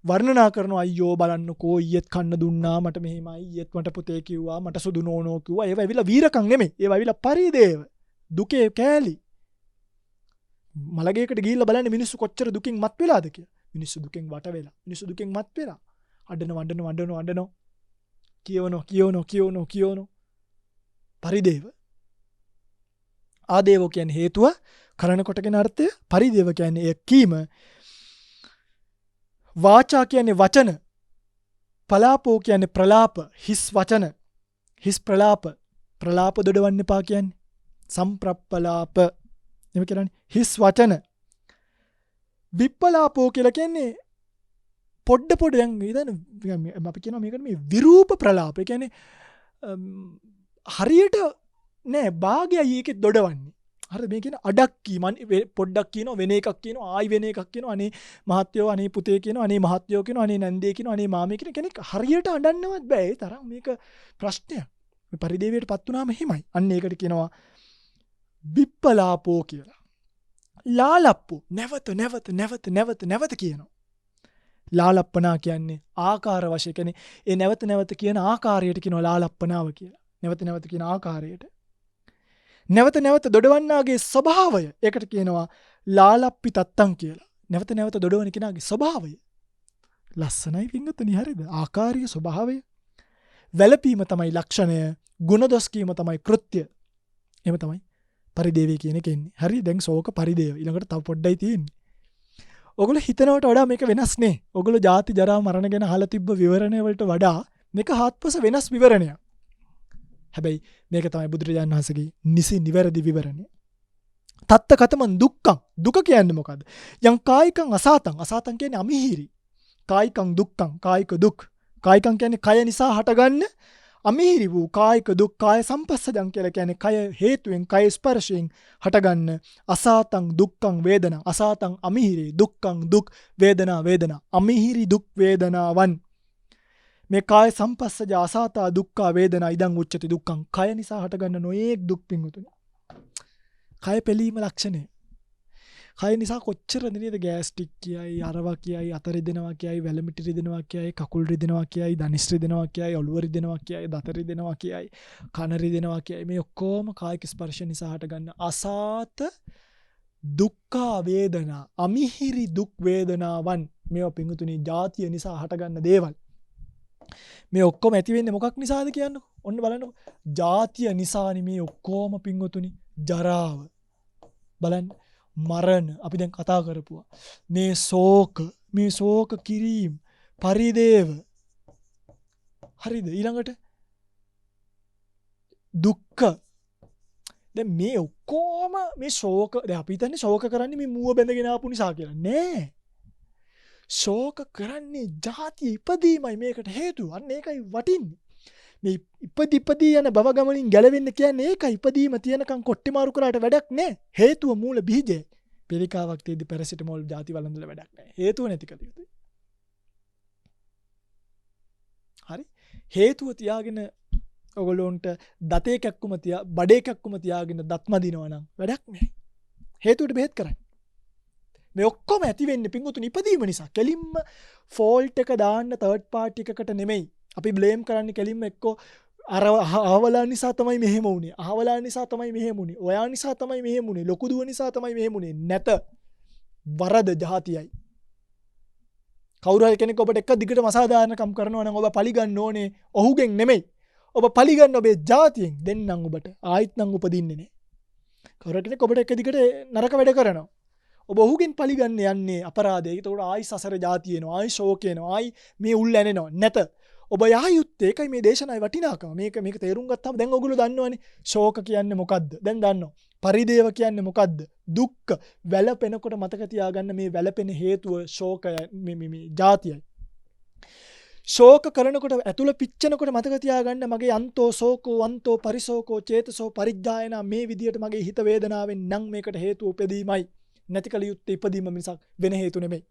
වර්ණනා කරනවා. අයියෝ බලන්නකෝ ඊයේත් කන්න දුන්නා මට මෙහෙමයි ඊයේත් මට පුතේ කිව්වා මට සුදු නෝනෝ කිව්වා. ඒවා ඇවිල්ලා වීරකම් නෙමෙයි. ඒවා ඇවිල්ලා පරිදේව. දුකේ කෑලි. මලගේකට ගිහිල්ලා බලන්න මිනිස්සු කොච්චර දුකින් මත් වෙලාද කියලා. මිනිස්සු දුකෙන් වට වෙලා. මිනිස්සු දුකෙන් මත් වෙලා. අඬන කියවනෝ පරිදේව. ආදේවෝ කියන්නේ හේතුව කරණ කොටගෙන අර්ථය. පරිදේව කියන්නේ ඒ කීම. වාචා කියන්නේ වචන. පලාපෝ කියන්නේ ප්‍රලාප හිස් වචන. හිස් ප්‍රලාප. ප්‍රලාප දොඩවන්න එපා කියන්නේ. සම්ප්‍රප්පලාප. එහෙම කියන්නේ හිස් වචන. විප්පලාපෝ කියලා කියන්නේ පොඩ දැන් ඉතින් අපි කියනවා මේකට මේ විරූප ප්‍රලාප. ඒ කියන්නේ හරියට නෑ භාගයයි ඒකේ දොඩවන්නේ. හරිද? මේ කියන අඩක් කීම පොඩ්ඩක් කියනවා වෙන එකක් කියනවා ආයි වෙන එකක් කියනවා අනේ මහත්යෝ අනේ පුතේ කියනවා අනේ මහත්යෝ කියනවා අනේ නන්දේ කියනවා අනේ මාමේ කියන කෙනෙක් හරියට අඬන්නවත් බෑ. ඒ තරම් මේක ප්‍රශ්නයක්. මේ පරිදේවයටපත් වුණාම එහෙමයි. අන්න ඒකට කියනවා විප්පලාපෝ කියලා. ලාලප්පෝ නැවත කියනවා. ලාලප්පනා කියන්නේ ආකාර වශයෙන් කියන්නේ ඒ නැවත කියන ආකාරයට කියනවා ලාලප්පනාව කියලා. නැවත කියන ආකාරයට. නැවත දොඩවන්නාගේ ස්වභාවය ඒකට කියනවා ලාලප්පි තත්තං කියලා. නැවත දොඩවන කෙනාගේ ස්වභාවය. ලස්සනයි පිංගුතුනි හරිද? ආකාරීය ස්වභාවය. වැළපීම තමයි ලක්ෂණය. ගුණදොස් කීම තමයි කෘත්‍ය. එහෙම තමයි පරිදේවය කියන එක එන්නේ. හරි දැන් ශෝක පරිදේව. ඊළඟට තව පොඩ්ඩයි තියෙන්නේ. ඔගොල්ලෝ හිතනවට වඩා මේක වෙනස් නේ. ඔගොල්ලෝ ජාති ජරා මරණ ගැන අහලා තිබ්බ විවරණය වලට වඩා මේක හාත්පස වෙනස් විවරණයක්. හැබැයි මේක තමයි බුදුරජාණන් වහන්සේගේ නිසි නිවැරදි විවරණය. තත්ත කතමන් දුක්ඛං. දුක කියන්නේ මොකද්ද? යං කායිකං අසාතං. අසාතං කියන්නේ අමිහිරි. කායිකං දුක්ඛං. කායික දුක්. කායිකං කියන්නේ කය නිසා හටගන්න අමිහිරි වූ කායික දුක්. කාය සම්පස්සජං කියලා කියන්නේ කය හේතුවෙන් කය ස්පර්ශයෙන් හටගන්න අසාතං දුක්ඛං වේදනා. අසාතං අමිහිරි දුක්ඛං දුක් වේදනා අමිහිරි දුක් වේදනාවන්. මේ කාය සම්පස්සජ අසාතා දුක්ඛා වේදනා ඉදං උච්චති දුක්ඛං. කය නිසා හටගන්න නොයේක් දුක් පිංගුතුනි. කය පෙළීම ලක්ෂණය. කය නිසා කොච්චර නේද ගෑස්ටික් කියයි, අරවා කියයි, අත රිදෙනවා කියයි, වැලමිටි රිදෙනවා කියයි, කකුල් රිදෙනවා කියයි, දනිස් රිදෙනවා කියයි, ඔළුව රිදෙනවා කියයි, දත රිදෙනවා කියයි, කන රිදෙනවා කියයි. මේ ඔක්කොම කායික ස්පර්ශ නිසා හටගන්න අසාත දුක්ඛ වේදනා, අමිහිරි දුක් වේදනාවන්. මේවා පිංගුතුනි ජාතිය නිසා හටගන්න දේවල්. මේ ඔක්කොම ඇති වෙන්නේ මොකක් නිසාද කියන්නකො. ඔන්න බලන්නකො. ජාතිය නිසානේ මේ ඔක්කොම පිංගුතුනි. ජරාව. බලන්න. මරණ අපි දැන් කතා කරපුවා. මේ ශෝක කිරීම, පරිදේව. හරිද? ඊළඟට දුක්ඛ. දැන් මේ ඔක්කොම මේ ශෝක දැන් අපි හිතන්නේ ශෝක කරන්නේ මේ මුව බැඳගෙන ආපු නිසා කියලා. නෑ. ශෝක කරන්නේ ජාතිය ඉපදීමයි මේකට හේතුව. අන්න ඒකයි වටින්නේ. මේ ඉපදී යන බව ගමනින් ගැලවෙන්න කියන්නේ ඒකයි. ඉපදීම තියනකම් කොට්ටි මාරු කරාට වැඩක් නෑ. හේතුව මූල බීජය. පිළිකාවක් තියදී පැරසිටමෝල් ජාති වළඳලා වැඩක් නෑ. හේතුව නැති කළ යුතුයි. හරි? හේතුව තියාගෙන ඔයගොල්ලොන්ට දතේ කැක්කුම බඩේ කැක්කුම තියාගෙන දත්ම දිනවා නම් වැඩක් නෑ. හේතුවට බෙහෙත් කරන්න. මේ ඔක්කොම ඇති වෙන්නේ පිංගුතුනි ඉපදීම නිසා. කෙලින්ම ෆෝල්ට් එක දාන්න තර්ඩ් පාර්ටි එකකට නෙමෙයි. අපි බ්ලේම් කරන්නේ කෙලින්ම එක්කෝ අර අහවලා නිසා තමයි මෙහෙම වුනේ. අහවලා නිසා තමයි මෙහෙම වුනේ. ඔයා නිසා තමයි මෙහෙම වුනේ. ලොකු දුව නිසා තමයි මෙහෙම වුනේ. නැත. වරද ජාතියයි. කවුරු හරි කෙනෙක් ඔබට එක දිගටම අසාධාරණකම් කරනවා නම් ඔබ පරිගන්න ඕනේ ඔහුගෙන් නෙමෙයි. ඔබ පරිගන්න ඔබේ ජාතියෙන්. දෙන්නම් ඔබට ආයිත් නම් උපදින්නේ නැහැ. කවුරු කෙනෙක් ඔබට එක දිගට නරක වැඩ කරනවා. ඔබ ඔහුගෙන් පරිගන්න යන්නේ අපරාධය. ඒකට ආයි සසර ජාතිය එනවා. ආයි ශෝක එනවා. ආයි මේ උල් ඇනෙනවා. නැත. ඔබ යා යුත්තේ ඒකයි මේ දේශනාවේ වටිනාකම. මේක තේරුම් ගත්තාම දැන් ඔයගොල්ලෝ දන්නවනේ ශෝක කියන්නේ මොකද්ද? දැන් දන්නවා. පරිදේව කියන්නේ මොකද්ද? දුක්ඛ. වැළපෙනකොට මතක තියාගන්න මේ වැළපෙන හේතුව ශෝකය මේ ජාතියයි. ශෝක කරනකොට ඇතුළ පිච්චෙනකොට මතක තියාගන්න මගේ අන්තෝ ශෝකෝ අන්තෝ පරිශෝකෝ චේතසෝ පරිජ්ජායනා මේ විදියට මගේ හිත වේදනාවෙන් නම් මේකට හේතුව උපදීමයි. නැති කල යුත්තේ ඉපදීම මිසක් වෙන හේතු නෙමෙයි.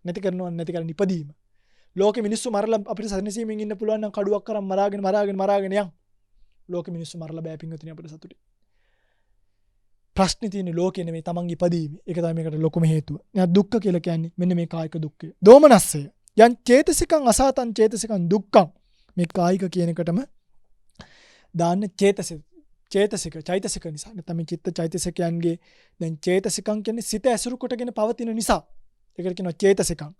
නැති කරනවා නැති කරන්නේ ඉපදීම. ලෝකෙ මිනිස්සු මරලා අපිට සනසීමෙන් ඉන්න පුළුවන් නම් කඩුවක් කරන් මරාගෙන යන්. ලෝකෙ මිනිස්සු මරලා බෑ පිංගුතුනි අපිට සතුටි. ප්‍රශ්නේ තියෙන්නේ ලෝකෙ නෙමෙයි තමන්ගේ ඉපදීම. ඒක තමයි මේකට ලොකුම හේතුව. දැන් දුක්ඛ කියලා කියන්නේ මෙන්න මේ කායික දුක්ඛය. දෝමනස්සය. යන් චේතසිකං අසාතං චේතසිකං දුක්ඛං. මේ කායික කියන එකටම දාන්න චේතසික චෛතසික නිසා. නැත්නම් මේ චිත්ත චෛතසිකයන්ගේ දැන් චේතසිකං කියන්නේ සිත ඇසුරු කොටගෙන පවතින නිසා. ඒකට කියනවා චේතසිකං.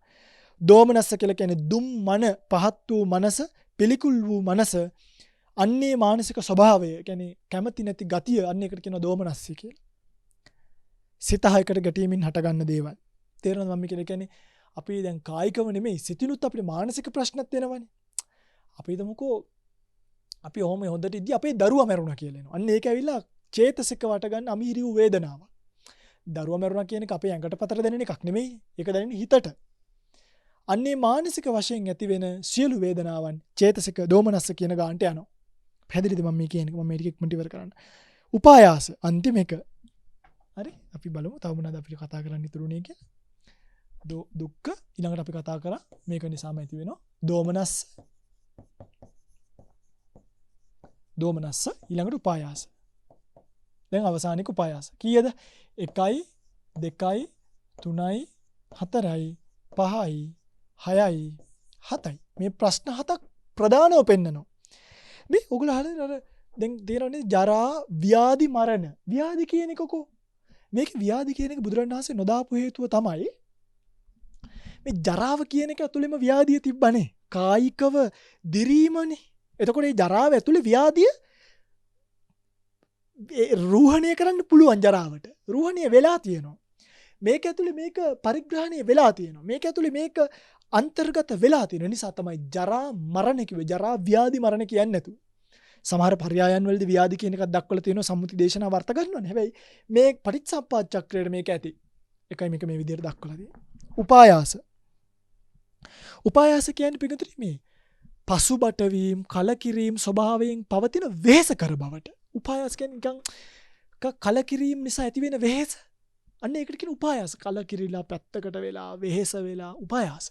දෝමනස්ස කියලා කියන්නේ දුම් මන පහත් වූ මනස, පිළිකුල් වූ මනස, අන්නේ මානසික ස්වභාවය. කියන්නේ කැමැති නැති ගතිය අන්න ඒකට කියනවා දෝමනස්සය කියලා. සිත හයකට ගැටීමෙන් හටගන්න දේවල්. තේරෙනවද මම කියන්නේ? අපි දැන් කායිකව නෙමෙයි සිතිනුත් අපිට මානසික ප්‍රශ්නත් වෙනවනේ. අපි හිතමුකෝ අපි ඔහොම හොඳට ඉද්දි අපේ දරුවා මැරුණා කියලා එනවා. අන්න ඒක ඇවිල්ලා චේතසික වට ගන්න අමීරි වූ වේදනාවක්. දරුවා මැරුණා කියන එක අපේ ඇඟට පතර දැනෙන එකක් නෙමෙයි. ඒක දැනෙන්නේ හිතට. අන්නේ මානසික වශයෙන් ඇති වෙන සියලු වේදනාවන් චේතසික දෝමනස්ස කියන ගානට යනවා. පැහැදිලිද මම මේ කියන්නේ? මම මේ ටික ඉක්මනට ඉවර කරන්න. උපායාස අන්තිම එක. හරි? අපි බලමු තව මොනවද අපිට කතා කරන්න ඉතුරුනේ කියලා. දුක්ඛ ඊළඟට අපි කතා කරා මේක නිසාම ඇති වෙනවා දෝමනස්ස ඊළඟට උපායාස. දැන් අවසානික උපායාස. කීයද? 1යි 2යි 3යි 4යි 5යි 6යි 7යි. මේ ප්‍රශ්න 7ක් ප්‍රධානව පෙන්නනවා. මේ ඔයගොල්ලෝ අහලා අර දැන් තේරෙන්නේ ජරා ව්‍යාධි මරණ. ව්‍යාධි කියන එකකෝ. මේක ව්‍යාධි කියන එක බුදුරණන් වහන්සේ නොදාපු හේතුව තමයි මේ ජරාව කියන එක ඇතුළෙම ව්‍යාධිය තිබ්බනේ. කායිකව දිරීමනේ. එතකොට මේ ජරාව ඇතුළේ ව්‍යාධිය රූහණය කරන්න පුළුවන් ජරාවට. රූහණය වෙලා තියෙනවා. මේක ඇතුළේ මේක පරිග්‍රහණය වෙලා තියෙනවා. මේක ඇතුළේ මේක අන්තර්ගත වෙලා තියෙන නිසා තමයි ජරා මරණ කිව්වේ. ජරා ව්‍යාධි මරණ කියන්නේ නැතු. සමහර පර්යායන් වලදී ව්‍යාධි කියන එකක් දක්වලා තියෙනවා සම්මුති දේශනාව අර්ථ ගන්නවනේ. හැබැයි මේ පටිච්චසමුප්පාද චක්‍රයේ මේක ඇති. එකයි මේක මේ විදිහට දක්වලා තියෙන්නේ. උපායාස. උපායාස කියන්නේ පිටුතුනි මේ පසුබට වීම, කලකිරීම ස්වභාවයෙන් පවතින වෙහෙස කර බවට. උපායාස කියන්නේ නිකන් කලකිරීම නිසා ඇති වෙන වෙහෙස. අන්න ඒකට කියන උපායාස. කලකිරිලා පැත්තකට වෙලා වෙහෙස වෙලා උපායාස.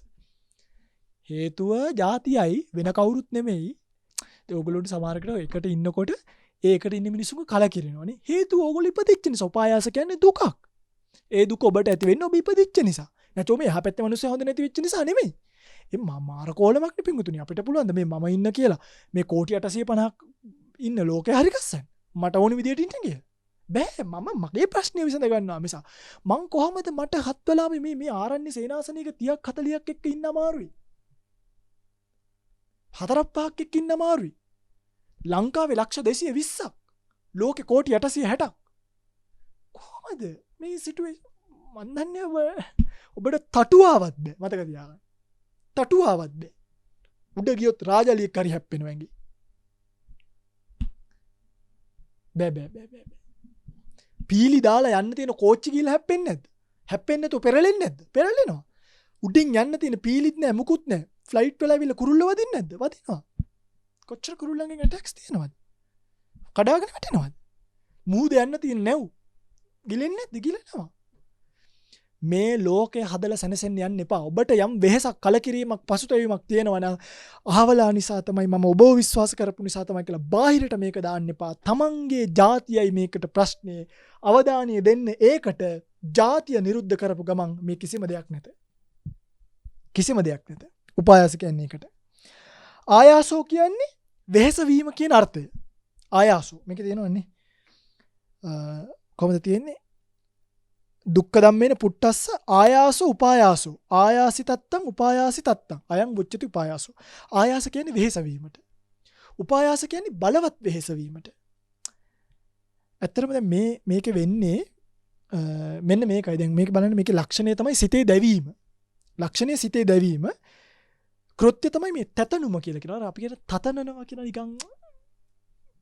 හේතුව ಜಾතියයි වෙන කවුරුත් නෙමෙයි. ඒ ඕගොල්ලෝට සමහරකට එකට ඉන්නකොට ඒකට ඉන්න මිනිස්සුන්ව කලකිරිනවනේ. හේතුව ඕගොල්ලෝ ඉපදෙච්ච නිසා. උපායාස කියන්නේ දුකක්. ඒ දුක ඔබට ඇති වෙන්නේ ඔබ ඉපදිච්ච නිසා. නැත්නම් මේ එහා පැත්තේ මිනිස්සු හොඳ නැති වෙච්ච නිසා නෙමෙයි. ඒ මාර කෝලමක් නේ පිංගුතුනි. අපිට පුළුවන් ද මේ මම ඉන්න කියලා මේ කෝටි 850ක් ඉන්න ලෝකේ හරි ගස්සන්න. මට ඕන විදියට ඉන්න කියලා. බෑ මම මගේ ප්‍රශ්නේ විසඳ ගන්නවා මිස මං කොහමද මට හත් වෙලාවෙ මේ ආරණ්‍ය සේනාසනයක 30ක් 40ක් එක්ක ඉන්න අමාරුයි. 4-5ක් එක්ක ඉන්න අමාරුයි. ලංකාවේ ලක්ෂ 220ක් ලෝකේ කෝටි 860ක් කොහමද මේ සිටුේෂන් මන් දන්නේ ඔබට තටුවාවත් බෑ මතක තියාගන්න. තටුවාවත් බෑ. උඩ ගියොත් රාජලියෙක් හරි හැප්පෙනවා ඇඟේ. බෑ. පීලි දාලා යන්න තියෙන කෝච්චි ගිහලා හැප්පෙන්නේ නැද්ද? හැප්පෙන්නේ නැතුව පෙරලෙන්නේ නැද්ද? පෙරලෙනවා. උඩින් යන්න තියෙන පීලිත් නැහැ මුකුත් නැහැ. ෆ්ලයිට් වල ඇවිල්ලා කුරුල්ල වදින්නේ නැද්ද? වදිනවා. කොච්චර කුරුල්ලන්ගෙන් ඇටැක්ස් තියෙනවද? කඩාගෙන වැටෙනවද? මූද යන්න තියෙන නැව් ගිලෙන්නේ නැද්ද? ගිලෙනවා. මේ ලෝකේ හදලා සැනසෙන්න යන්න එපා. ඔබට යම් වෙහෙසක් කලකිරීමක් පසුතැවීමක් තියෙනවා නම් අහවලා නිසා තමයි මම ඔබව විශ්වාස කරපු නිසා තමයි කියලා බාහිරට මේක දාන්න එපා. තමන්ගේ ජාතියයි මේකට ප්‍රශ්නේ. අවධානය දෙන්න ඒකට ජාතිය නිරුද්ධ කරපු ගමන් මේ කිසිම දෙයක් නැත. කිසිම දෙයක් නැත. උපායාස කියන්නේ ඒකට. ආයාසෝ කියන්නේ වෙහෙස වීම කියන අර්ථය. ආයාසෝ මේක තියෙනවන්නේ. කොහොමද තියෙන්නේ? දුක්ඛ ධම්මේන පුට්ටස්ස ආයාසෝ උපායාසෝ ආයාසිතත්තං උපායාසිතත්තං අයං උච්චති උපායාසෝ. ආයාස කියන්නේ වෙහෙස වීමට. උපායාස කියන්නේ බලවත් වෙහෙස වීමට. ඇත්තටම දැන් මේකේ වෙන්නේ මෙන්න මේකයි. දැන් මේක බලන්න මේකේ ලක්ෂණය තමයි සිතේ දැවීම. ලක්ෂණය සිතේ දැවීම. කෘත්‍ය තමයි මේ තතනුම කියලා කියනවා. අපි කියන තතනනවා කියන නිකන්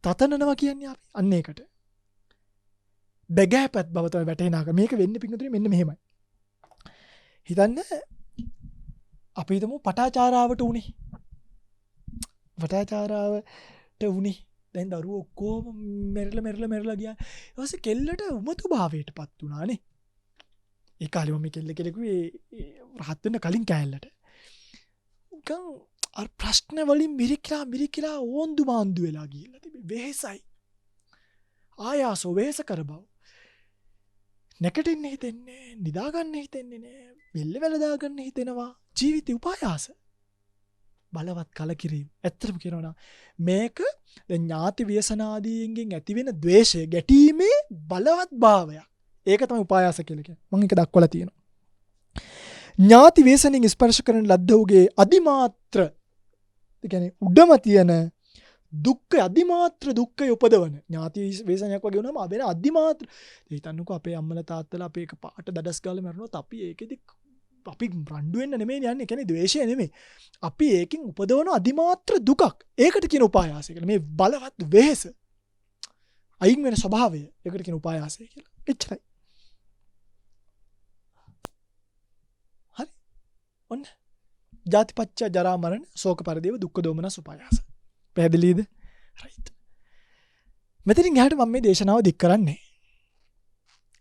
තතනනවා කියන්නේ අපි අන්න ඒකට. බැගෑපත් බව තමයි වැටෙනාක. මේක වෙන්නේ පිංගුතුනි මෙන්න මෙහෙමයි. හිතන්න අපි හිතමු පටාචාරාවට උනේ. පටාචාරාවට උනේ. දැන් දරුවෝ ඔක්කොම මෙරලා ගියා. ඊට පස්සේ කෙල්ලට උමතු භාවයටපත් වුණානේ. ඒ කාලේ මම කෙල්ල කෙලකුවේ රහත් වෙන්න කලින් කෑල්ලට. උකන් අර ප්‍රශ්න වලින් මිරිකිලා ඕන්දු මාන්දු වෙලා ගිහිල්ලා තිබේ. වෙහෙසයි. ආයාසෝ වෙහෙස කර බව. නැකටින්න හිතෙන්නේ, නිදාගන්න හිතෙන්නේ නෑ, බෙල්ල වැලදාගන්න හිතෙනවා. ජීවිතේ උපායාස. බලවත් කලකිරීම. ඇත්තටම කියනවා නම් මේක දැන් ඥාති ව්‍යසනාදීන්ගෙන් ඇතිවෙන ද්වේෂය ගැටීමේ බලවත් භාවයක්. ඒක තමයි උපායාස කියලා කියන්නේ. මම ඒක දක්වලා තියෙනවා. ඥාති ව්‍යසනින් ස්පර්ශ කරන ලද්දෝගේ අදිමාත්‍ර ඒ කියන්නේ උඩම තියෙන දුක්ඛ අදිමාත්‍ර දුක්ඛය උපදවන ඥාති වේසනයක් වගේ වුණාම අපේන අදිමාත්‍ර හිතන්නකෝ අපේ අම්මලා තාත්තලා අපේ එක පාට දඩස් ගාලා මරනොත් අපි ඒකෙදි අපි රණ්ඩු වෙන්න නෙමෙයි යන්නේ. කියන්නේ ද්වේෂය නෙමෙයි. අපි ඒකෙන් උපදවන අදිමාත්‍ර දුකක්. ඒකට කියන උපායාසය කියලා. මේ බලවත් වෙහෙස අයින් වෙන ස්වභාවය. ඒකට කියන උපායාසය කියලා. එච්චරයි. හරි. ඔන්න. ජාතිපච්ච ජරා මරණ ශෝක පරිදේව දුක්ඛ දෝමනස් උපායාස. පැහැදිලිද? රයිට්. මෙතනින් එහාට මම මේ දේශනාව දික් කරන්නේ.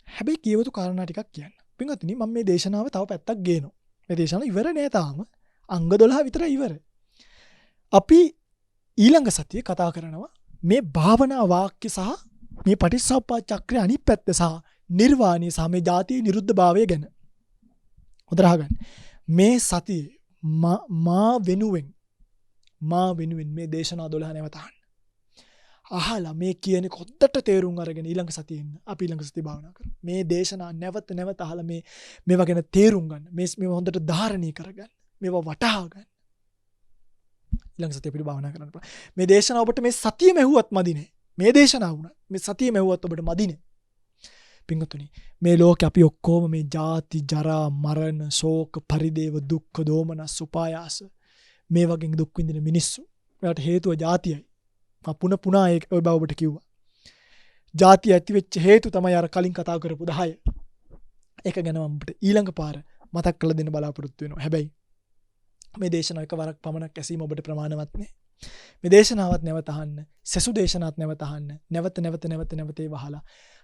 හැබැයි කියවතු කාරණා ටිකක් කියන්න. පින්වත්නි මම මේ දේශනාව තව පැත්තක් ගේනවා. මේ දේශනාව ඉවර නෑ තාම. අංග 12 විතරයි ඉවර. අපි ඊළඟ සතියේ කතා කරනවා මේ භාවනා වාක්‍ය සහ මේ පටිච්චසමුප්පාද චක්‍රය අනිත් පැත්ත සහ නිර්වාණය සහ මේ ජාතිය නිරුද්ධ භාවය ගැන. හොඳට අහගන්න. මේ සතියේ මා වෙනුවෙන් මේ දේශනා 12 නැවත අහන්න. අහලා මේ කියන්නේ කොද්දට තේරුම් අරගෙන ඊළඟ සතියේ ඉන්න. අපි ඊළඟ සතිය භාවනා කරමු. මේ දේශනා නැවත අහලා මේවා ගැන තේරුම් ගන්න. මේවා හොඳට ධාරණය කරගන්න. මේවා වටහා ගන්න. ඊළඟ සතිය අපිට භාවනා කරන්න පුළුවන්. මේ දේශනාව ඔබට මේ සතියෙම ඇහුවත් මදිනේ. මේ දේශනාව වුණා. මේ සතියෙම ඇහුවත් ඔබට මදිනේ. පින්වතුනි මේ ලෝකේ අපි ඔක්කොම මේ ජාති ජරා මරණ ශෝක පරිදේව දුක්ඛ දෝමනස් උපායාස මේ වගේ දුක් විඳින මිනිස්සු. ඒකට හේතුව ජාතියයි. මම පුනා ඒක ඔය බව ඔබට කිව්වා. ජාතිය ඇති වෙච්ච හේතු තමයි අර කලින් කතා කරපු 10. ඒක ගැන මම ඔබට ඊළඟ පාර මතක් කරලා දෙන්න බලාපොරොත්තු වෙනවා. හැබැයි මේ දේශනාව එකවරක් පමණක් ඇසීම ඔබට ප්‍රමාණවත් නෑ. මේ දේශනාවත් නැවත අහන්න, සසු දේශනාවත් නැවත අහන්න, නැවත ඒ වහලා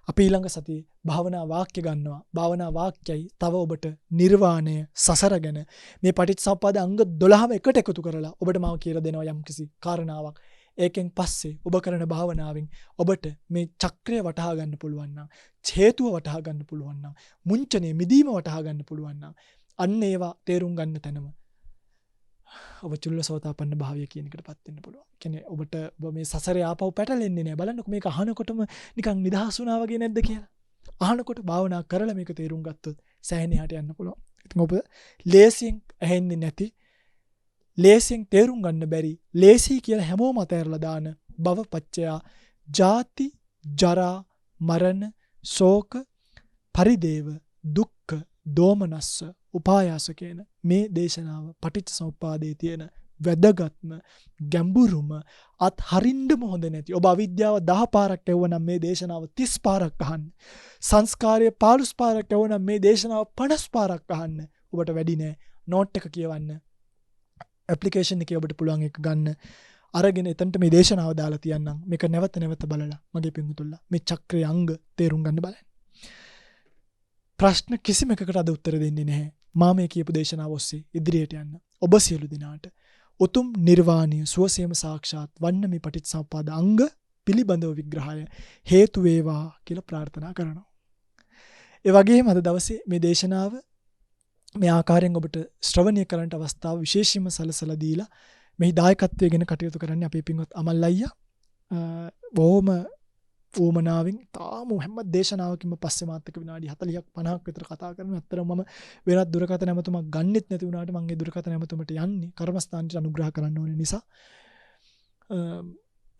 අපි ඊළඟ සතියේ භාවනා වාක්‍ය ගන්නවා. භාවනා වාක්‍යයි තව ඔබට නිර්වාණය සසර ගැන මේ පටිච්චසමුප්පාද අංග 12ම එකට එකතු කරලා ඔබට මම කියලා දෙනවා යම්කිසි කාරණාවක්. ඒකෙන් පස්සේ ඔබ කරන භාවනාවෙන් ඔබට මේ චක්‍රය වටහා ගන්න පුළුවන් නම්, හේතුව වටහා ගන්න පුළුවන් නම්, මුංචනේ මිදීම වටහා ගන්න පුළුවන් නම්, අන්න ඒවා තේරුම් ගන්න තැනම ඔබ චුල්ලසෝතාපන්න භාවය කියන එකට පත් වෙන්න පුළුවන්. කියන්නේ ඔබට ඔබ මේ සසරේ ආපහු පැටලෙන්නේ නැහැ. බලන්නකො මේක අහනකොටම නිකන් නිදහස් වුණා වගේ නැද්ද කියලා. අහනකොට භාවනා කරලා මේක තේරුම් ගත්තොත් සෑහෙන යහට යන්න පුළුවන්. ඉතින් ඔබ ලේසියෙන් ඇහෙන්නේ නැති, ලේසියෙන් තේරුම් ගන්න බැරි, ලේසි කියලා හැමෝම අතහැරලා දාන භව පච්චයා ජාති ජරා මරණ ශෝක පරිදේව දුක්ඛ දෝමනස්ස උපායාස කියන මේ දේශනාව පටිච්ච සමුප්පාදයේ තියෙන වැදගත්ම ගැඹුරුම අත් හරින්නම හොඳ නැති. ඔබ අවිද්‍යාව 10 පාරක් ඇහුවනම් මේ දේශනාව 30 පාරක් අහන්න. සංස්කාරය 15 පාරක් ඇහුවනම් මේ දේශනාව 50 පාරක් අහන්න. ඔබට වැඩි නෑ. නෝට් එක කියවන්න. ඇප්ලිකේෂන් එකේ ඔබට පුළුවන් එක ගන්න. අරගෙන එතනට මේ දේශනාව දාලා තියන්නම්. මේක නැවත නැවත බලලා මගේ පිංගුතුල්ලා මේ චක්‍රයේ අංග තේරුම් ගන්න බලන්න. ප්‍රශ්න කිසිම එකකට අද උත්තර දෙන්නේ නැහැ. මා මේ කියපු දේශනාව ඔස්සේ ඉදිරියට යන්න. ඔබ සියලු දෙනාට උතුම් නිර්වාණය සුවසේම සාක්ෂාත් වන්න මේ පටිච්චසමුප්පාද අංග පිළිබඳව විග්‍රහය හේතු වේවා කියලා ප්‍රාර්ථනා කරනවා. ඒ වගේම අද දවසේ මේ දේශනාව මේ ආකාරයෙන් ඔබට ශ්‍රවණය කරන්නට අවස්ථාව විශේෂයෙන්ම සලසලා දීලා මේ දායකත්වයේ ගැන කටයුතු කරන්නේ අපේ පින්වත් අමල් අයියා. බොහොම වුමනාවෙන් තාම හැම දේශනාවකින්ම පස්සේ මාත්‍රික විනාඩි 40ක් 50ක් විතර කතා කරනවා. අත්‍තරම මම වෙනත් දුරකථන නැමතුමක් ගන්නෙත් නැති වුණාට මම ඒ දුරකථන නැමතුමට යන්නේ කර්මස්ථානට අනුග්‍රහ කරන්න ඕන නිසා.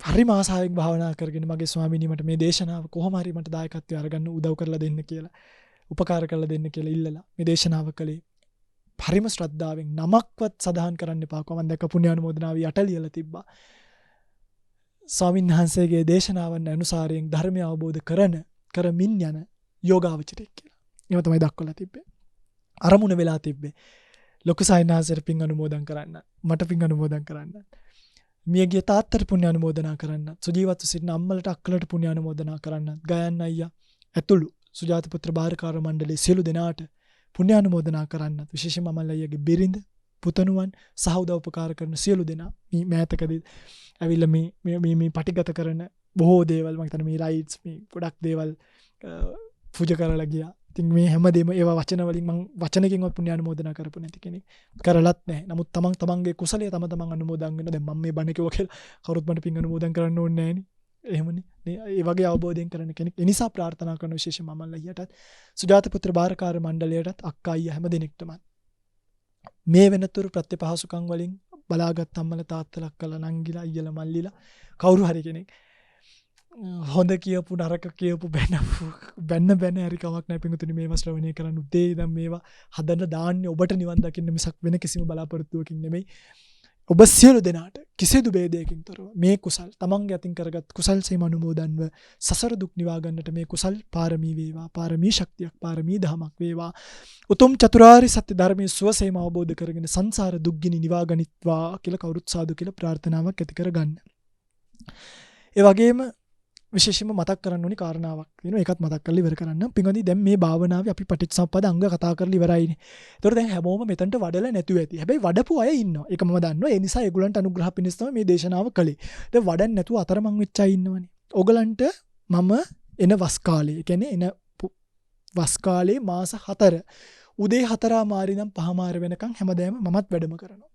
හරිම ආසාවෙන් භාවනා කරගෙන මගේ ස්වාමීනි මට මේ දේශනාව කොහොම හරි මට දායකත්වය අරගන්න උදව් කරලා දෙන්න කියලා, උපකාර කරලා දෙන්න කියලා ඉල්ලලා මේ දේශනාව කළේ. හරිම ශ්‍රද්ධාවෙන් නමක්වත් සදාහන් කරන්න එපා. කොහොමද දැක්ක පුණ්‍යානුමෝදනාව යට ලියලා තිබ්බා. ස්වාමීන් වහන්සේගේ දේශනාවන් අනුසාරයෙන් ධර්මය අවබෝධ කරමින් යන යෝගාවචරයෙක් කියලා. ඒව තමයි දක්වලා තිබ්බේ. අරමුණ වෙලා තිබ්බේ. ලොකු සායනාසර පින් අනුමෝදන් කරන්න. මට පින් අනුමෝදන් කරන්න. මියගිය තාත්තට පුණ්‍ය අනුමෝදනා කරන්න. සුජීවත්ව සිටින අම්මලට අක්කලට පුණ්‍ය අනුමෝදනා කරන්න. ගයන් අයියා ඇතුළු සුජාත පුත්‍ර භාරකාර මණ්ඩලයේ සියලු දෙනාට පුණ්‍ය අනුමෝදනා කරන්න. විශේෂයෙන්ම අමල් අයියාගේ බිරිඳ, පුතණුවන් සහ උදව් උපකාර කරන සියලු දෙනා මේ මෑතකදී ඇවිල්ලා මේ පටිගත කරන බොහෝ දේවල් මම හිතන්නේ මේ ලයිට්ස් මේ ගොඩක් දේවල් පූජා කරලා ගියා. ඉතින් මේ හැමදේම ඒවා වචන වලින් මම වචනකින්වත් පුණ්‍ය අනුමෝදනා කරපු නැති කෙනෙක් කරලත් නැහැ. නමුත් තමන්ගේ කුසලයේ තමන් අනුමෝදන් වෙනවා. දැන් මම මේ බණ කිව්වා කියලා කවුරුත් මට පින් අනුමෝදන් කරන්න ඕනේ නැහැ නේ. එහෙමනේ. ඒ වගේ අවබෝධයෙන් කරන කෙනෙක්. ඒ නිසා ප්‍රාර්ථනා කරන විශේෂයෙන්ම මම අයියටත් සුජාත පුත්‍ර භාරකාර මණ්ඩලයටත් අක්කා අයියා හැම දෙනෙක්ටම මේ වෙනතුරු ප්‍රතිපහසුකම් වලින් බලාගත් අම්මලා තාත්තලා අක්කලා නංගිලා අයියලා මල්ලිලා කවුරු හරි කෙනෙක් හොඳ කියපු නරක කියපු බැන්න හරි කමක් නැහැ පිටුතුනි මේවා ශ්‍රවණය කරන්න උදේ ඉඳන් මේවා හදන්න දාන්නේ ඔබට නිවන් දකින්න මිසක් වෙන කිසිම බලාපොරොත්තුවකින් නෙමෙයි. ඔබ සියලු දෙනාට කිසිදු ભેදයකින් තොරව මේ කුසල් තමන්ගේ අතින් කරගත් කුසල් සේම අනුමෝදන්ව සසර දුක් නිවා ගන්නට මේ කුසල් පාරමී වේවා, පාරමී ශක්තියක්, පාරමී දහමක් වේවා. උතුම් චතුරාර්ය සත්‍ය ධර්මයේ සුවසේම අවබෝධ කරගෙන සංසාර දුක්ගිනි නිවා ගනිත්වා කියලා කවුරුත් සාදු කියලා ප්‍රාර්ථනාවක් ඇති කරගන්න. ඒ වගේම විශේෂයෙන්ම මතක් කරන්න ඕනි කාරණාවක් වෙනවා. ඒකත් මතක් කරලා ඉවර කරන්න. පින්වත්නි දැන් මේ භාවනාවේ අපි පටිච්චසමුප්පාද අංග කතා කරලා ඉවරයිනේ. ඒතකොට දැන් හැමෝම මෙතනට වඩලා නැතුව ඇති. හැබැයි වඩපු අය ඉන්නවා. ඒක මම දන්නවා. ඒ නිසා ඒගොල්ලන්ට අනුග්‍රහ පිණිස තමයි මේ දේශනාව කළේ. දැන් වඩන්නේ නැතුව අතරමං වෙච්ච අය ඉන්නවනේ. ඕගලන්ට මම එන වස් කාලේ, ඒ කියන්නේ එන වස් කාලේ මාස 4 උදේ 4:00 ඉඳන් 5:00 වෙනකන් හැමදාම මමත් වැඩම කරනවා.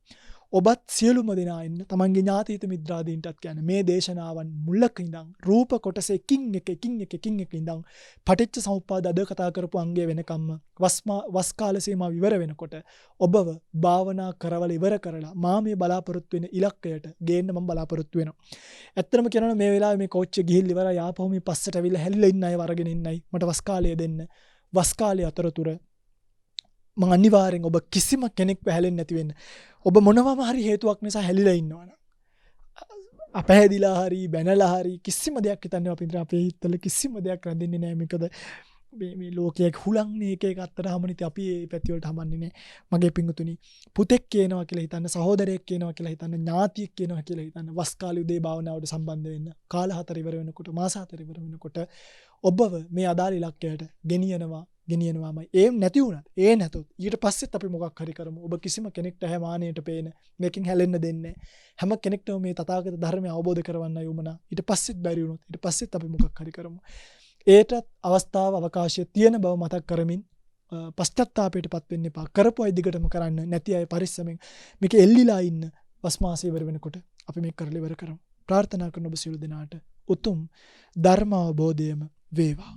ඔබත් සියලුම දෙනා ඉන්න තමන්ගේ ඥාතීත මිත්‍රාදීන්ටත් කියන්නේ මේ දේශනාවන් මුලක ඉඳන් රූප කොටස එකින් එක ඉඳන් පටිච්ච සමුප්පාද අද කතා කරපු අංගය වෙනකම්ම වස් කාල සීමාව ඉවර වෙනකොට ඔබව භාවනා කරවල ඉවර කරලා මා මේ බලාපොරොත්තු වෙන ඉලක්කයට ගේන්න මම බලාපොරොත්තු වෙනවා. ඇත්තටම කියනවා මේ වෙලාවේ මේ කෝච්චිය ගිහිල්ලා ඉවරයි ආපහු මේ පස්සට ඇවිල්ලා හැලිලා ඉන්න අය වරගෙන ඉන්නයි මට වස් කාලය දෙන්න. වස් කාලය අතරතුර මම අනිවාර්යෙන් ඔබ කිසිම කෙනෙක් වැහැලෙන්නේ නැති වෙන්න. ඔබ මොනවාම හරි හේතුවක් නිසා හැලිලා ඉන්නවනම් අපහැදිලා හරි බැනලා හරි කිසිම දෙයක් හිතන්නේ අපිට අපේ හිතවල කිසිම දෙයක් රැඳෙන්නේ නැහැ. මේකද මේ ලෝකයේ හුලංනේ එක අත්තර හැමනිට අපි මේ පැති වලට හමන්නේ නැහැ. මගේ පිංගුතුනි පුතෙක් කියනවා කියලා හිතන්න, සහෝදරයෙක් කියනවා කියලා හිතන්න, ඥාතියෙක් කියනවා කියලා හිතන්න වස් කාලේ උදේ භාවනාවට සම්බන්ධ වෙන්න. කාල 4 ඉවර වෙනකොට, මාස 4 ඉවර වෙනකොට ඔබව මේ අදාළ ඉලක්කයට ගෙනියනවාමයි. ඒ නැති වුණත් ඒ නැතොත් ඊට පස්සෙත් අපි මොකක් හරි කරමු. ඔබ කිසිම කෙනෙක්ට හැමානයට පේන මේකෙන් හැලෙන්න දෙන්නේ හැම කෙනෙක්ටම මේ තථාගත ධර්මය අවබෝධ කරවන්නයි උමනා. ඊට පස්සෙත් බැරි වුණොත් ඊට පස්සෙත් අපි මොකක් හරි කරමු. ඒටත් අවස්ථාව අවකාශය තියෙන බව මතක් කරමින් පශ්චාත්තාපයට පත් වෙන්න එපා. කරපු අය දිගටම කරන්න, නැති අය පරිස්සමෙන් මේක එල්ලිලා ඉන්න. වස්මාසය ඉවර වෙනකොට අපි මේක කරලා ඉවර කරමු. ප්‍රාර්ථනා කරන ඔබ සියලු දෙනාට උතුම් ධර්ම අවබෝධයම වේවා.